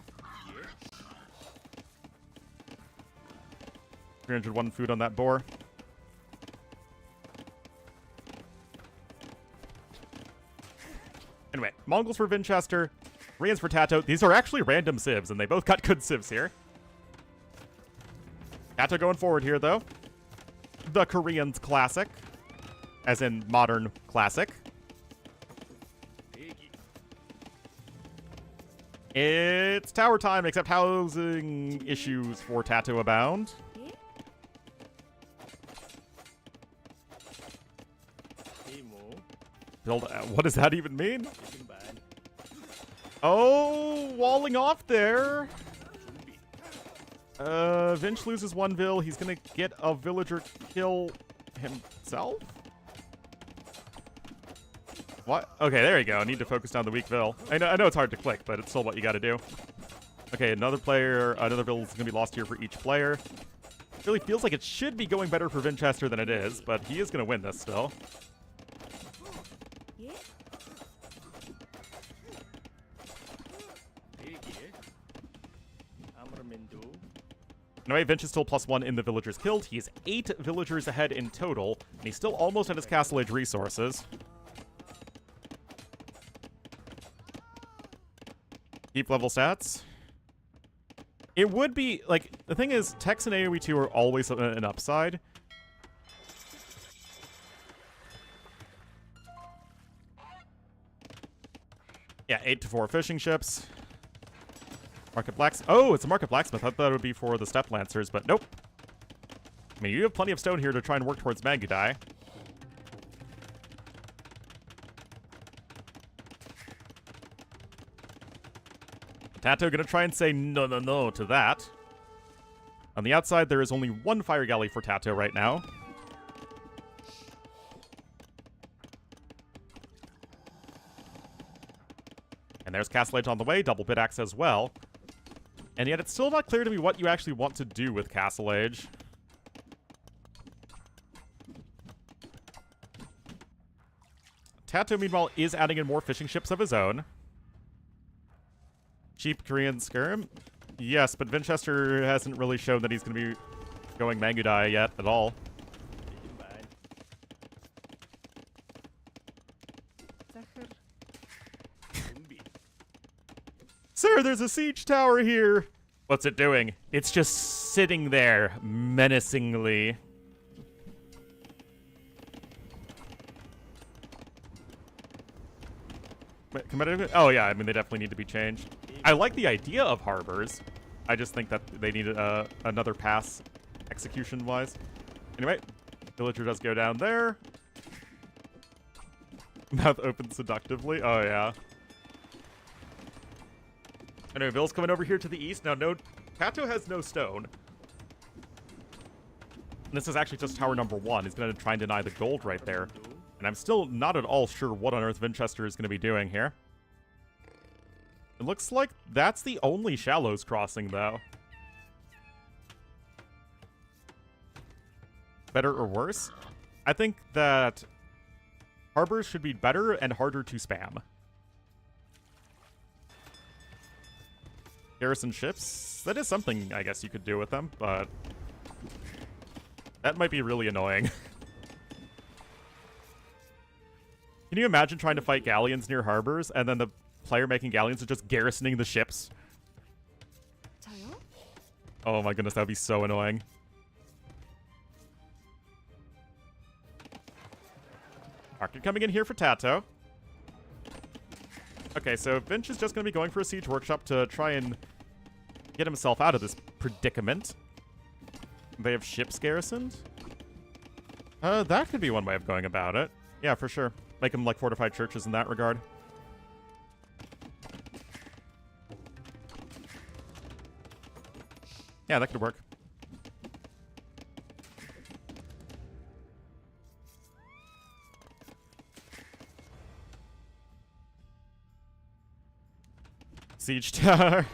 301 food on that boar. Anyway, Mongols for Vinchester, Koreans for Tato. These are actually random civs, and they both got good civs here. Tato going forward here, though. The Koreans classic. As in modern classic. It's tower time, except housing issues for Tato abound. Build. What does that even mean? Oh, walling off there. Vinch loses one vill. He's gonna get a villager kill himself. What? Okay, there you go. I need to focus down the weak vill. I know it's hard to click, but it's still what you gotta do. Okay, another vill is gonna be lost here for each player. It really feels like it should be going better for Vinchester than it is, but he is gonna win this still. Anyway, Vinch is still +1 in the villagers killed. He is 8 villagers ahead in total, and he's still almost at his Castle Age resources. Deep level stats. It would be, like, the thing is, Tex and AoE 2 are always an upside. Yeah, 8 to 4 fishing ships. Market Blacksmith. Oh, it's a Market Blacksmith. I thought it would be for the Steppe Lancers, but nope. I mean, you have plenty of stone here to try and work towards Magudai. Tato gonna try and say no, no, no to that. On the outside, there is only one fire galley for Tato right now. And there's Castle Age on the way, double pit axe as well. And yet it's still not clear to me what you actually want to do with Castle Age. Tato, meanwhile, is adding in more fishing ships of his own. Cheap Korean skirm. Yes, but Winchester hasn't really shown that he's going to be going Mangudai yet at all. Sir, there's a siege tower here! What's it doing? It's just sitting there, menacingly. Oh yeah, I mean, they definitely need to be changed. I like the idea of harbors. I just think that they need another pass execution-wise. Anyway, villager does go down there. Mouth open seductively. Oh yeah. Anyway, Bill's coming over here to the east. Now, no, Kato has no stone. And this is actually just tower number 1. He's going to try and deny the gold right there. And I'm still not at all sure what on earth Winchester is going to be doing here. It looks like that's the only shallows crossing, though. Better or worse? I think that harbors should be better and harder to spam. Garrison ships? That is something I guess you could do with them, but that might be really annoying. Can you imagine trying to fight galleons near harbors and then the player making galleons is just garrisoning the ships? Oh my goodness, that would be so annoying. Market coming in here for Tato. Okay, so Vinch is just going to be going for a siege workshop to try and get himself out of this predicament. They have ships garrisoned? That could be one way of going about it. Yeah, for sure. Make them like fortified churches in that regard. Yeah, that could work. Siege tower.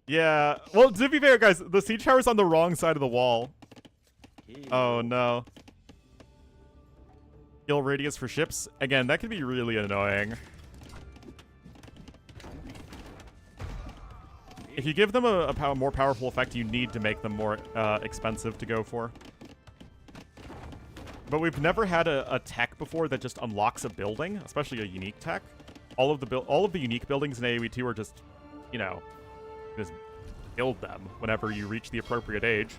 Yeah. Well, to be fair, guys, the siege tower's on the wrong side of the wall. Oh, no. Kill radius for ships. Again, that could be really annoying. If you give them a more powerful effect, you need to make them more expensive to go for. But we've never had a tech before that just unlocks a building, especially a unique tech. All of the unique buildings in AoE 2 are just, you know, just build them whenever you reach the appropriate age.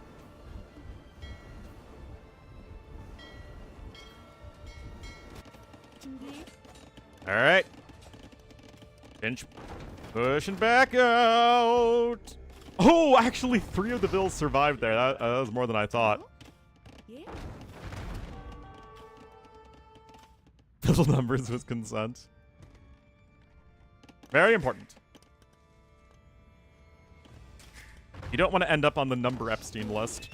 All right. Finch pushing back out. Oh, actually, 3 of the vills survived there. That was more than I thought. Total numbers with consent. Very important. You don't want to end up on the number Epstein list.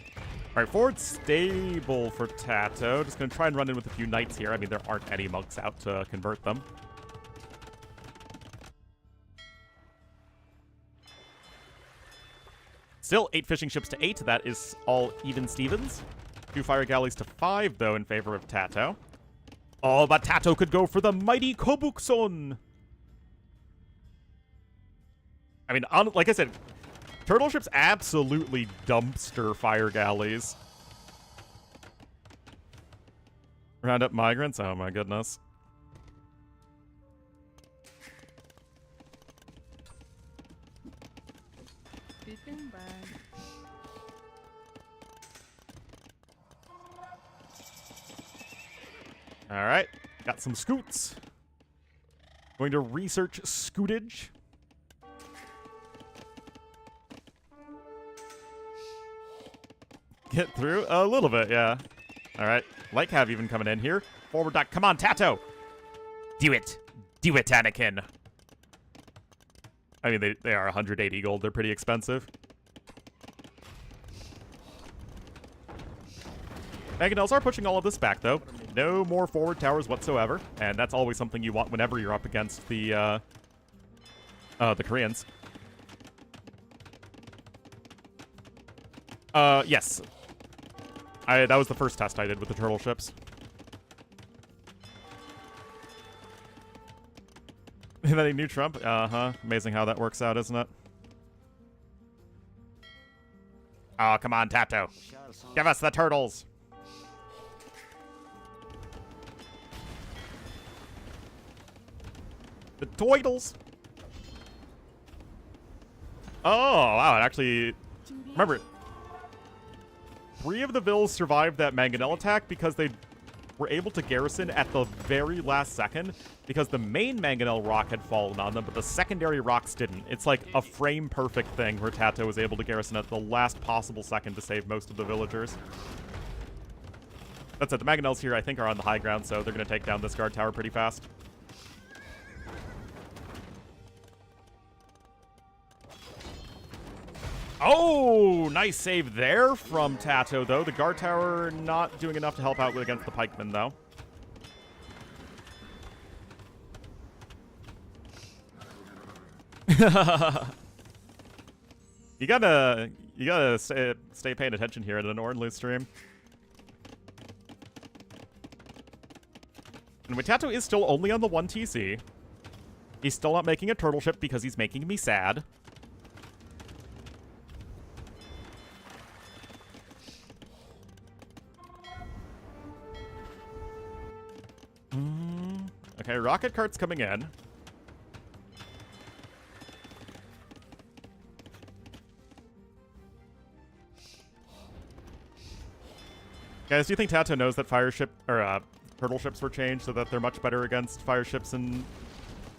All right, forward stable for Tato. Just going to try and run in with a few knights here. I mean, there aren't any monks out to convert them. Still, 8 fishing ships to 8. That is all even Stevens. 2 fire galleys to 5, though, in favor of Tato. Oh, but Tato could go for the mighty Kobukson. I mean, like I said, turtle ships absolutely dumpster fire galleys. Round up migrants? Oh my goodness. Alright, got some scoots. Going to research scootage. Get through? A little bit, yeah. Alright, like have even coming in here. Forward dock. Come on, Tato! Do it! Do it, Anakin! I mean, they are 180 gold. They're pretty expensive. Mangonels are pushing all of this back, though. No more forward towers whatsoever. And that's always something you want whenever you're up against the Koreans. Yes. That was the first test I did with the turtle ships. Is that a new Trump? Uh-huh. Amazing how that works out, isn't it? Oh, come on, Tato. Give us the turtles. The toidles. Oh, wow. It actually... Remember, 3 of the Vills survived that Mangonel attack because they were able to garrison at the very last second because the main Mangonel rock had fallen on them, but the secondary rocks didn't. It's like a frame-perfect thing where Tato was able to garrison at the last possible second to save most of the villagers. That's it. The Mangonels here, I think, are on the high ground, so they're going to take down this guard tower pretty fast. Oh, nice save there from Tato, though. The guard tower not doing enough to help out against the pikemen, though. You gotta stay paying attention here at an Ornlu stream. And Tato is still only on the 1 TC. He's still not making a turtle ship because he's making me sad. Okay, rocket cart's coming in. Guys, do you think Tato knows that turtle ships were changed so that they're much better against fire ships in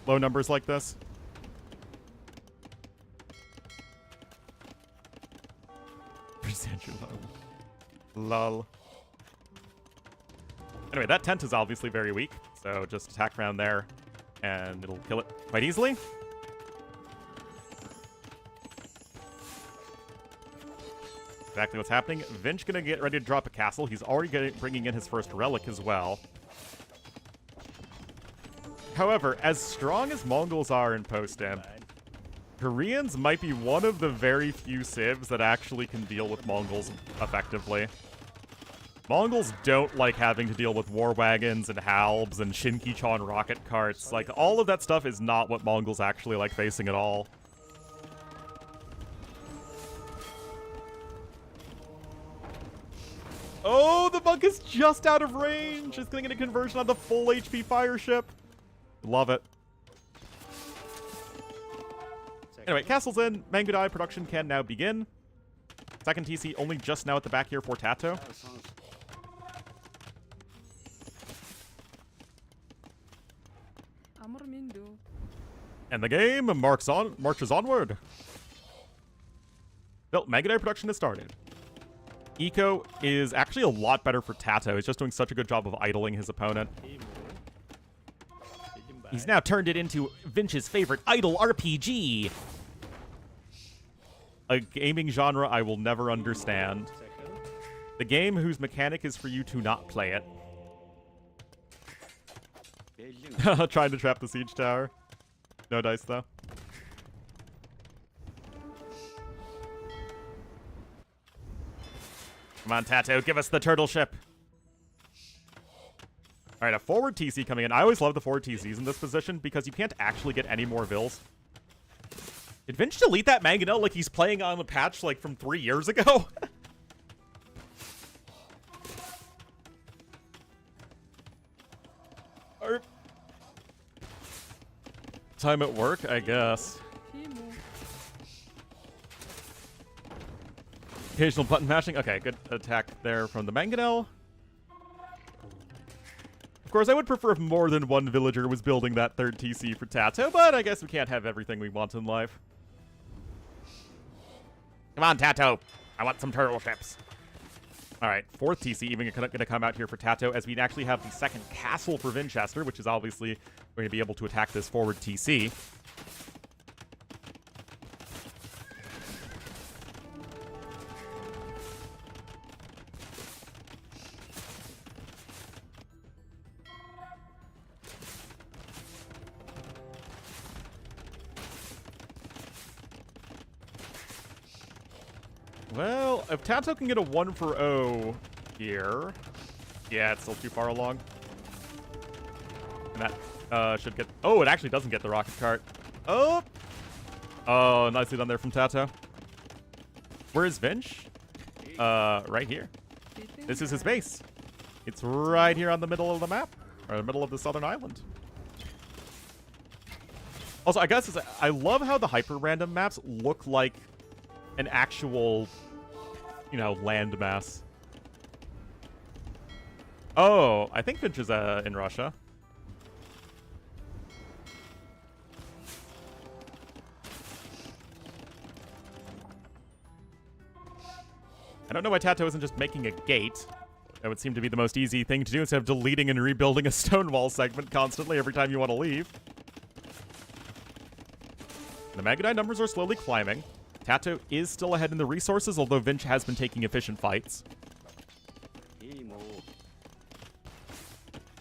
low numbers like this? Lol. Anyway, that tent is obviously very weak, so just attack around there, and it'll kill it quite easily. Exactly what's happening. Vinch gonna get ready to drop a castle. He's already bringing in his first relic as well. However, as strong as Mongols are in post-imp, Koreans might be one of the very few civs that actually can deal with Mongols effectively. Mongols don't like having to deal with war wagons and halbs and Shinkichon rocket carts. Like, all of that stuff is not what Mongols actually like facing at all. Oh, the monk is just out of range. It's going to get a conversion on the full HP fire ship. Love it. Anyway, castle's in. Mangudai production can now begin. Second TC only just now at the back here for Tato. And the game marches onward. Well, Mangudai production has started. Eco is actually a lot better for Tato. He's just doing such a good job of idling his opponent. He's now turned it into Vinch's favorite idle RPG. A gaming genre I will never understand. The game whose mechanic is for you to not play it. Trying to trap the siege tower. No dice, though. Come on, Tato, give us the turtle ship. All right, a forward TC coming in. I always love the forward TCs in this position because you can't actually get any more vills. Did Vinch delete that Mangonel like he's playing on the patch like from 3 years ago? Or... time at work, I guess. Occasional button mashing. Okay, good attack there from the Mangonel. Of course, I would prefer if more than one villager was building that third TC for Tato, but I guess we can't have everything we want in life. Come on, Tato. I want some turtle ships. All right, fourth TC even going to come out here for Tato as we actually have the second castle for Winchester, which is obviously going to be able to attack this forward TC. Well, if Tato can get a 1 for 0 here... yeah, it's still too far along. And that should get... oh, it actually doesn't get the rocket cart. Oh! Oh, nicely done there from Tato. Where is Vinch? Right here. This is his base. It's right here on the middle of the map, or the middle of the southern island. Also, I guess I love how the hyper-random maps look like an actual, you know, land mass. Oh, I think Finch is in Russia. I don't know why Tato isn't just making a gate. That would seem to be the most easy thing to do instead of deleting and rebuilding a stone wall segment constantly every time you want to leave. The Magadai numbers are slowly climbing. Tato is still ahead in the resources, although Vinch has been taking efficient fights.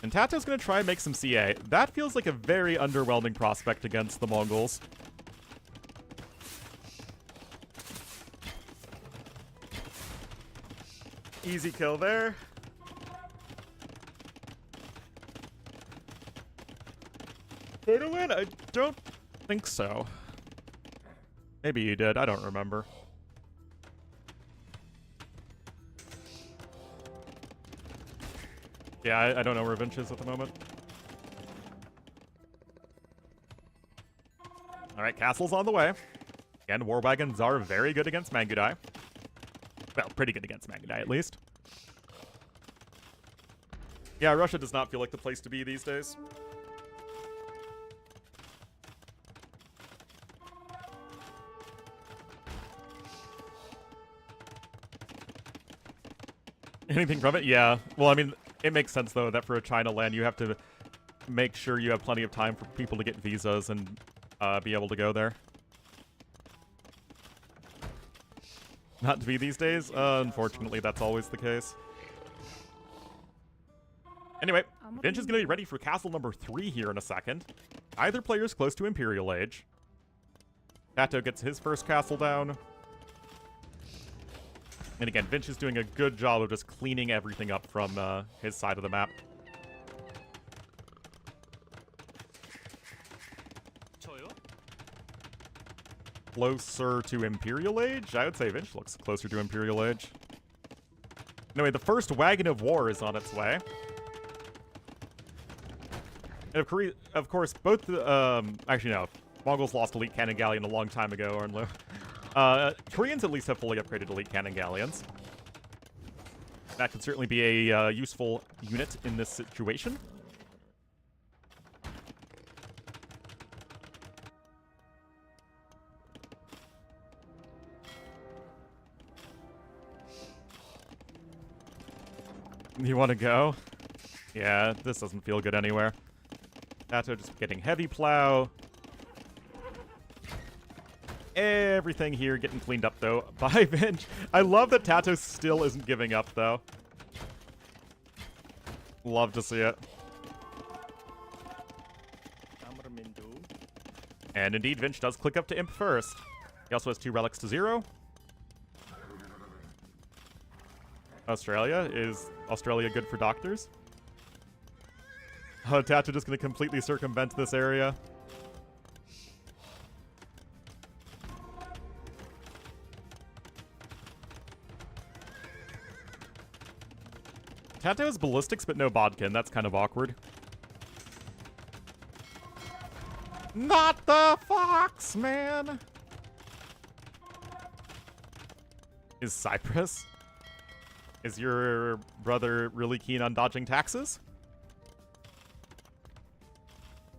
And Tato's going to try and make some CA. That feels like a very underwhelming prospect against the Mongols. Easy kill there. Did I win? I don't think so. Maybe you did. I don't remember. Yeah, I don't know where Vinch is at the moment. Alright, castle's on the way. Again, war wagons are very good against Mangudai. Well, pretty good against Mangudai, at least. Yeah, Russia does not feel like the place to be these days. Anything from it? Yeah. Well, I mean, it makes sense, though, that for a China land, you have to make sure you have plenty of time for people to get visas and be able to go there. Not to be these days? Unfortunately, that's always the case. Anyway, Vinch is going to be ready for castle number 3 here in a second. Either player's close to Imperial Age. Tato gets his first castle down. And again, Vinch is doing a good job of just cleaning everything up from his side of the map. Closer to Imperial Age? I would say Vinch looks closer to Imperial Age. Anyway, the first wagon of war is on its way. And of course, both the, actually no, Mongols lost Elite Cannon Galleon a long time ago, Ornlu. Koreans at least have fully upgraded Elite Cannon Galleons. That could certainly be a useful unit in this situation. You want to go? Yeah, this doesn't feel good anywhere. Tato just getting heavy plow. Everything here getting cleaned up, though, by Vinch. I love that Tato still isn't giving up, though. Love to see it. And indeed, Vinch does click up to Imp first. He also has 2 relics to 0. Australia? Is Australia good for doctors? Tato just going to completely circumvent this area. Tato has ballistics, but no bodkin. That's kind of awkward. Not the fox, man! Is Cyprus? Is your brother really keen on dodging taxes?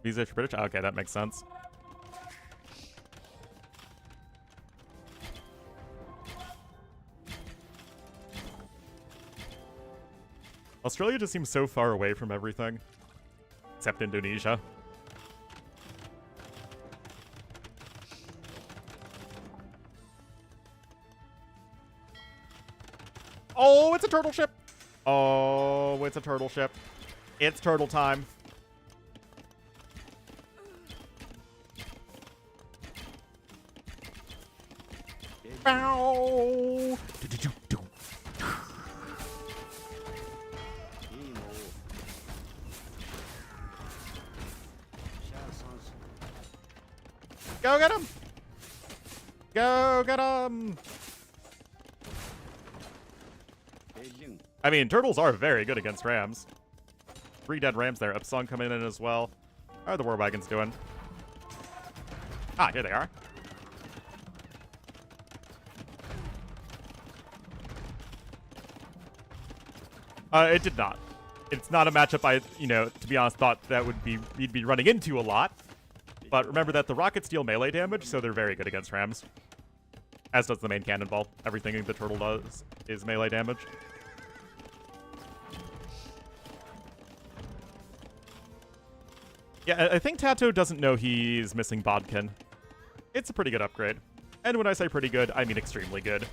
Visa for British? Okay, that makes sense. Australia just seems so far away from everything. Except Indonesia. Oh, it's a turtle ship! Oh, it's a turtle ship. It's turtle time. Bow! Go get him! Go get him! I mean, turtles are very good against rams. 3 dead rams there. Upsong coming in as well. How are the war wagons doing? Ah, here they are. It did not. It's not a matchup I, to be honest, thought that we'd be running into a lot. But remember that the rockets deal melee damage, so they're very good against rams. As does the main cannonball. Everything the turtle does is melee damage. Yeah, I think Tato doesn't know he's missing Bodkin. It's a pretty good upgrade. And when I say pretty good, I mean extremely good.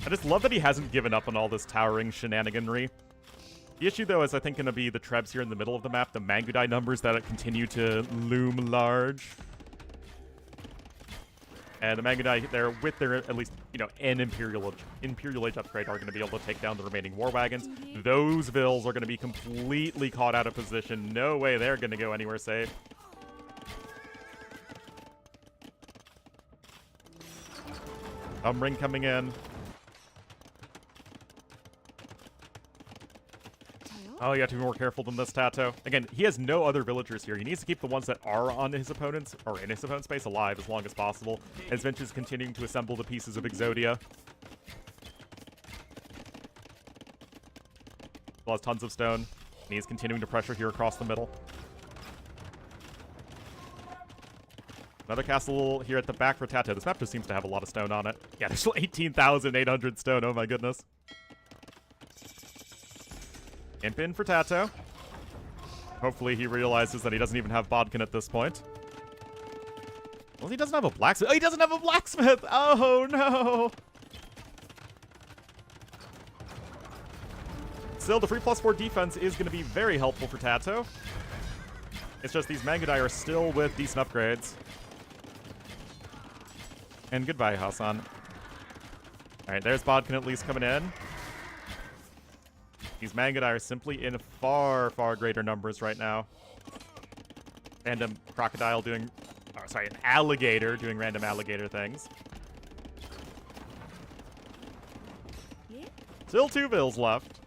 I just love that he hasn't given up on all this towering shenaniganry. The issue, though, is I think going to be the Trebs here in the middle of the map, the Mangudai numbers that continue to loom large. And the Mangudai there, with their, at least, an Imperial Age upgrade, are going to be able to take down the remaining War Wagons. Those Vills are going to be completely caught out of position. No way they're going to go anywhere safe. Ring coming in. Oh, you have to be more careful than this, Tato. Again, he has no other villagers here. He needs to keep the ones that are on his opponent's, or in his opponent's space, alive as long as possible, as Vinch is continuing to assemble the pieces of Exodia. Still has tons of stone, and he's continuing to pressure here across the middle. Another castle here at the back for Tato. This map just seems to have a lot of stone on it. Yeah, there's 18,800 stone. Oh my goodness. Imp in for Tato. Hopefully he realizes that he doesn't even have Bodkin at this point. Well, he doesn't have a blacksmith. Oh, he doesn't have a blacksmith! Oh, no! Still, the free +4 defense is going to be very helpful for Tato. It's just these Mangudai are still with decent upgrades. And goodbye, Hassan. Alright, there's Bodkin at least coming in. These Mangudai are simply in far, far greater numbers right now. Random crocodile doing... Oh, sorry, an alligator doing random alligator things. Still 2 Vills left.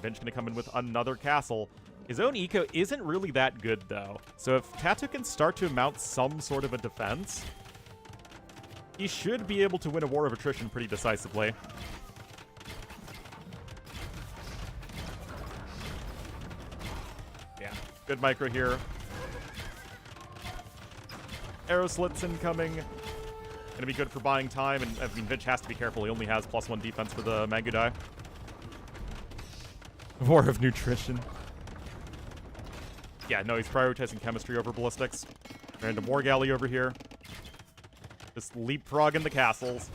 Vinch gonna come in with another castle. His own eco isn't really that good, though. So if Tato can start to mount some sort of a defense, he should be able to win a war of attrition pretty decisively. Good micro here. Arrow slits incoming. Gonna be good for buying time, and I mean, Vinch has to be careful. He only has +1 defense for the Mangudai. War of nutrition. Yeah, no, he's prioritizing chemistry over ballistics. Random war galley over here. Just leapfrogging the castles.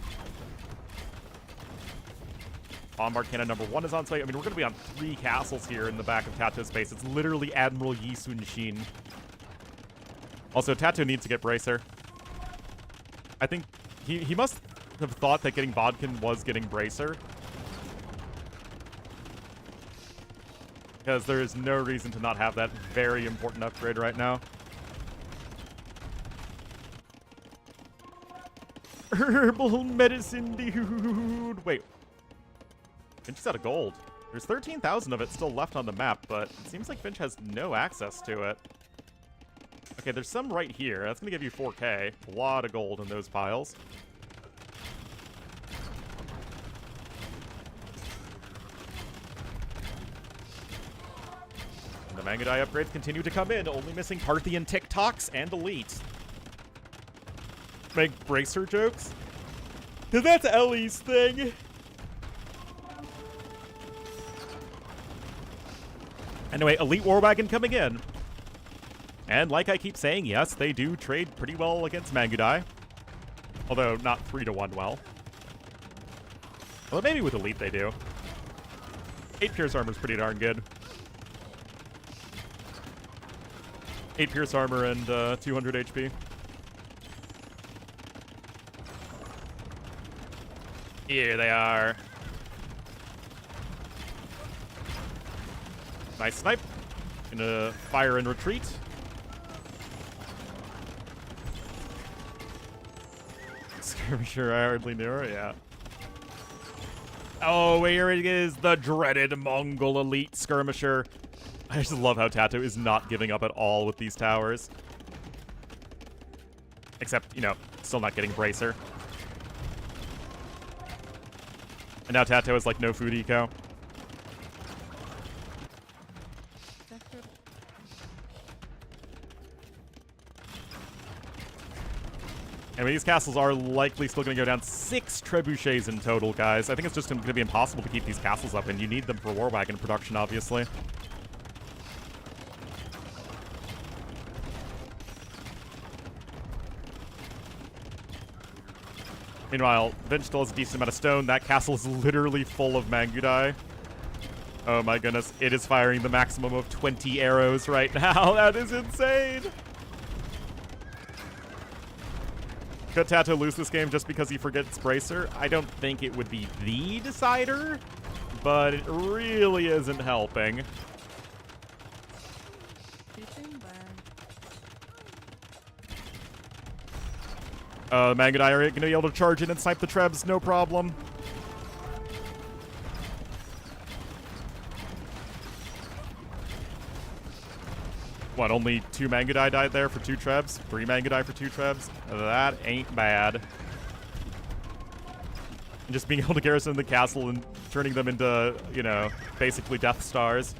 Bombard cannon number 1 is on site. I mean, we're going to be on 3 castles here in the back of Tato's base. It's literally Admiral Yi Sun-shin. Also, Tato needs to get Bracer. I think he must have thought that getting Bodkin was getting Bracer. Because there is no reason to not have that very important upgrade right now. Herbal medicine, dude. Wait. Finch is out of gold. There's 13,000 of it still left on the map, but it seems like Finch has no access to it. Okay, there's some right here. That's going to give you 4K. A lot of gold in those piles. And the Mangudai upgrades continue to come in, only missing Parthian TikToks and Elite. Make Bracer jokes? Because that's Ellie's thing. Anyway, Elite War Wagon coming in. And like I keep saying, yes, they do trade pretty well against Mangudai. Although, not 3-to-1 well. Well, maybe with Elite they do. 8 Pierce Armor is pretty darn good. 8 Pierce Armor and 200 HP. Here they are. Nice snipe. Gonna fire and retreat. Skirmisher, I hardly knew her, yeah. Oh, here it is, the dreaded Mongol elite skirmisher. I just love how Tato is not giving up at all with these towers. Except, you know, still not getting Bracer. And now Tato has, like, no food eco. Anyway, these castles are likely still going to go down. 6 trebuchets in total, guys. I think it's just going to be impossible to keep these castles up, and you need them for war wagon production, obviously. Meanwhile, Vinch still has a decent amount of stone. That castle is literally full of Mangudai. Oh my goodness, it is firing the maximum of 20 arrows right now. That is insane. Could Tato lose this game just because he forgets Bracer? I don't think it would be the decider, but it really isn't helping. The Mangudai are going to be able to charge in and snipe the Trebs, no problem. What, only 2 Mangudai died there for 2 Trebs? 3 Mangudai for 2 Trebs? That ain't bad. And just being able to garrison the castle and turning them into, you know, basically Death Stars.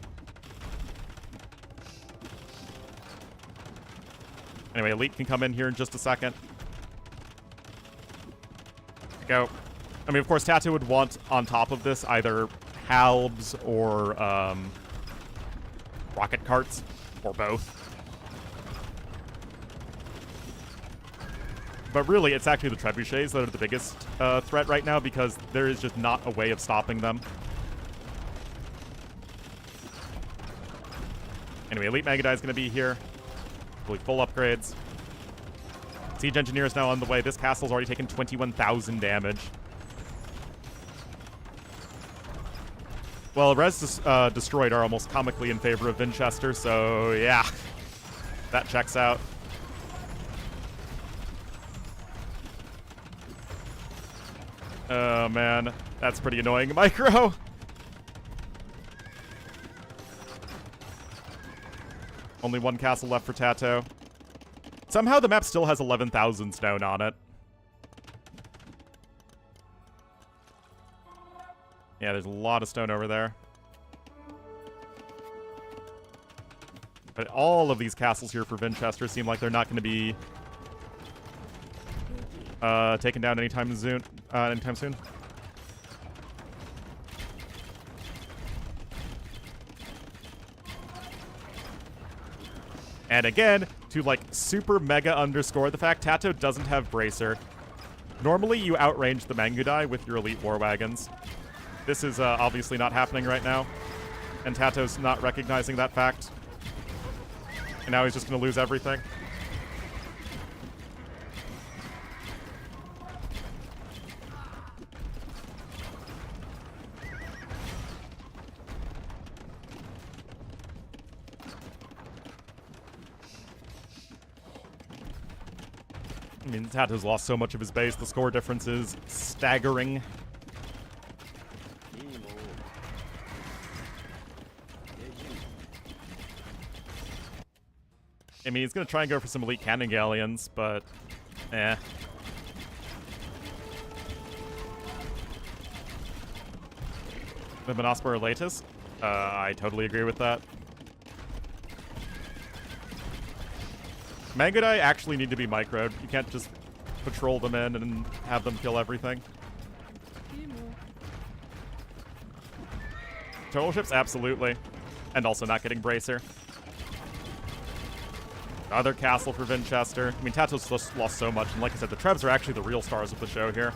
Anyway, Elite can come in here in just a second. Go. I mean, of course, Tato would want on top of this either halbs or rocket carts, or both. But really, it's actually the trebuchets that are the biggest threat right now because there is just not a way of stopping them. Anyway, Elite Mangudai is going to be here. Fully full upgrades. Siege Engineer is now on the way. This castle's already taken 21,000 damage. Well, Res Destroyed are almost comically in favor of Winchester, so yeah. That checks out. Oh, man. That's pretty annoying. Micro! Only 1 castle left for Tato. Somehow the map still has 11,000 stone on it. Yeah, there's a lot of stone over there. But all of these castles here for Winchester seem like they're not going to be taken down anytime soon. And again, to like super mega underscore the fact Tato doesn't have Bracer. Normally you outrange the Mangudai with your elite war wagons. This is obviously not happening right now. And Tato's not recognizing that fact. And now he's just going to lose everything. I mean, Tato's lost so much of his base. The score difference is staggering. I mean, he's going to try and go for some elite cannon galleons, but eh. The Monospor Latus? I totally agree with that. Mangudai actually need to be microed. You can't just patrol them in and have them kill everything. Total ships? Absolutely. And also not getting Bracer. Other castle for Winchester. I mean, Tato's just lost so much, and like I said, the Trebs are actually the real stars of the show here.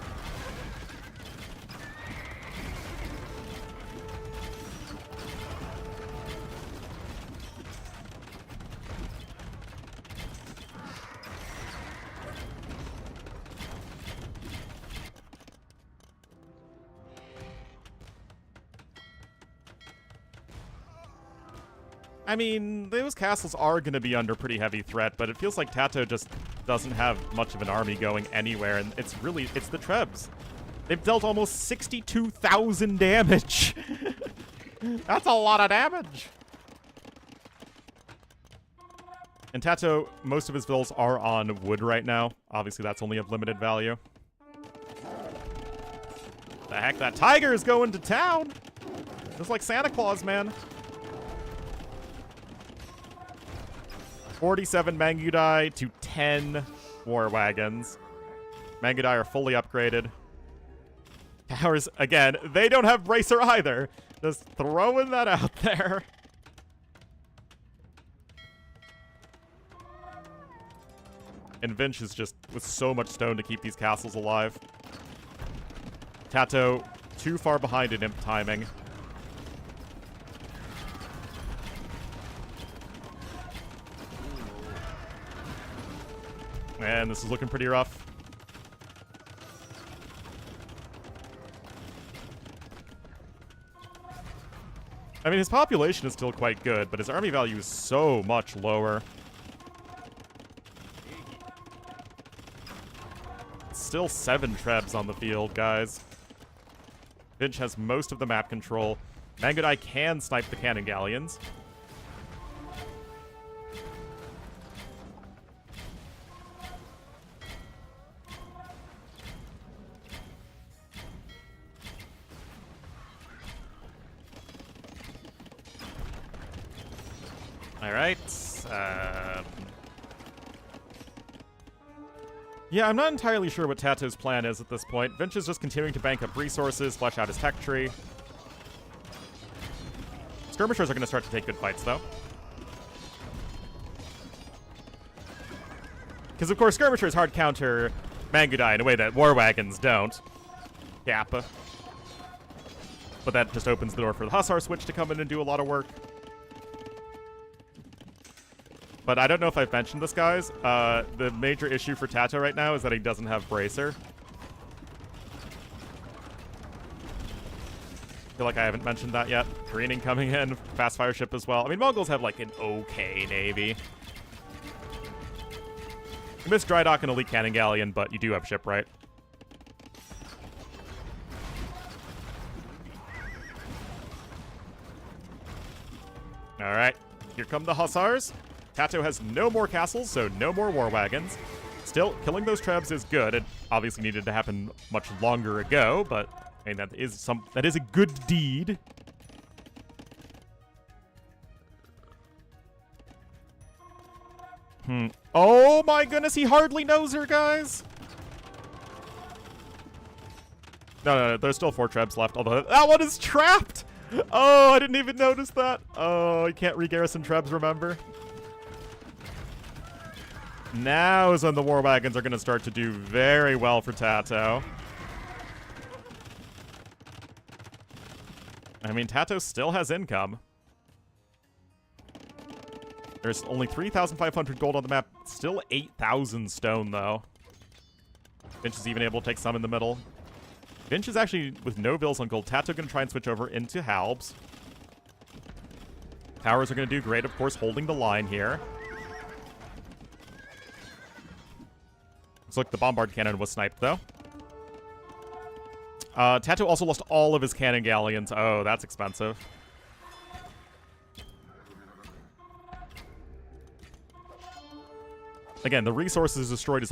I mean, those castles are going to be under pretty heavy threat, but it feels like Tato just doesn't have much of an army going anywhere, and it's the Trebs. They've dealt almost 62,000 damage. That's a lot of damage. And Tato, most of his vills are on wood right now. Obviously, that's only of limited value. The heck, that tiger is going to town. Just like Santa Claus, man. 47 Mangudai to 10 war wagons. Mangudai are fully upgraded. Towers, again, they don't have Bracer either. Just throwing that out there. And Vinch is just with so much stone to keep these castles alive. Tato, too far behind in imp timing. And this is looking pretty rough. I mean, his population is still quite good, but his army value is so much lower. Still 7 trebs on the field, guys. Vinch has most of the map control. Mangudai can snipe the cannon galleons. All right. Yeah, I'm not entirely sure what Tato's plan is at this point. Vinch is just continuing to bank up resources, flesh out his tech tree. Skirmishers are going to start to take good fights, though. Because, of course, Skirmishers hard counter Mangudai in a way that War Wagons don't. Kappa. But that just opens the door for the Hussar switch to come in and do a lot of work. But I don't know if I've mentioned this, guys. The major issue for Tato right now is that he doesn't have Bracer. I feel like I haven't mentioned that yet. Careening coming in, fast fire ship as well. I mean, Mongols have like an okay navy. You miss Dry Dock and Elite Cannon Galleon, but you do have shipwright. Alright, here come the Hussars. Tato has no more castles, so no more war wagons. Still, killing those trebs is good. It obviously needed to happen much longer ago, but I mean that is a good deed. Oh my goodness, he hardly knows her, guys. No, there's still 4 trebs left, although that one is trapped. Oh, I didn't even notice that. Oh, you can't re-garrison trebs, remember? Now is when the war wagons are going to start to do very well for Tato. I mean, Tato still has income. There's only 3,500 gold on the map. Still 8,000 stone, though. Vinch is even able to take some in the middle. Vinch is actually, with no bills on gold, Tato going to try and switch over into Halbs. Towers are going to do great, of course, holding the line here. Looks like the bombard cannon was sniped, though. Tato also lost all of his cannon galleons. Oh, that's expensive. Again, the resources destroyed is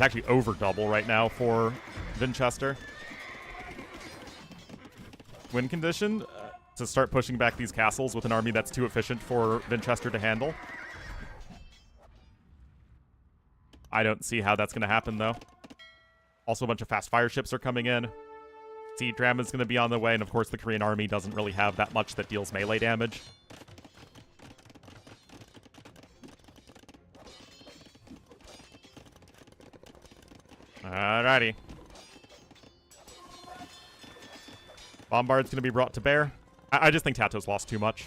actually over double right now for Vinchester. Win condition to start pushing back these castles with an army that's too efficient for Vinchester to handle. I don't see how that's going to happen, though. Also, a bunch of fast fire ships are coming in. Sea Drama's going to be on the way, and of course the Korean army doesn't really have that much that deals melee damage. Alrighty. Bombard's going to be brought to bear. I just think Tato's lost too much.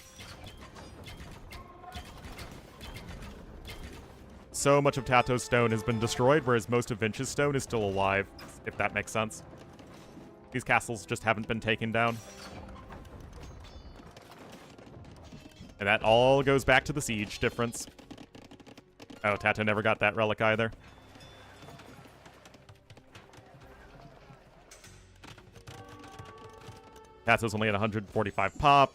So much of Tato's stone has been destroyed, whereas most of Vinch's stone is still alive, if that makes sense. These castles just haven't been taken down. And that all goes back to the siege difference. Oh, Tato never got that relic either. Tato's only at 145 pop.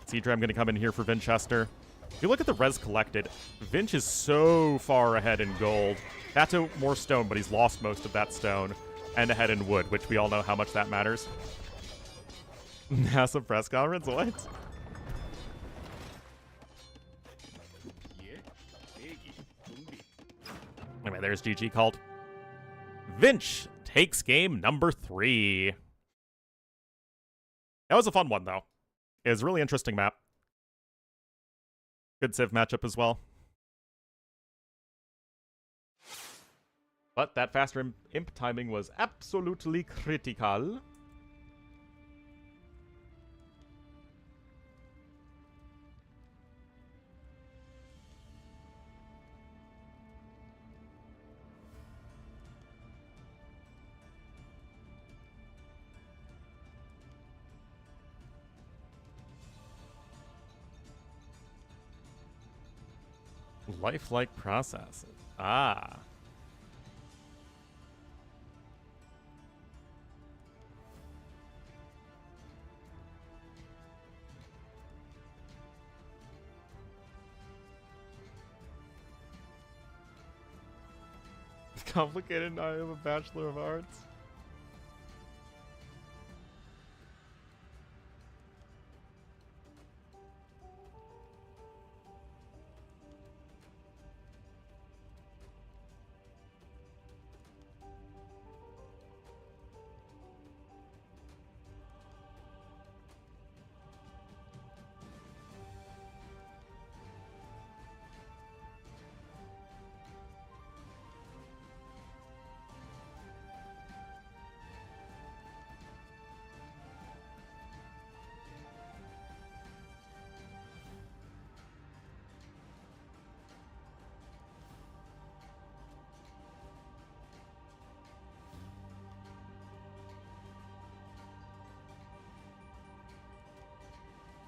Seedram going to come in here for Vinchester. If you look at the res collected, Vinch is so far ahead in gold. Tato more stone, but he's lost most of that stone. And ahead in wood, which we all know how much that matters. NASA press conference? What? Anyway, there's GG called. Vinch takes game number 3. That was a fun one, though. It was a really interesting map. Good Civ matchup as well. But that faster imp timing was absolutely critical. Lifelike processes. Ah. Complicated, I am a Bachelor of Arts.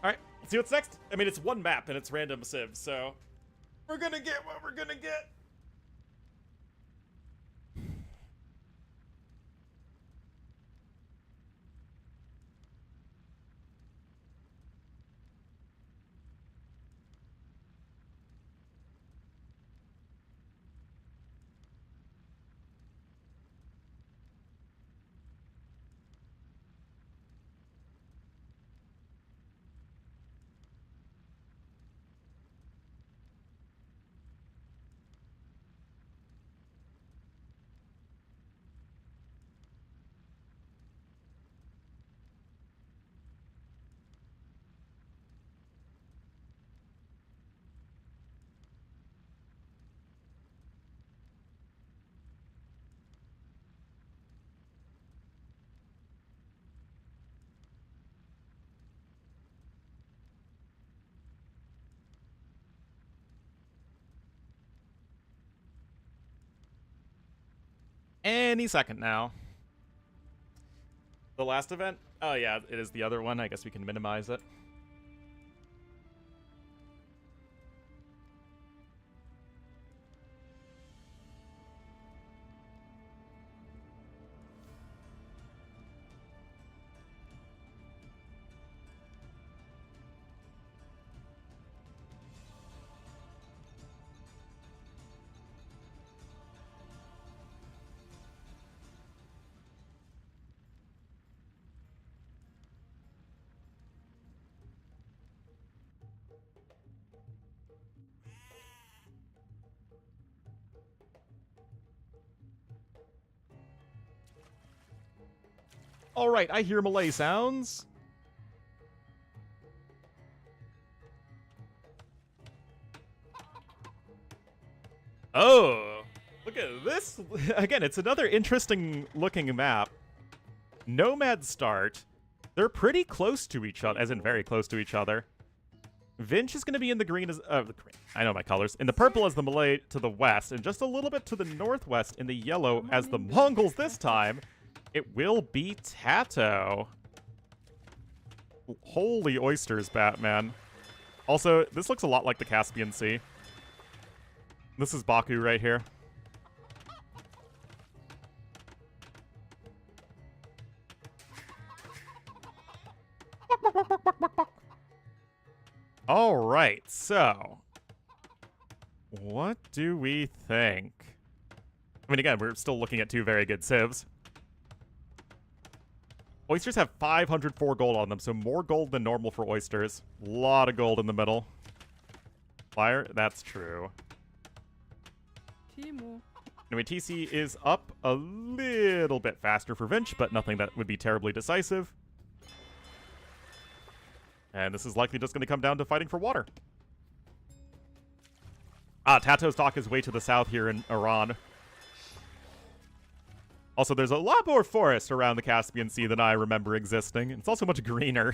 Alright, let's see what's next. I mean, it's one map and it's random Civ, so we're gonna get what we're gonna get. Any second now. The last event? Oh yeah, it is the other one. I guess we can minimize it. All right, I hear Malay sounds. Oh, look at this. Again, it's another interesting looking map. Nomad start. They're pretty close to each other, as in very close to each other. Vinch is going to be in the green as... the green. I know my colors. In the purple as the Malay to the west, and just a little bit to the northwest in the yellow as the Mongols this time. It will be Tato. Holy oysters, Batman. Also, this looks a lot like the Caspian Sea. This is Baku right here. All right, so what do we think? I mean, again, we're still looking at two very good civs. Oysters have 504 gold on them, so more gold than normal for oysters. A lot of gold in the middle. Fire? That's true. Timo. Anyway, TC is up a little bit faster for Vinch, but nothing that would be terribly decisive. And this is likely just going to come down to fighting for water. Tato's dock is way to the south here in Iran. Also, there's a lot more forest around the Caspian Sea than I remember existing. It's also much greener.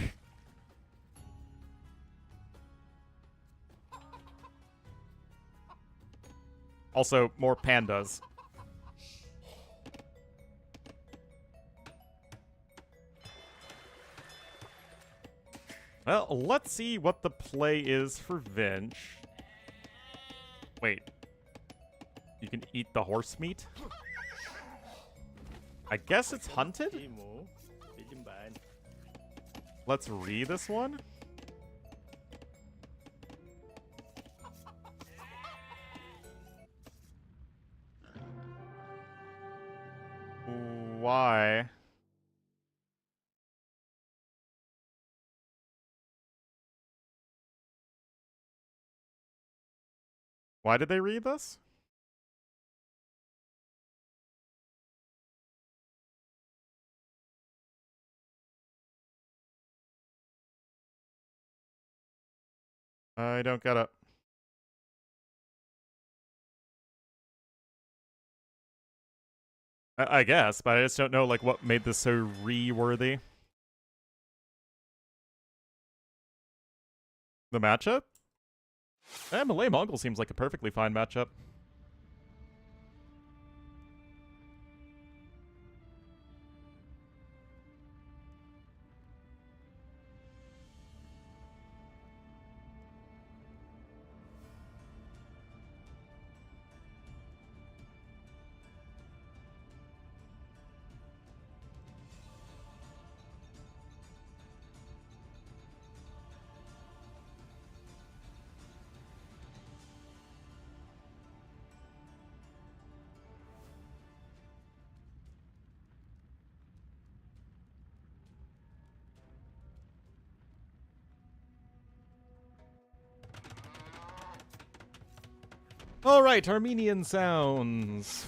Also, more pandas. Well, let's see what the play is for Vinch. Wait. You can eat the horse meat? I guess it's hunted? Let's read this one. Why? Why did they read this? I don't get it. I guess, but I just don't know, like, what made this so re-worthy. The matchup? Malay Mongol seems like a perfectly fine matchup. All right, Armenian sounds.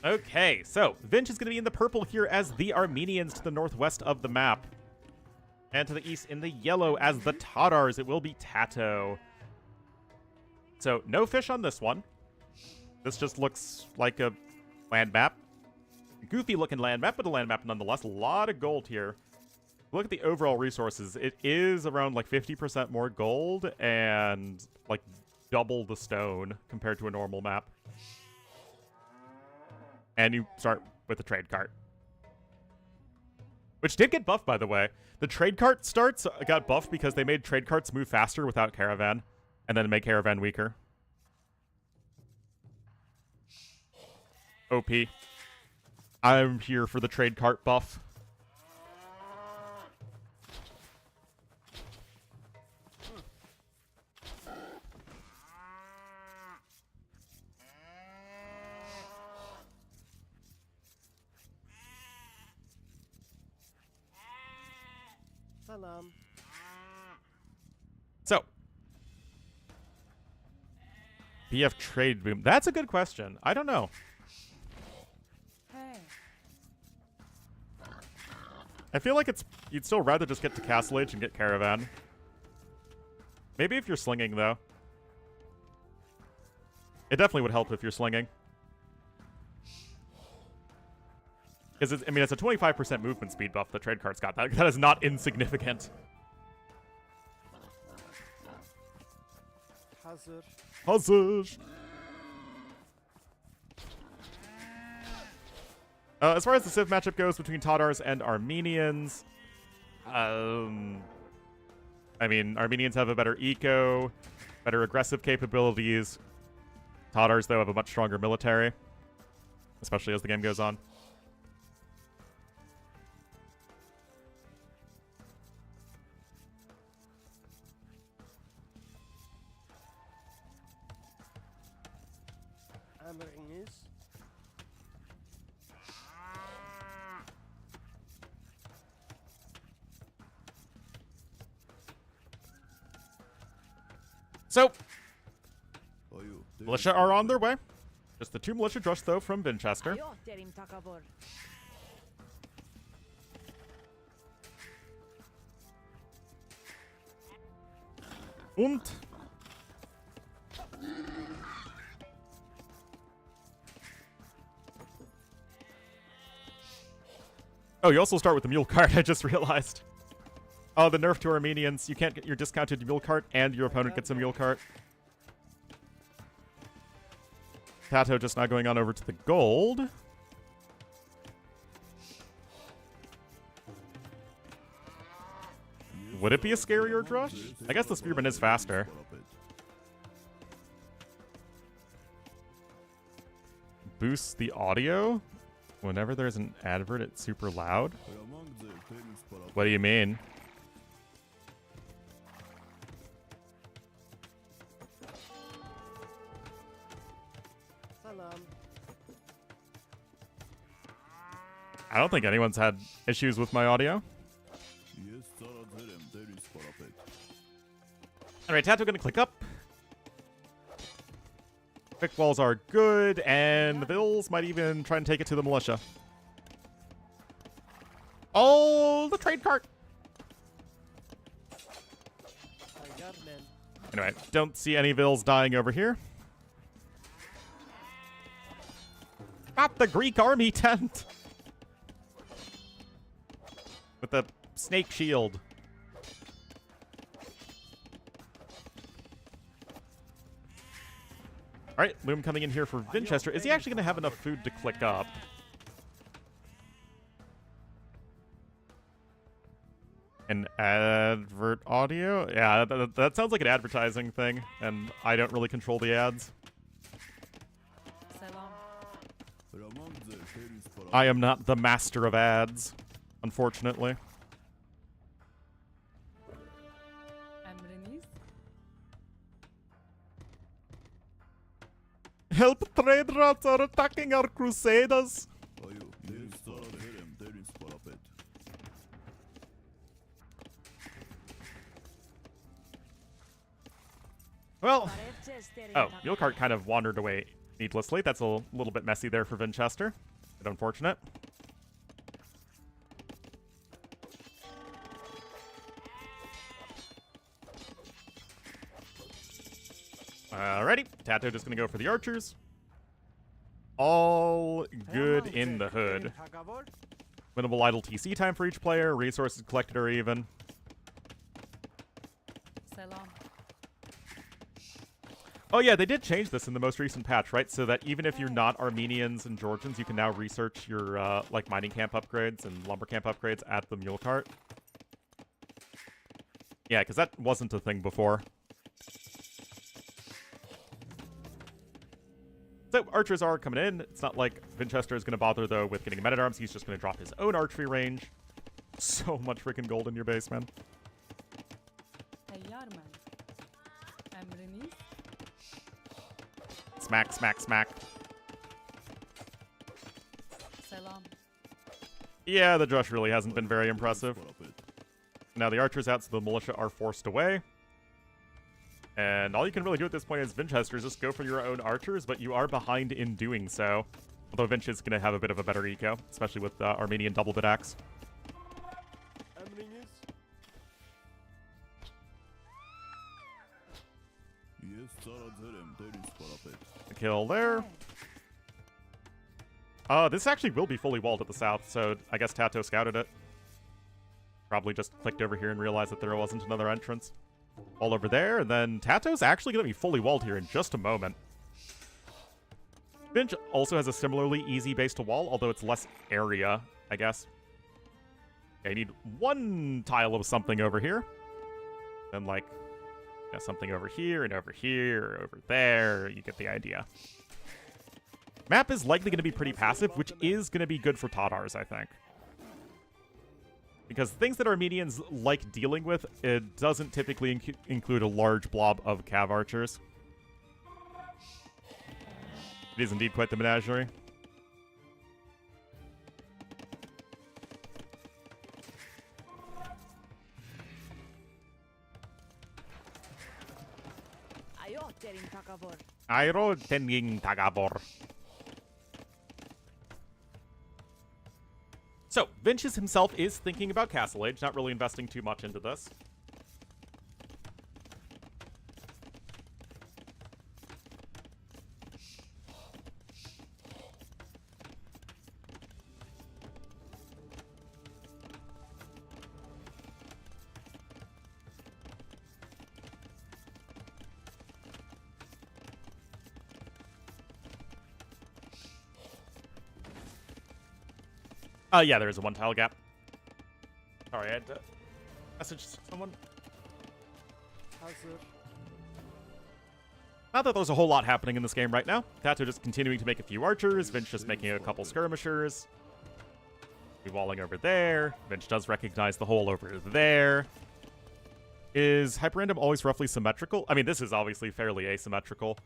Okay, so Vinch is going to be in the purple here as the Armenians to the northwest of the map. And to the east in the yellow as the Tatars. It will be Tato. So no fish on this one. This just looks like a land map. Goofy looking land map, but a land map nonetheless. A lot of gold here. Look at the overall resources. It is around like 50% more gold and like double the stone compared to a normal map. And you start with the trade cart, which did get buffed, by the way. The trade cart starts got buffed because they made trade carts move faster without caravan, and then make caravan weaker. OP. I'm here for the trade cart buff. So, BF trade boom. That's a good question. I don't know. Hey. I feel like you'd still rather just get to Castle Age and get Caravan. Maybe if you're slinging, though. It definitely would help if you're slinging. Because, I mean, it's a 25% movement speed buff the trade card's got. That is not insignificant. Hazard. As far as the Civ matchup goes between Tatars and Armenians, I mean, Armenians have a better eco, better aggressive capabilities. Tatars, though, have a much stronger military, especially as the game goes on. So, militia are on their way. Just the 2 militia drush, though, from Winchester. Und oh, you also start with the mule cart, I just realized. Oh, the nerf to Armenians. You can't get your discounted mule cart and your opponent gets a mule cart. Tato just now going on over to the gold. Would it be a scarier drush? I guess the spearman is faster. Boosts the audio? Whenever there's an advert, it's super loud? What do you mean? I don't think anyone's had issues with my audio. Alright, Tato gonna click up. Quick walls are good, and the Bills might even try and take it to the militia. Oh, the trade cart! Anyway, don't see any Bills dying over here. Not the Greek army tent! With the snake shield. Alright, Loom coming in here for Winchester. Is he actually going to have enough food to click up? An advert audio? Yeah, that sounds like an advertising thing, and I don't really control the ads. I am not the master of ads, unfortunately. Help, trade routes are attacking our crusaders. Well, oh, Mule Cart kind of wandered away needlessly. That's a little bit messy there for Winchester. Bit unfortunate. Alrighty, Tato just gonna go for the archers. All good in the hood. Minimal idle TC time for each player. Resources collected are even. Oh yeah, they did change this in the most recent patch, right? So that even if you're not Armenians and Georgians, you can now research your like mining camp upgrades and lumber camp upgrades at the mule cart. Yeah, because that wasn't a thing before. So archers are coming in. It's not like Winchester is going to bother, though, with getting men-at-arms. He's just going to drop his own archery range. So much freaking gold in your base, man. Smack, smack, smack. Yeah, the Drush really hasn't been very impressive. Now the archer's out, so the militia are forced away. And all you can really do at this point is Winchester is just go for your own archers, but you are behind in doing so. Although Vinch is going to have a bit of a better eco, especially with Armenian double bit axe. A kill there. This actually will be fully walled at the south, so I guess Tato scouted it. Probably just clicked over here and realized that there wasn't another entrance. All over there, and then Tato's actually going to be fully walled here in just a moment. Vinch also has a similarly easy base to wall, although it's less area, I guess. Yeah, you need one tile of something over here. Then, like, yeah, something over here, and over here, over there. You get the idea. Map is likely going to be pretty passive, which is going to be good for Tatars, I think. Because things that Armenians like dealing with, it doesn't typically include a large blob of cav archers. It is indeed quite the menagerie. Airo Tenging Tagabor. So, Vinches himself is thinking about Castle Age, not really investing too much into this. Yeah, there is a one-tile gap. Sorry, I had to message someone. Not that there's a whole lot happening in this game right now. Tato just continuing to make a few archers. Vince just making a couple skirmishers. Be walling over there. Vince does recognize the hole over there. Is Hyperrandom always roughly symmetrical? I mean, this is obviously fairly asymmetrical.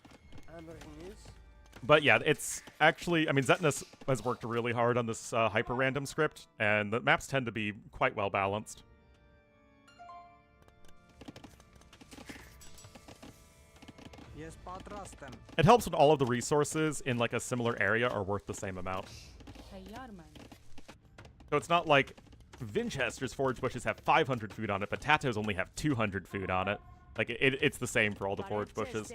But yeah, it's actually, I mean, Zetnus has worked really hard on this hyper-random script, and the maps tend to be quite well balanced. It helps when all of the resources in like a similar area are worth the same amount. So it's not like Vinchester's forage bushes have 500 food on it, but Tato's only have 200 food on it. Like, it's the same for all the forage bushes.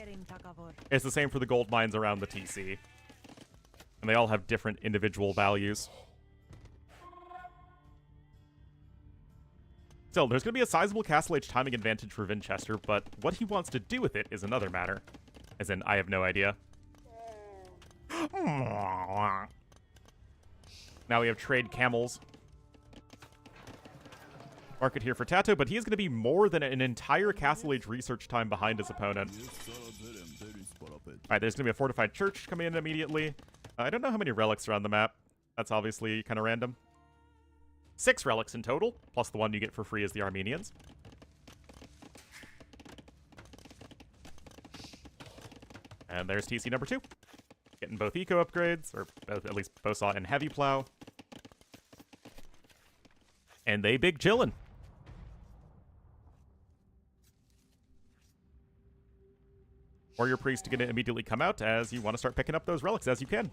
It's the same for the gold mines around the TC. And they all have different individual values. Still, there's going to be a sizable Castle Age timing advantage for Vinchester, but what he wants to do with it is another matter. As in, I have no idea. Now we have trade camels. Market here for Tato, but he is going to be more than an entire Castle Age research time behind his opponent. Alright, there's going to be a fortified church coming in immediately. I don't know how many relics are on the map. That's obviously kind of random. 6 relics in total, plus the one you get for free as the Armenians. And there's TC number 2. Getting both eco upgrades, or at least Bosaw and Heavy Plow. And they big chillin'. Warrior Priest going to immediately come out as you want to start picking up those relics as you can.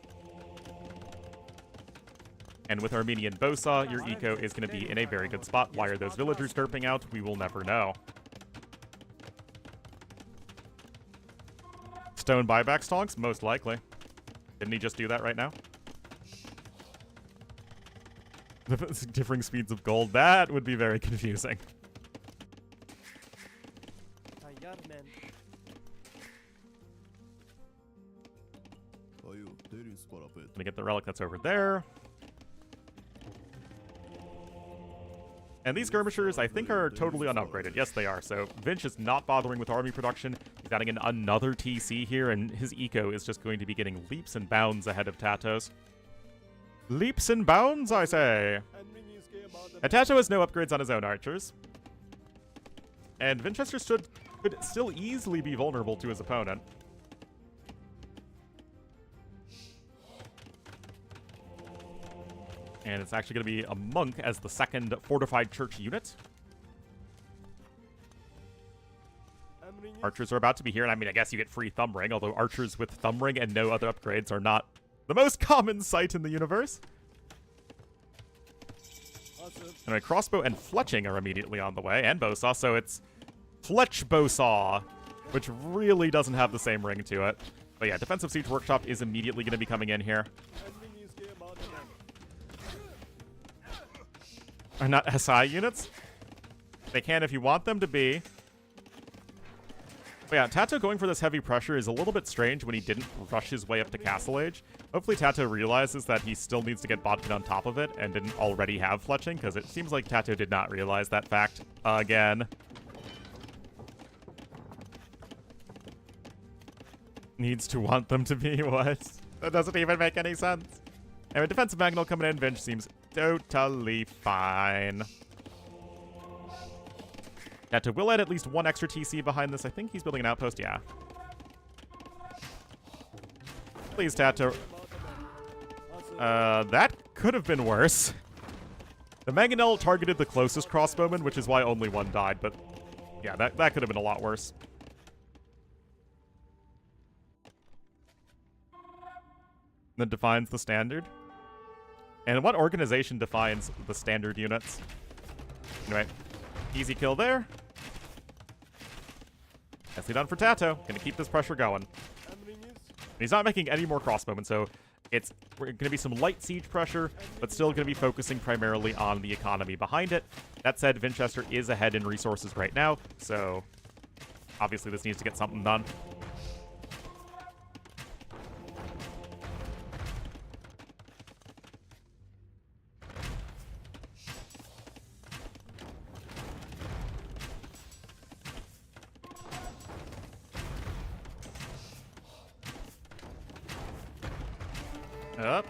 And with Armenian Bosaw, your eco is going to be in a very good spot. Why are those villagers derping out? We will never know. Stone buyback stonks? Most likely. Didn't he just do that right now? Differing speeds of gold. That would be very confusing. Gonna get the relic that's over there. And these skirmishers, I think, are totally unupgraded. Yes, they are. So Vinch is not bothering with army production. He's adding in another TC here, and his eco is just going to be getting leaps and bounds ahead of Tato's. Leaps and bounds, I say. And Tato has no upgrades on his own archers. And Vinchester could still easily be vulnerable to his opponent. And it's actually going to be a monk as the second fortified church unit. Archers are about to be here, and I mean, I guess you get free thumb ring, although archers with thumb ring and no other upgrades are not the most common sight in the universe. And a crossbow and fletching are immediately on the way, and Bosaw, so it's Fletch Bosaw, which really doesn't have the same ring to it. But yeah, Defensive Siege Workshop is immediately going to be coming in here. Are not SI units? They can if you want them to be. But yeah, Tato going for this heavy pressure is a little bit strange when he didn't rush his way up to Castle Age. Hopefully Tato realizes that he still needs to get Botkin on top of it and didn't already have fletching, because it seems like Tato did not realize that fact again. Needs to want them to be what? That doesn't even make any sense. And with Defensive Magnol coming in, Vinch seems totally fine. Tato will add at least one extra TC behind this. I think he's building an outpost, yeah. Please, Tato. That could have been worse. The Mangonel targeted the closest crossbowman, which is why only one died, but yeah, that could have been a lot worse. That defines the standard. And what organization defines the standard units? Anyway, easy kill there. Nicely done for Tato. Gonna keep this pressure going. And he's not making any more crossbowmen, so it's going to be some light siege pressure, but still going to be focusing primarily on the economy behind it. That said, Vinchester is ahead in resources right now, so obviously this needs to get something done. Up.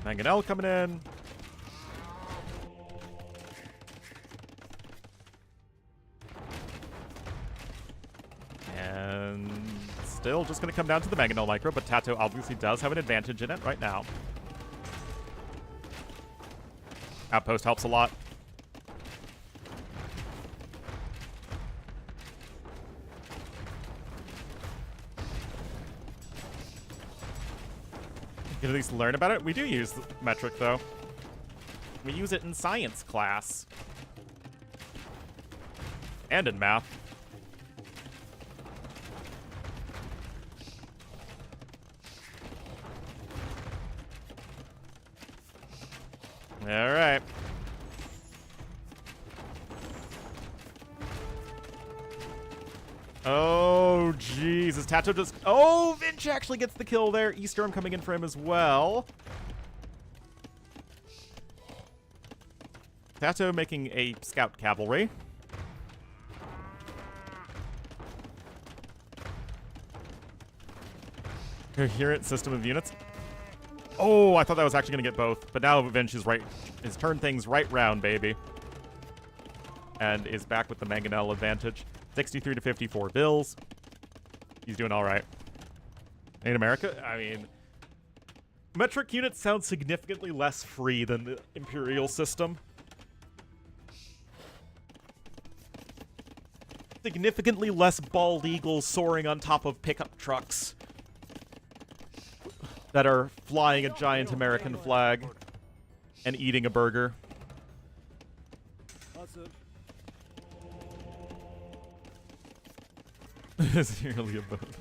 Mangonel coming in. And still just going to come down to the Mangonel micro, but Tato obviously does have an advantage in it right now. Outpost helps a lot. Can at least learn about it. We do use the metric, though. We use it in science class. And in math. Alright. Oh, Jesus. Tato just... Oh, Vinch actually gets the kill there. Eastorm coming in for him as well. Tato making a scout cavalry. Coherent system of units. Oh, I thought that was actually going to get both. But now Vinch is turned things right round, baby. And is back with the Mangonel advantage. 63 to 54 bills. He's doing all right. In America, I mean, metric units sound significantly less free than the Imperial system. Significantly less bald eagles soaring on top of pickup trucks that are flying a giant American flag and eating a burger. It's nearly a bonus.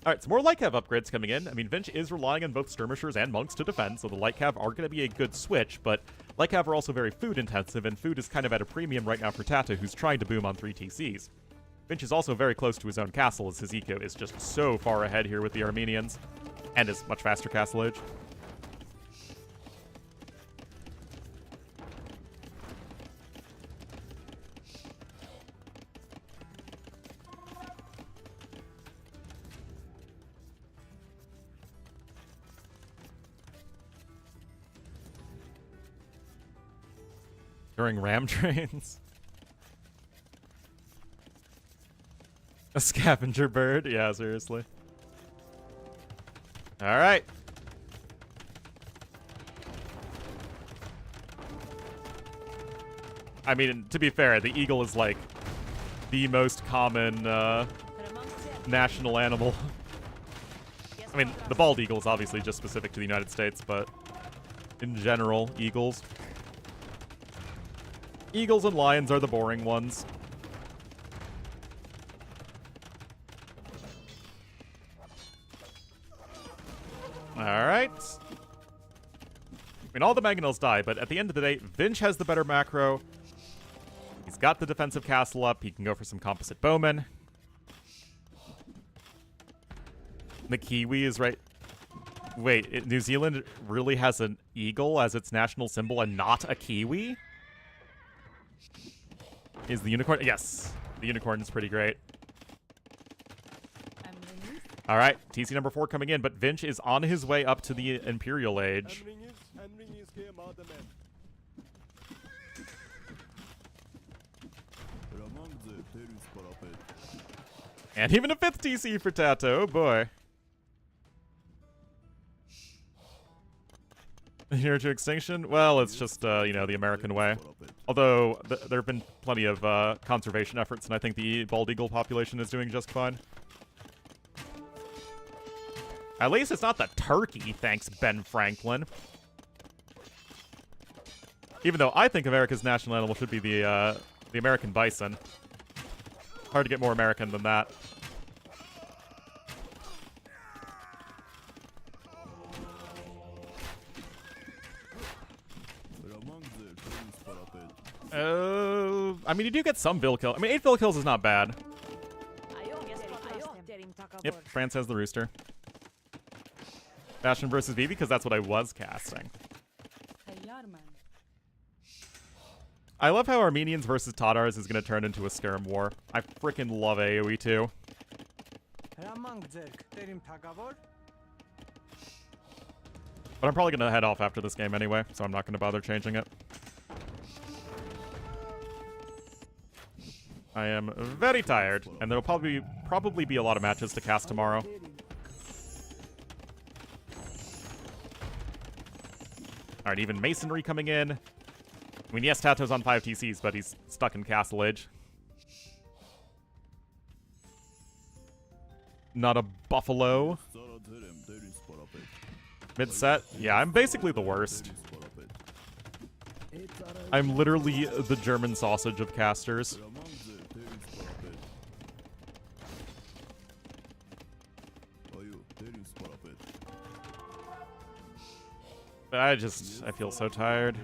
Alright, some more light cav upgrades coming in. I mean, Vinch is relying on both skirmishers and monks to defend, so the light cav are going to be a good switch, but light cav are also very food intensive, and food is kind of at a premium right now for Tato, who's trying to boom on 3 TCs. Vinch is also very close to his own castle, as his eco is just so far ahead here with the Armenians, and his much faster castle age. During ram trains. A scavenger bird? Yeah, seriously. Alright. I mean, to be fair, the eagle is like the most common national animal. I mean, the bald eagle is obviously just specific to the United States, but in general, eagles. Eagles and lions are the boring ones. Alright. I mean, all the Mangonels die, but at the end of the day, Vinch has the better macro. He's got the defensive castle up. He can go for some composite bowmen. The Kiwi is right... Wait, New Zealand really has an eagle as its national symbol and not a Kiwi? Is the unicorn? Yes. The unicorn is pretty great. All right, TC number 4 coming in, but Vinch is on his way up to the Imperial Age. And even a 5th TC for Tato, oh boy. Here to extinction? Well, it's just, you know, the American way. Although, there have been plenty of conservation efforts, and I think the bald eagle population is doing just fine. At least it's not the turkey, thanks Ben Franklin. Even though I think America's national animal should be the American bison. Hard to get more American than that. I mean, you do get some Vil kill. I mean, 8 Vil kills is not bad. Yep, France has the rooster. Sebastian versus Vivi, because that's what I was casting. I love how Armenians versus Tatars is going to turn into a skirm war. I freaking love AoE too. But I'm probably going to head off after this game anyway, so I'm not going to bother changing it. I am very tired, and there will probably be a lot of matches to cast tomorrow. Alright, even Masonry coming in. I mean, yes, Tato's on 5 TCs, but he's stuck in Castle Age. Not a Buffalo. Mid-set? Yeah, I'm basically the worst. I'm literally the German sausage of casters. I feel so tired.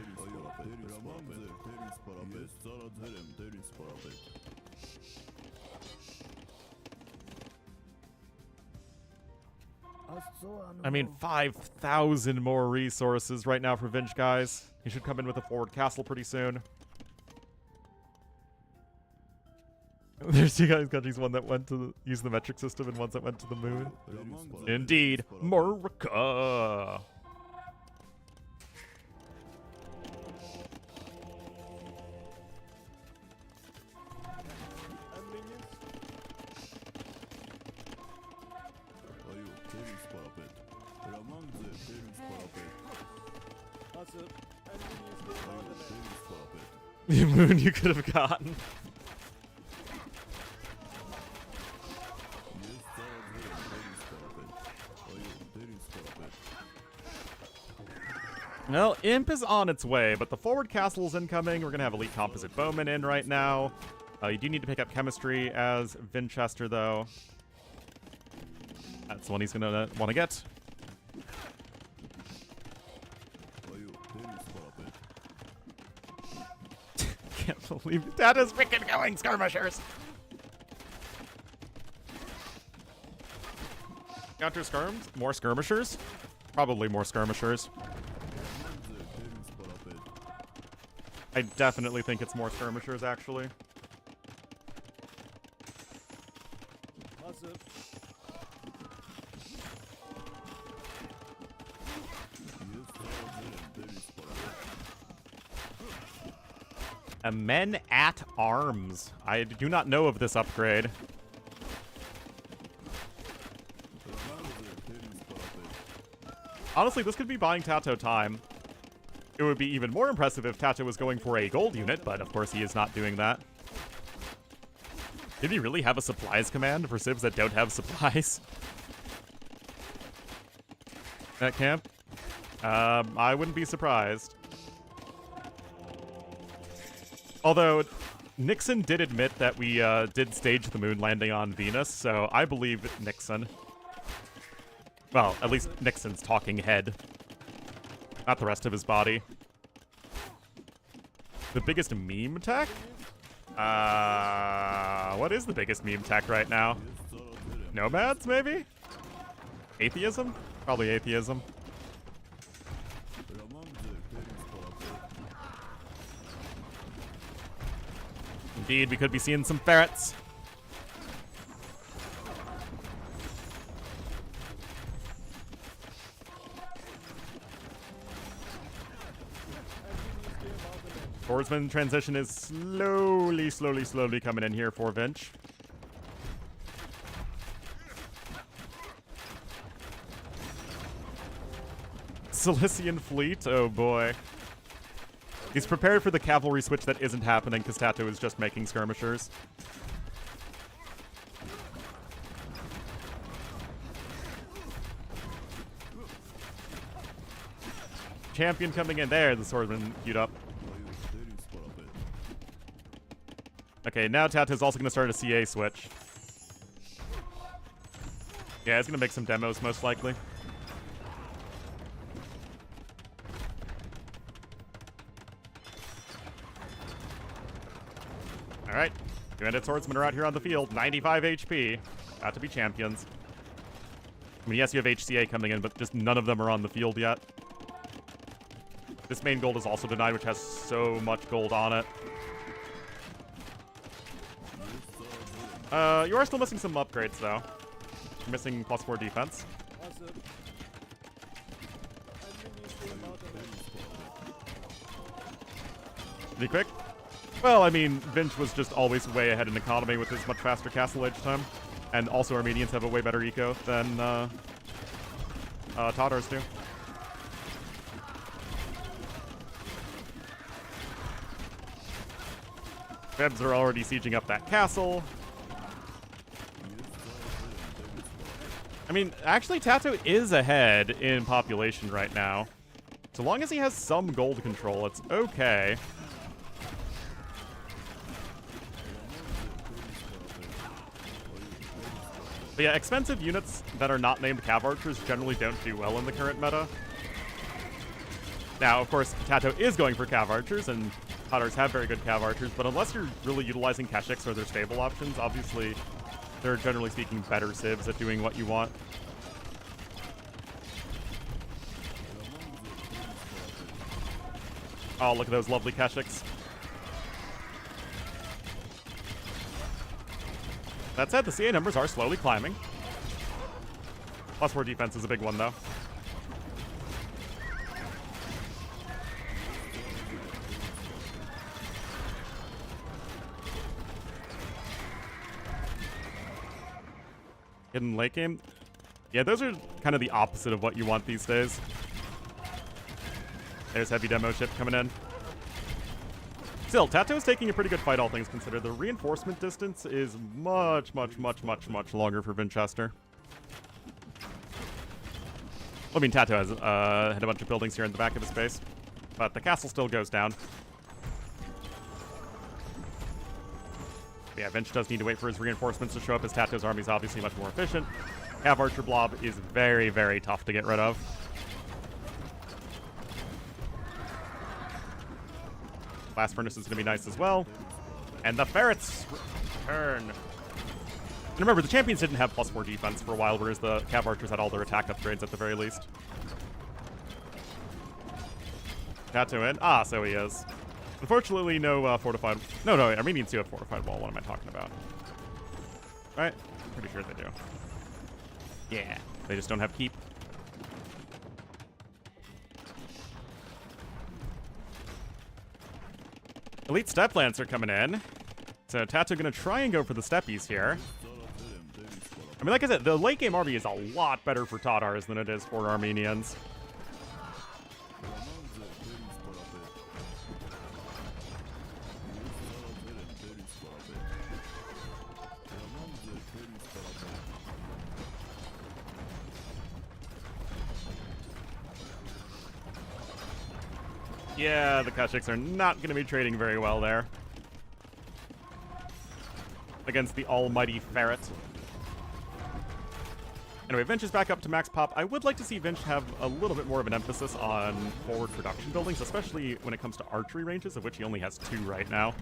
I mean, 5,000 more resources right now for Vinch, guys. He should come in with a forward castle pretty soon. There's 2 guys countries, one that went to use the metric system and ones that went to the moon. Indeed, America. The moon you could have gotten. Well, Imp is on its way, but the forward castle's incoming. We're going to have Elite Composite Bowman in right now. You do need to pick up Chemistry as Vinchester, though. That's the one he's going to want to get. Can't believe it. That is freaking going, skirmishers! Counter skirms? More skirmishers? Probably more skirmishers. I definitely think it's more skirmishers, actually. A Men at Arms. I do not know of this upgrade. Honestly, this could be buying Tato time. It would be even more impressive if Tato was going for a gold unit, but of course he is not doing that. Did he really have a supplies command for civs that don't have supplies? At camp? I wouldn't be surprised. Although, Nixon did admit that we did stage the moon landing on Venus, so I believe Nixon. Well, at least Nixon's talking head. Not the rest of his body. The biggest meme tech? What is the biggest meme tech right now? Nomads, maybe? Atheism? Probably atheism. Indeed, we could be seeing some ferrets. Swordsman transition is slowly coming in here for Vinch. Cilician Fleet, oh boy. He's prepared for the cavalry switch that isn't happening because Tato is just making skirmishers. Champion coming in there, the swordsman queued up. Okay, now Tato's also going to start a CA switch. Yeah, he's going to make some demos most likely. Alright, two-handed swordsmen are out here on the field. 95 HP. About to be champions. I mean, yes, you have HCA coming in, but just none of them are on the field yet. This main gold is also denied, which has so much gold on it. You are still missing some upgrades, though. You're missing +4 defense. Pretty quick. Well, I mean, Vinch was just always way ahead in economy with his much faster castle age time. And also Armenians have a way better eco than Tatars do. Febs are already sieging up that castle. I mean, actually, Tato is ahead in population right now. So long as he has some gold control, it's okay. But yeah, expensive units that are not named Cav Archers generally don't do well in the current meta. Now, of course, Tato is going for Cav Archers, and Tatars have very good Cav Archers, but unless you're really utilizing Keshiks or their stable options, obviously, they're generally speaking better civs at doing what you want. Oh, look at those lovely Keshiks. That said, the CA numbers are slowly climbing. +4 defense is a big one, though. In late game? Yeah, those are kind of the opposite of what you want these days. There's heavy demo ship coming in. Still, Tato's taking a pretty good fight, all things considered. The reinforcement distance is much longer for Winchester. I mean, Tato has had a bunch of buildings here in the back of his base, but the castle still goes down. But yeah, Vinch does need to wait for his reinforcements to show up, as Tato's army is obviously much more efficient. Cav Archer Blob is very, very tough to get rid of. Blast Furnace is going to be nice as well. And the Ferrets return. And remember, the champions didn't have +4 defense for a while, whereas the Cav Archers had all their attack upgrades at the very least. Tato in. Ah, so he is. Unfortunately, no fortified... No, Armenians do have fortified wall. What am I talking about? Right? Pretty sure they do. Yeah. They just don't have keep. Elite Steppe Lancer coming in. So Tato gonna try and go for the steppies here. I mean, like I said, the late game army is a lot better for Tatars than it is for Armenians. Yeah, the Keshiks are not going to be trading very well there against the almighty Ferret. Anyway, Vinch is back up to max pop. I would like to see Vinch have a little bit more of an emphasis on forward production buildings, especially when it comes to archery ranges, of which he only has 2 right now.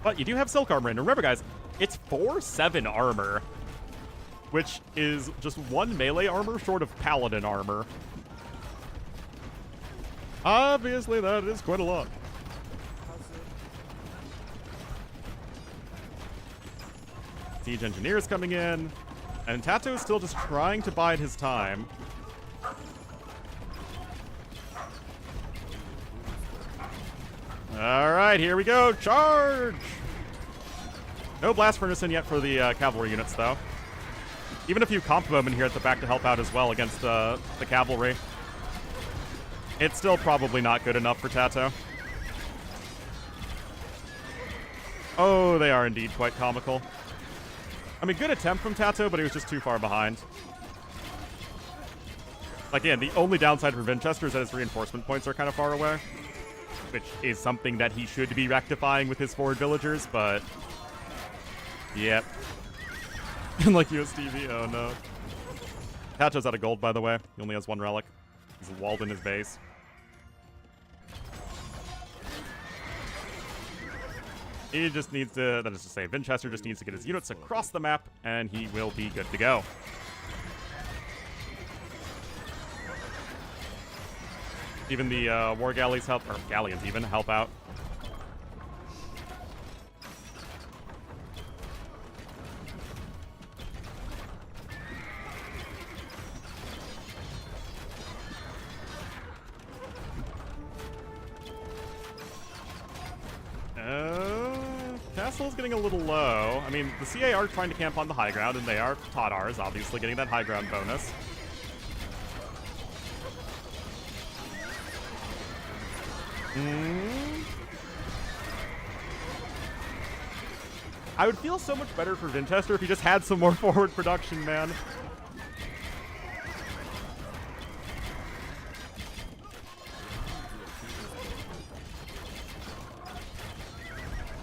But you do have Silk Armor, and remember, guys, it's 4/7 armor, which is just 1 melee armor short of Paladin armor. Obviously, that is quite a lot. Siege Engineers coming in. And Tato is still just trying to bide his time. Alright, here we go. Charge! No blast furnace in yet for the cavalry units, though. Even a few comp bowmen here at the back to help out as well against the cavalry. It's still probably not good enough for Tato. Oh, they are indeed quite comical. I mean, good attempt from Tato, but he was just too far behind. Again, the only downside for Vinchester is that his reinforcement points are kind of far away, which is something that he should be rectifying with his forward villagers, but... Yep. Like USDV, oh no. Tato's out of gold, by the way. He only has one relic. He's walled in his base. He just needs to, that is to say, Vinchester just needs to get his units across the map, and he will be good to go. Even the war galleys help, or galleons even, help out. Castle's getting a little low. I mean, the CA are trying to camp on the high ground, and they are Tatars, obviously getting that high ground bonus. I would feel so much better for Vinchester if he just had some more forward production, man.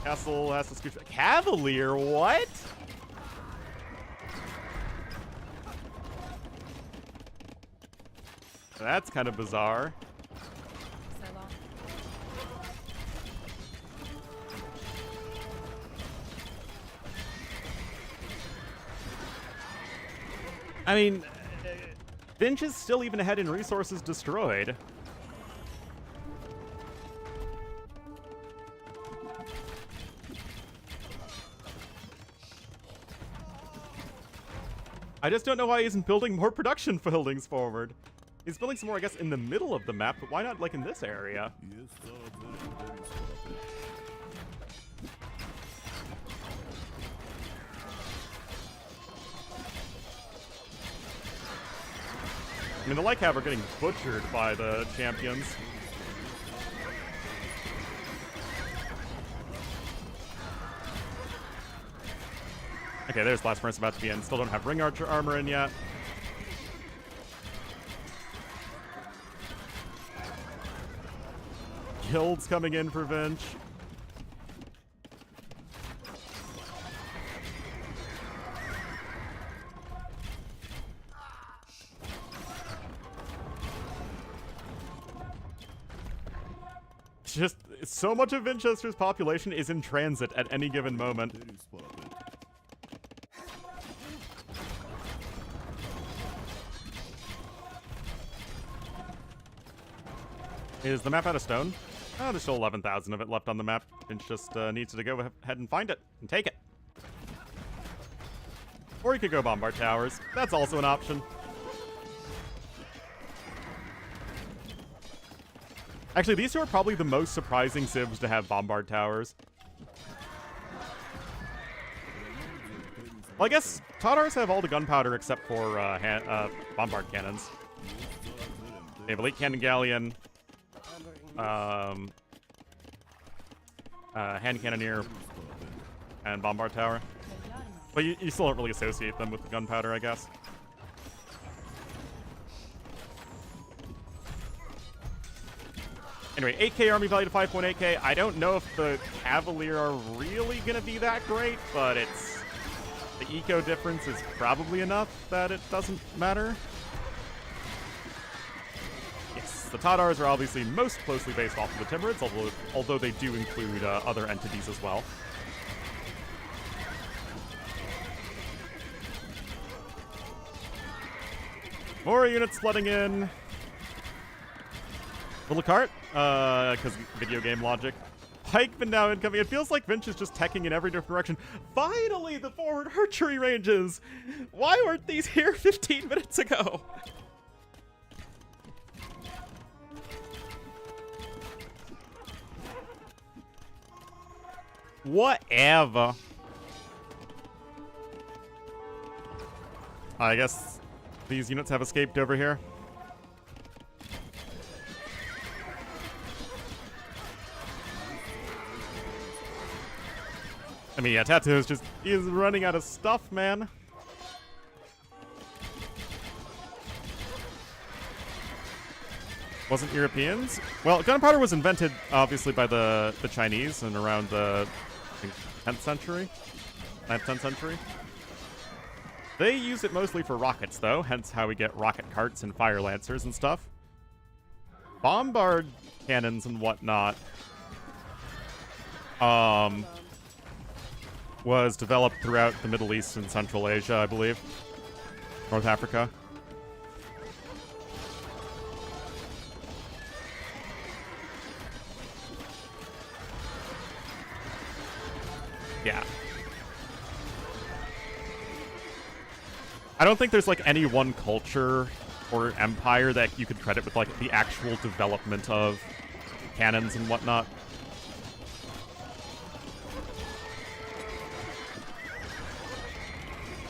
Castle has to scoot. Cavalier, what? That's kind of bizarre. I mean, Vinch is still even ahead in resources destroyed. I just don't know why he isn't building more production buildings forward. He's building some more, I guess, in the middle of the map, but why not, like, in this area? I mean, the Lycav are getting butchered by the champions. Okay, there's Blast Furnace about to be in. Still don't have Ring Archer armor in yet. Guild's coming in for Vinch. Just so much of Vinchester's population is in transit at any given moment. Is the map out of stone? Oh, there's still 11,000 of it left on the map. Vinch just needs to go ahead and find it and take it. Or you could go bombard towers. That's also an option. Actually, these two are probably the most surprising civs to have bombard towers. Well, I guess Tatars have all the gunpowder except for bombard cannons. They have Elite Cannon Galleon, Hand Cannoneer, and Bombard Tower. But you still don't really associate them with the gunpowder, I guess. Anyway, 8k army value to 5.8k. I don't know if the Cavalier are really going to be that great, but it's... the eco difference is probably enough that it doesn't matter. Yes, the Tatars are obviously most closely based off of the Timurids, although they do include other entities as well. More units flooding in. Little cart, because video game logic. Pikemen now incoming. It feels like Vinch is just teching in every different direction. Finally, the forward archery ranges! Why weren't these here 15 minutes ago? Whatever. I guess these units have escaped over here. I mean, yeah, Tattoo is just, he's running out of stuff, man. Wasn't Europeans? Well, gunpowder was invented, obviously, by the Chinese and around the, I think, 10th century? 9th, 10th century? They used it mostly for rockets, though, hence how we get rocket carts and fire lancers and stuff. Bombard cannons and whatnot was developed throughout the Middle East and Central Asia, I believe. North Africa. Yeah. I don't think there's, like, any one culture or empire that you could credit with, like, the actual development of cannons and whatnot.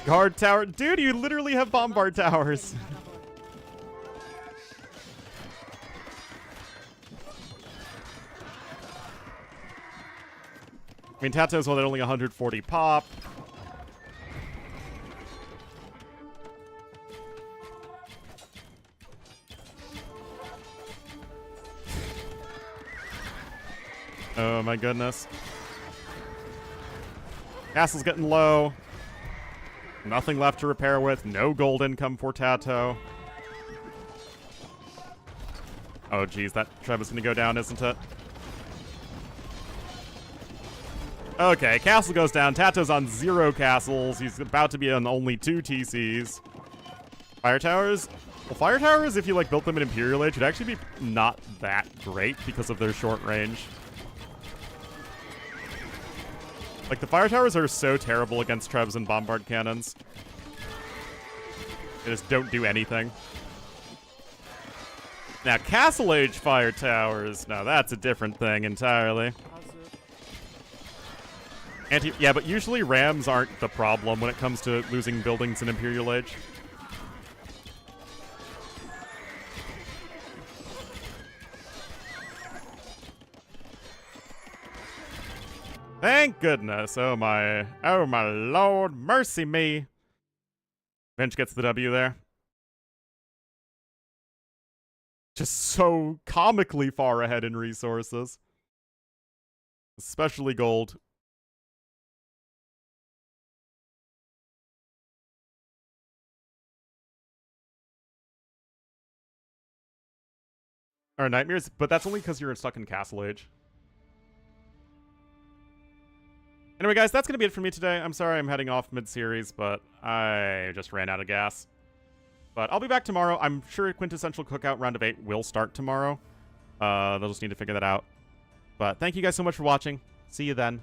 Guard tower. Dude, you literally have bombard towers. I mean, Tato's one at only 140 pop. Oh my goodness. Castle's getting low. Nothing left to repair with. No gold income for Tato. Oh geez, that Trevor's gonna go down, isn't it? Okay, castle goes down. Tato's on 0 castles. He's about to be on only 2 TCs. Fire towers? Well, fire towers, if you like built them in Imperial Age, would actually be not that great because of their short range. Like, the fire towers are so terrible against Trebs and bombard cannons. They just don't do anything. Now, Castle Age fire towers, now that's a different thing entirely. Yeah, but usually rams aren't the problem when it comes to losing buildings in Imperial Age. Thank goodness. Oh my lord, mercy me. Bench gets the W there. Just so comically far ahead in resources. Especially gold. Or nightmares, but that's only because you're stuck in Castle Age. Anyway, guys, that's going to be it for me today. I'm sorry I'm heading off mid-series, but I just ran out of gas. But I'll be back tomorrow. I'm sure Quintessential Cookout Round of 8 will start tomorrow. They'll just need to figure that out. But thank you guys so much for watching. See you then.